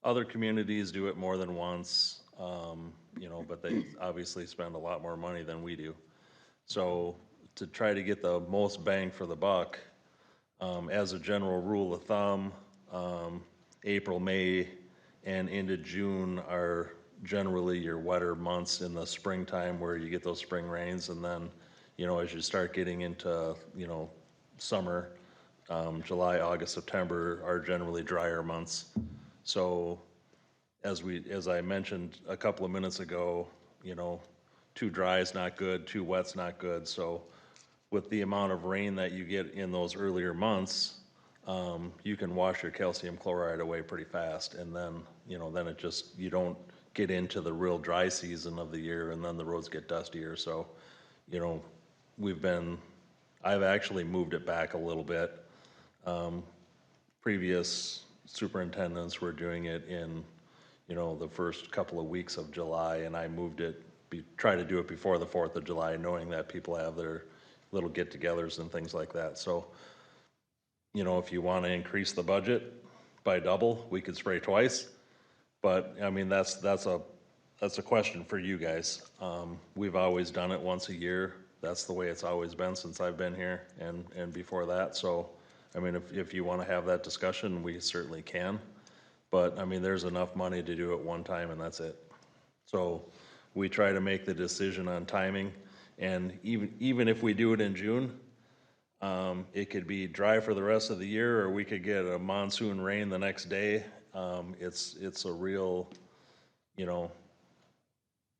Other communities do it more than once, but they obviously spend a lot more money than we do. So to try to get the most bang for the buck, as a general rule of thumb, April, May, and into June are generally your wetter months in the springtime where you get those spring rains. And then, as you start getting into, summer, July, August, September are generally drier months. So as I mentioned a couple of minutes ago, too dry is not good, too wet's not good. So with the amount of rain that you get in those earlier months, you can wash your calcium chloride away pretty fast. And then, then it just, you don't get into the real dry season of the year, and then the roads get dustier. So, I've actually moved it back a little bit. Previous superintendents were doing it in, the first couple of weeks of July, and I moved it, try to do it before the 4th of July, knowing that people have their little get-togethers and things like that. So, if you want to increase the budget by double, we could spray twice. But, I mean, that's a question for you guys. We've always done it once a year. That's the way it's always been since I've been here and before that. So, I mean, if you want to have that discussion, we certainly can. But, I mean, there's enough money to do it one time, and that's it. So we try to make the decision on timing. And even if we do it in June, it could be dry for the rest of the year, or we could get a monsoon rain the next day. It's a real,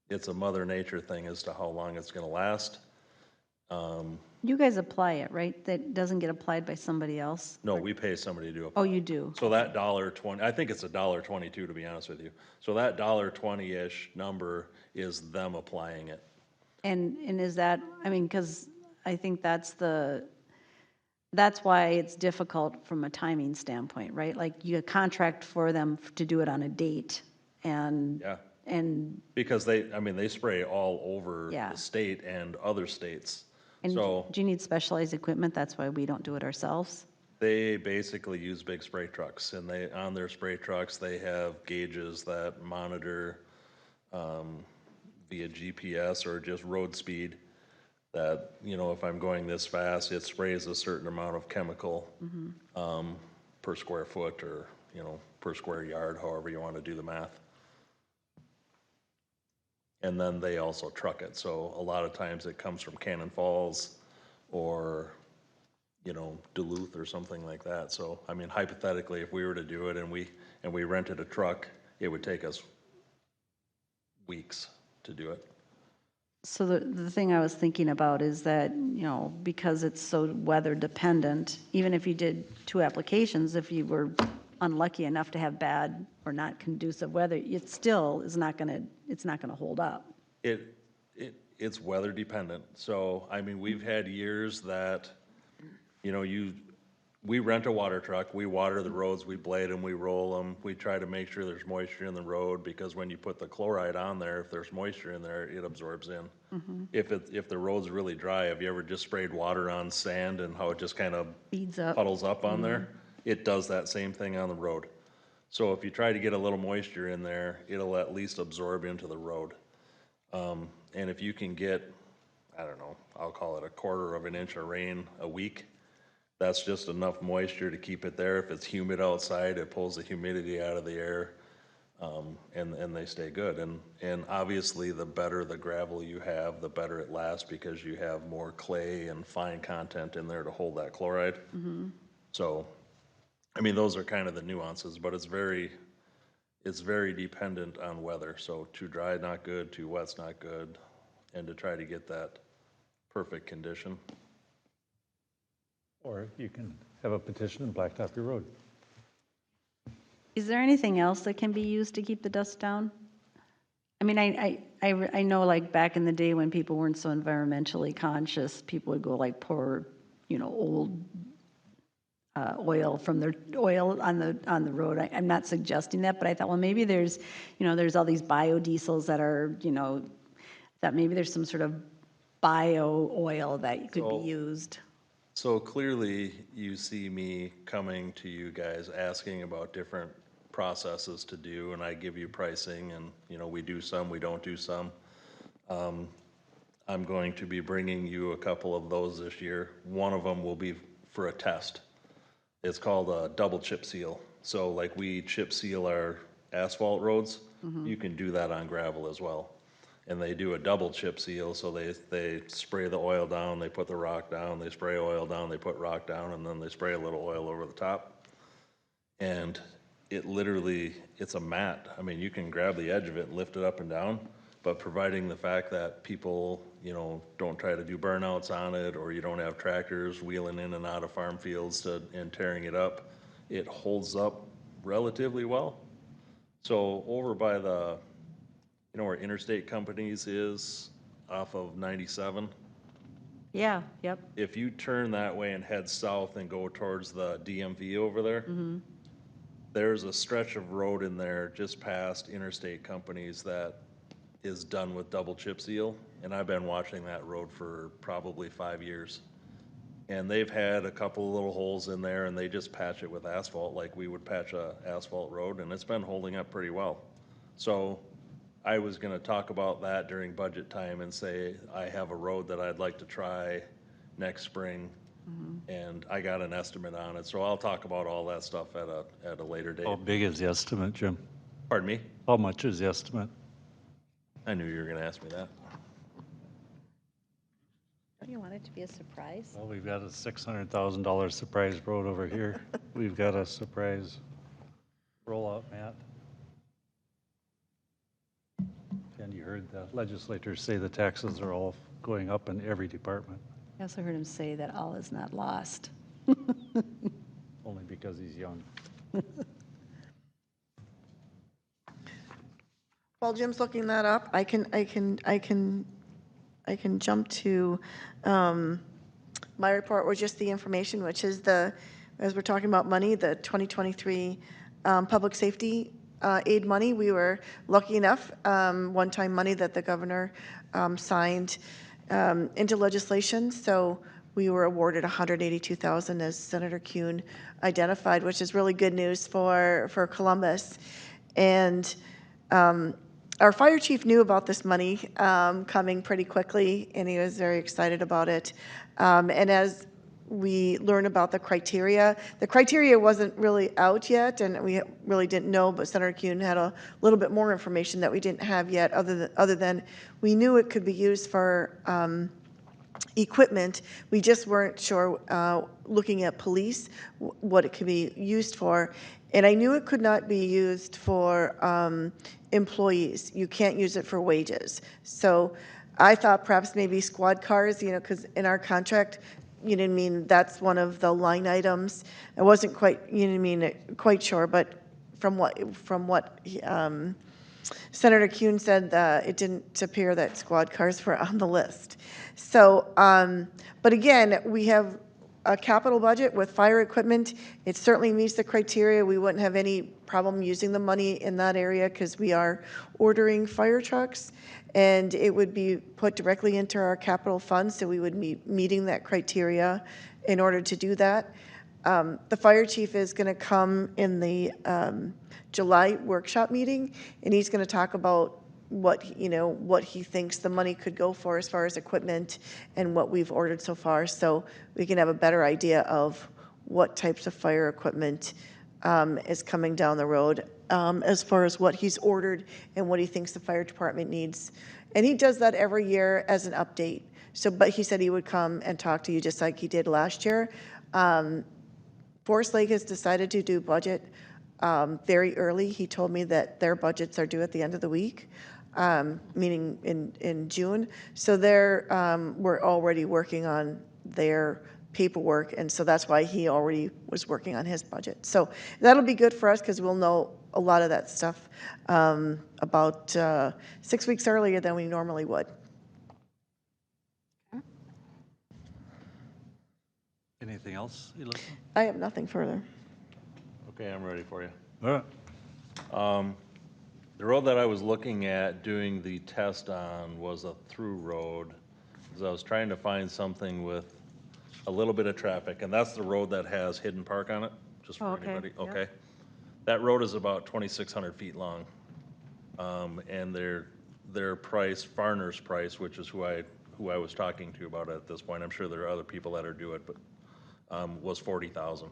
it's a Mother Nature thing as to how long it's going to last. You guys apply it, right? That doesn't get applied by somebody else? No, we pay somebody to do it. Oh, you do? So that $1.20, I think it's $1.22, to be honest with you. So that $1.20-ish number is them applying it. And is that, I mean, because I think that's why it's difficult from a timing standpoint, right? Like you contract for them to do it on a date, and, Yeah. and, Because they spray all over Yeah. the state and other states. and So do you need specialized equipment? That's why we don't do it ourselves? they basically use big spray trucks, and on their spray trucks, they have gauges that monitor via GPS or just road speed that, if I'm going this fast, it sprays a certain amount of chemical per square foot or, per square yard, however you want to do the math. And then they also truck it. So a lot of times it comes from Cannon Falls or, Duluth or something like that. So, hypothetically, if we were to do it and we rented a truck, it would take us weeks to do it. So the thing I was thinking about is that, because it's so weather dependent, even if you did 2 applications, if you were unlucky enough to have bad or not conducive weather, it still is not gonna, it's not gonna hold up. It's weather dependent. So, we've had years that, we rent a water truck, we water the roads, we blade them, we roll them. We try to make sure there's moisture in the road because when you put the chloride on there, if there's moisture in there, it absorbs in. If the road's really dry, have you ever just sprayed water on sand and how it just kind of Beads up. puddles up on there? It does that same thing on the road. So if you try to get a little moisture in there, it'll at least absorb into the road. And if you can get, I don't know, I'll call it a 1/4 of an inch of rain a week, that's just enough moisture to keep it there. If it's humid outside, it pulls the humidity out of the air, and they stay good. And obviously, the better the gravel you have, the better it lasts because you have more clay and fine content in there to hold that chloride. So, those are kind of the nuances, but it's very dependent on weather. So too dry, not good, too wet's not good, and to try to get that perfect condition. Or you can have a petition and blacktop your road. Is there anything else that can be used to keep the dust down? I know like back in the day when people weren't so environmentally conscious, people would go like pour, old oil from their oil on the road. I'm not suggesting that, but I thought, well, maybe there's all these biodiesels that are, that maybe there's some sort of bio oil that could be used. So clearly, you see me coming to you guys asking about different processes to do, and I give you pricing, and, we do some, we don't do some. I'm going to be bringing you a couple of those this year. One of them will be for a test. It's called a double chip seal. So like we chip seal our asphalt roads, you can do that on gravel as well. And they do a double chip seal, so they spray the oil down, they put the rock down, they spray oil down, they put rock down, and then they spray a little oil over the top. And it literally, it's a mat. You can grab the edge of it and lift it up and down, but providing the fact that people, don't try to do burnouts on it, or you don't have tractors wheeling in and out of farm fields and tearing it up, it holds up relatively well. So over by the, where Interstate Companies is off of 97. Yeah, yep. If you turn that way and head south and go towards the DMV over there, there's a stretch of road in there just past Interstate Companies that is done with double chip seal. And I've been watching that road for probably 5 years. And they've had a couple of little holes in there, and they just patch it with asphalt like we would patch a asphalt road, and it's been holding up pretty well. So I was gonna talk about that during budget time and say, I have a road that I'd like to try next spring, and I got an estimate on it, so I'll talk about all that stuff at a later date. How big is the estimate, Jim? Pardon me? How much is the estimate? I knew you were gonna ask me that. Don't you want it to be a surprise? Well, we've got a $600,000 surprise road over here. We've got a surprise rollout mat. And you heard the legislators say the taxes are all going up in every department, I also heard him say that all is not lost. only because he's young. While Jim's looking that up, I can jump to my report, or just the information, which is as we're talking about money, the 2023 public safety aid money. We were lucky enough, one-time money that the governor signed into legislation. So we were awarded $182,000, as Senator Kuhn identified, which is really good news for Columbus. And our fire chief knew about this money coming pretty quickly, and he was very excited about it. And as we learned about the criteria wasn't really out yet, and we really didn't know, but Senator Kuhn had a little bit more information that we didn't have yet, other than we knew it could be used for equipment. We just weren't sure, looking at police, what it could be used for. And I knew it could not be used for employees. You can't use it for wages. So I thought perhaps maybe squad cars, because in our contract, that's one of the line items. I wasn't quite, quite sure, but from what Senator Kuhn said, it didn't appear that squad cars were on the list. So, but again, we have a capital budget with fire equipment. It certainly meets the criteria. We wouldn't have any problem using the money in that area because we are ordering fire trucks, and it would be put directly into our capital fund, so we would be meeting that criteria in order to do that. The fire chief is going to come in the July workshop meeting, and he's going to talk about what he thinks the money could go for as far as equipment and what we've ordered so far, so we can have a better idea of what types of fire equipment is coming down the road, as far as what he's ordered and what he thinks the fire department needs. And he does that every year as an update. So, but he said he would come and talk to you just like he did last year. Forest Lake has decided to do budget very early. He told me that their budgets are due at the end of the week, meaning in June. So we're already working on their paperwork, and so that's why he already was working on his budget. So that'll be good for us because we'll know a lot of that stuff about 6 weeks earlier than we normally would. Anything else, Elissa? I have nothing further. Okay, I'm ready for you. All right. The road that I was looking at doing the test on was a through road, because I was trying to find something with a little bit of traffic, and that's the road that has Hidden Park on it, just for anybody. yeah. Okay. That road is about 2,600 feet long. And their price, Farner's price, which is who I was talking to about it at this point, I'm sure there are other people that are do it, but was $40,000.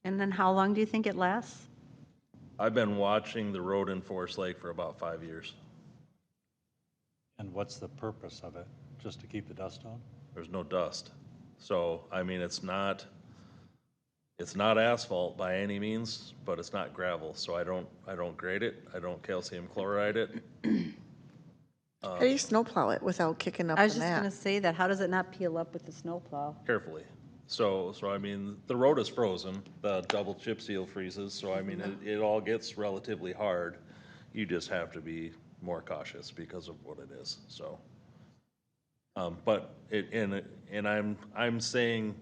And then how long do you think it lasts? I've been watching the road in Forest Lake for about 5 years. And what's the purpose of it? Just to keep the dust on? There's no dust. So, I mean, it's not asphalt by any means, but it's not gravel. So I don't grade it. I don't calcium chloride it. How do you snowplow it without kicking up I was the just mat? going to say that. How does it not peel up with the snowplow? Carefully. So I mean, the road is frozen, the double chip seal freezes, so I mean, it all gets relatively hard. You just have to be more cautious because of what it is, so. But I'm saying,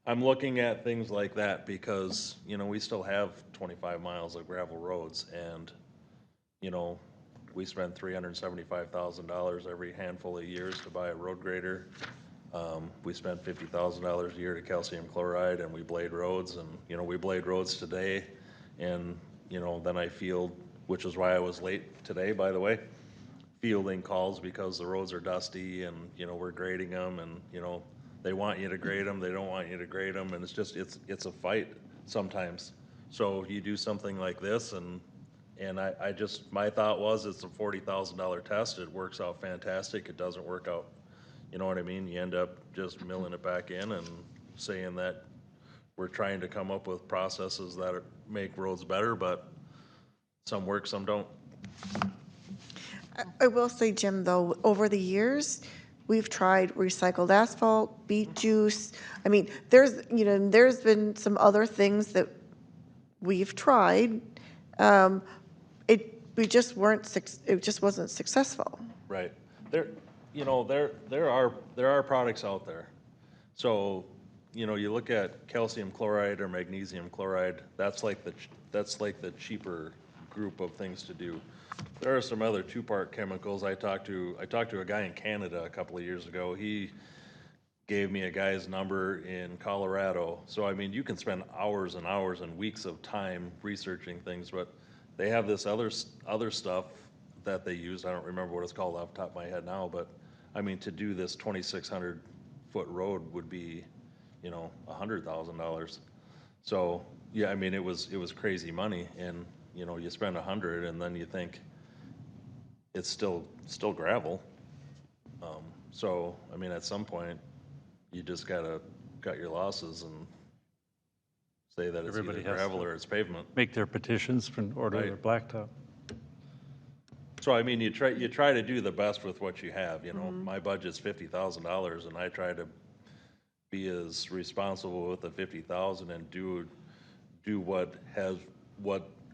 I'm looking at things like that because, we still have 25 miles of gravel roads, and, we spend $375,000 every handful of years to buy a road grader. We spend $50,000 a year to calcium chloride, and we blade roads, and, we blade roads today, and, then I field, which is why I was late today, by the way, fielding calls because the roads are dusty, and, we're grading them, and, they want you to grade them, they don't want you to grade them, and it's a fight sometimes. So you do something like this, and my thought was, it's a $40,000 test, it works out fantastic, it doesn't work out. You know what I mean? You end up just milling it back in and saying that we're trying to come up with processes that make roads better, but some work, some don't. I will say, Jim, though, over the years, we've tried recycled asphalt, beet juice. I mean, there's been some other things that we've tried. It just wasn't successful. Right. There are products out there. So, you know, you look at calcium chloride or magnesium chloride, that's like the cheaper group of things to do. There are some other two-part chemicals. I talked to a guy in Canada a couple of years ago. He gave me a guy's number in Colorado. So, I mean, you can spend hours and hours and weeks of time researching things, but they have this other stuff that they use. I don't remember what it's called off the top of my head now, but I mean, to do this 2,600-foot road would be, you know, $100,000. So, yeah, I mean, it was crazy money, and, you know, you spend 100 and then you think it's still gravel. So, I mean, at some point, you just cut your losses and say that it's Everybody either has gravel to or it's pavement. make their petitions for order their blacktop. So, I mean, you try to do the best with what you have, you know. My budget's $50,000, and I try to be as responsible with the 50,000 and do what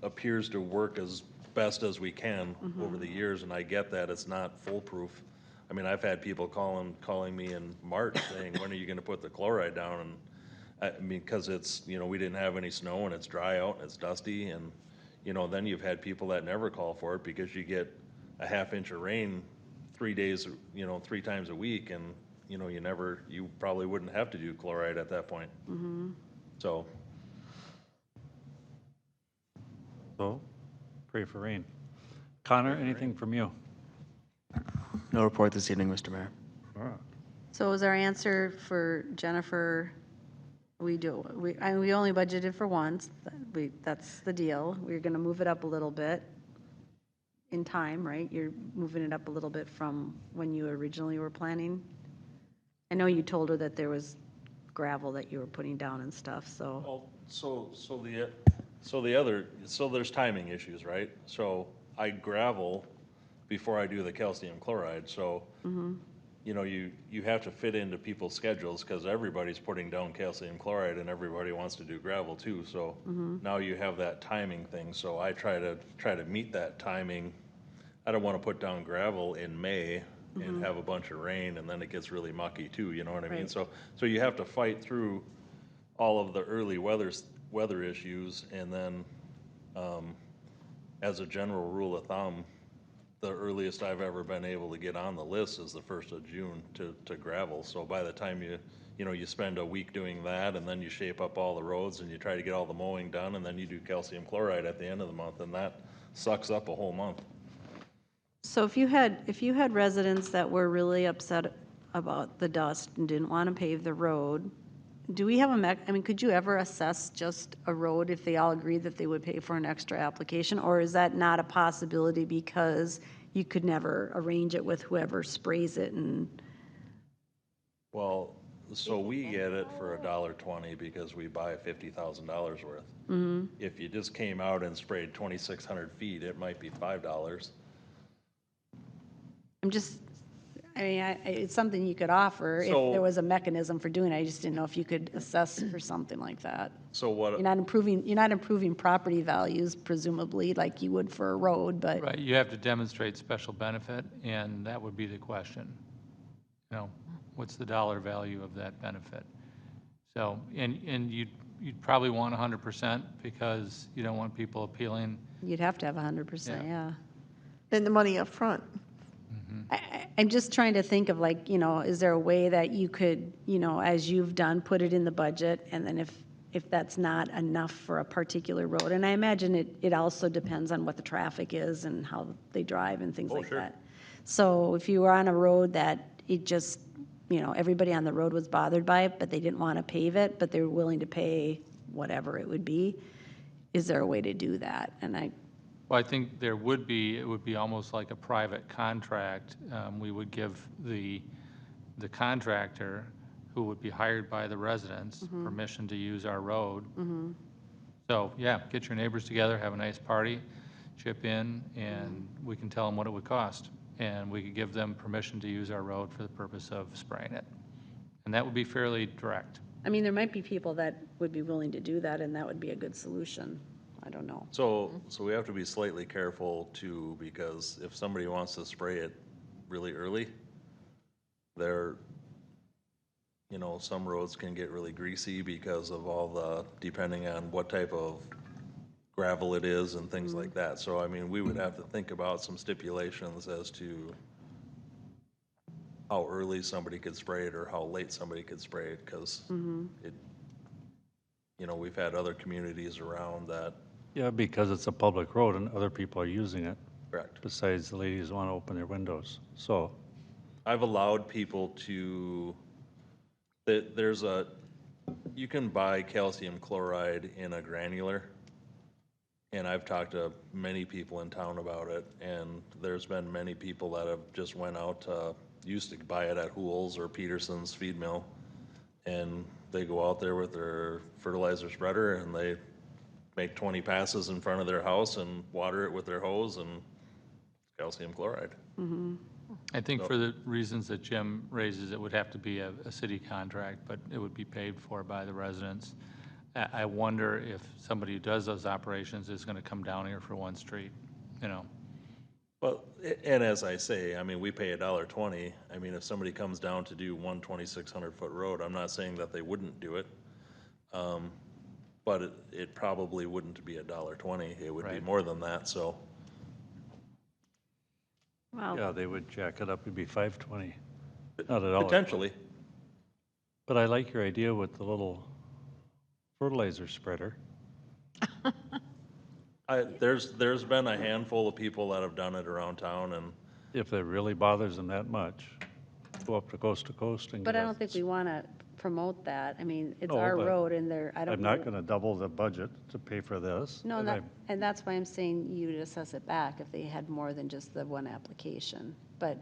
appears to work as best as we can over the years, and I get that it's not foolproof. I mean, I've had people calling me in March saying, when are you gonna put the chloride down? And I mean, because it's, you know, we didn't have any snow and it's dry out and it's dusty, and, you know, then you've had people that never call for it because you get a half inch of rain 3 days, you know, 3 times a week, and, you know, you probably wouldn't have to do chloride at that point. So, So, pray for rain. Connor, anything from you? No report this evening, Mr. Mayor. All right. So is our answer for Jennifer, we only budgeted for once, that's the deal. We're gonna move it up a little bit in time, right? You're moving it up a little bit from when you originally were planning. I know you told her that there was gravel that you were putting down and stuff, so. well, so there's timing issues, right? So I gravel before I do the calcium chloride, so, you know, you have to fit into people's schedules, because everybody's putting down calcium chloride and everybody wants to do gravel too, so now you have that timing thing, so I try to meet that timing. I don't want to put down gravel in May and have a bunch of rain, and then it gets really mucky too, you know what I mean? Right. So you have to fight through all of the early weather issues, and then, as a general rule of thumb, the earliest I've ever been able to get on the list is the 1st of June to gravel. So by the time you spend a week doing that, and then you shape up all the roads and you try to get all the mowing done, and then you do calcium chloride at the end of the month, and that sucks up a whole month. So if you had residents that were really upset about the dust and didn't want to pave the road, do we have I mean, could you ever assess just a road if they all agreed that they would pay for an extra application? Or is that not a possibility because you could never arrange it with whoever sprays it and? Well, so we get it for $1.20 because we buy $50,000 worth. If you just came out and sprayed 2,600 feet, it might be $5. It's something you could offer if So- there was a mechanism for doing it. I just didn't know if you could assess for something like that. So what? You're not improving property values presumably like you would for a road, but. Right, you have to demonstrate special benefit, and that would be the question. You know, what's the dollar value of that benefit? So, and you'd probably want 100% because you don't want people appealing. You'd have to have 100%, yeah. And the money up front. I'm just trying to think of like, is there a way that you could, as you've done, put it in the budget, and then if that's not enough for a particular road, and I imagine it also depends on what the traffic is and how they drive and things like that. So if you were on a road that it just, everybody on the road was bothered by it, but they didn't want to pave it, but they were willing to pay whatever it would be, is there a way to do that? Well, I think it would be almost like a private contract. We would give the contractor, who would be hired by the residents, permission to use our road. So, yeah, get your neighbors together, have a nice party, chip in, and we can tell them what it would cost. And we could give them permission to use our road for the purpose of spraying it. And that would be fairly direct. I mean, there might be people that would be willing to do that, and that would be a good solution. I don't know. So we have to be slightly careful too, because if somebody wants to spray it really early, you know, some roads can get really greasy because of all the, depending on what type of gravel it is and things like that. So, I mean, we would have to think about some stipulations as to how early somebody could spray it or how late somebody could spray it, because it, you know, we've had other communities around that. Yeah, because it's a public road and other people are using it, Correct. besides the ladies who want to open their windows. So, I've allowed people to, there's a, you can buy calcium chloride in a granular. And I've talked to many people in town about it, and there's been many people that have just went out to, used to buy it at Hools or Peterson's feed mill, and they go out there with their fertilizer spreader and they make 20 passes in front of their house and water it with their hose and calcium chloride. I think for the reasons that Jim raises, it would have to be a city contract, but it would be paid for by the residents. I wonder if somebody who does those operations is going to come down here for one street, you know? Well, and as I say, I mean, we pay $1.20. I mean, if somebody comes down to do one 2,600-foot road, I'm not saying that they wouldn't do it. But it probably wouldn't be $1.20. It would be Right. more than that, so. Wow. yeah, they would jack it up, it'd be $5.20, not $1. Potentially. But I like your idea with the little fertilizer spreader. There's been a handful of people that have done it around town, and If it really bothers them that much, go up to coast and But get I don't think we want to promote that. I mean, it's No, our but road and there, I don't I'm know. not going to double the budget to pay for this. No, and and that's why I'm saying you would assess it back if they had more than just the one application. But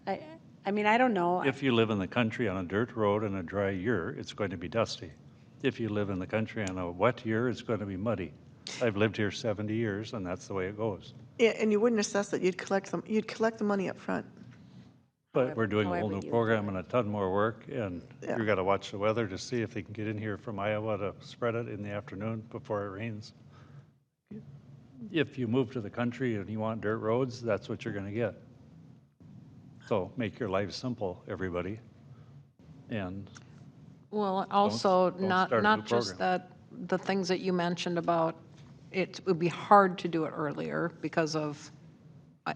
I mean, I don't know. If you live in the country on a dirt road in a dry year, it's going to be dusty. If you live in the country on a wet year, it's going to be muddy. I've lived here 70 years, and that's the way it goes. Yeah, and you wouldn't assess it, you'd collect the money up front. But we're doing a whole however new you do program and a ton more work, and Yeah. you got to watch the weather to see if they can get in here from Iowa to spread it in the afternoon before it rains. If you move to the country and you want dirt roads, that's what you're going to get. So make your life simple, everybody. And Well, also, don't not, start a new not just program. that, the things that you mentioned about it would be hard to do it earlier because of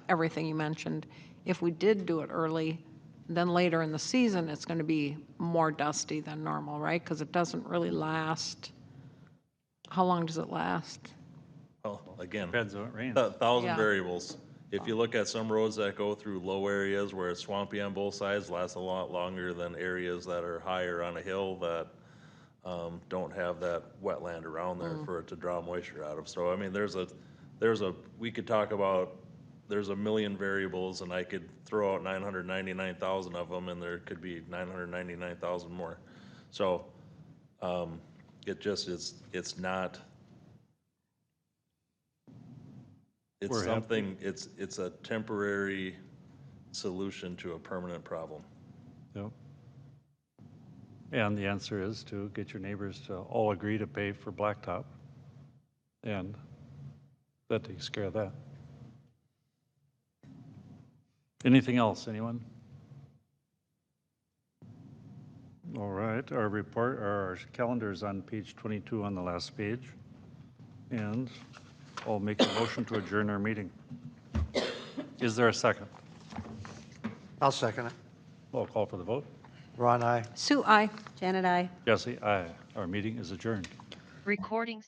everything you mentioned. If we did do it early, then later in the season, it's going to be more dusty than normal, right? Because it doesn't really last. How long does it last? well, again, depends on it rains. a thousand Yeah. variables. If you look at some roads that go through low areas where it's swampy on both sides, last a lot longer than areas that are higher on a hill that don't have that wetland around there for it to draw moisture out of. So, I mean, we could talk about, there's a million variables, and I could throw out 999,000 of them, and there could be 999,000 more. So, it just is, it's not, it's We're happy. something, it's a temporary solution to a permanent problem. Yep. And the answer is to get your neighbors to all agree to pay for blacktop. And that takes care of that. Anything else, anyone? All right, our report, our calendar is on page 22 on the last page. And I'll make a motion to adjourn our meeting. Is there a second? I'll second it. I'll call for the vote. Ron, aye. Sue, aye. Janet, I. Jesse, aye. Our meeting is adjourned. Recording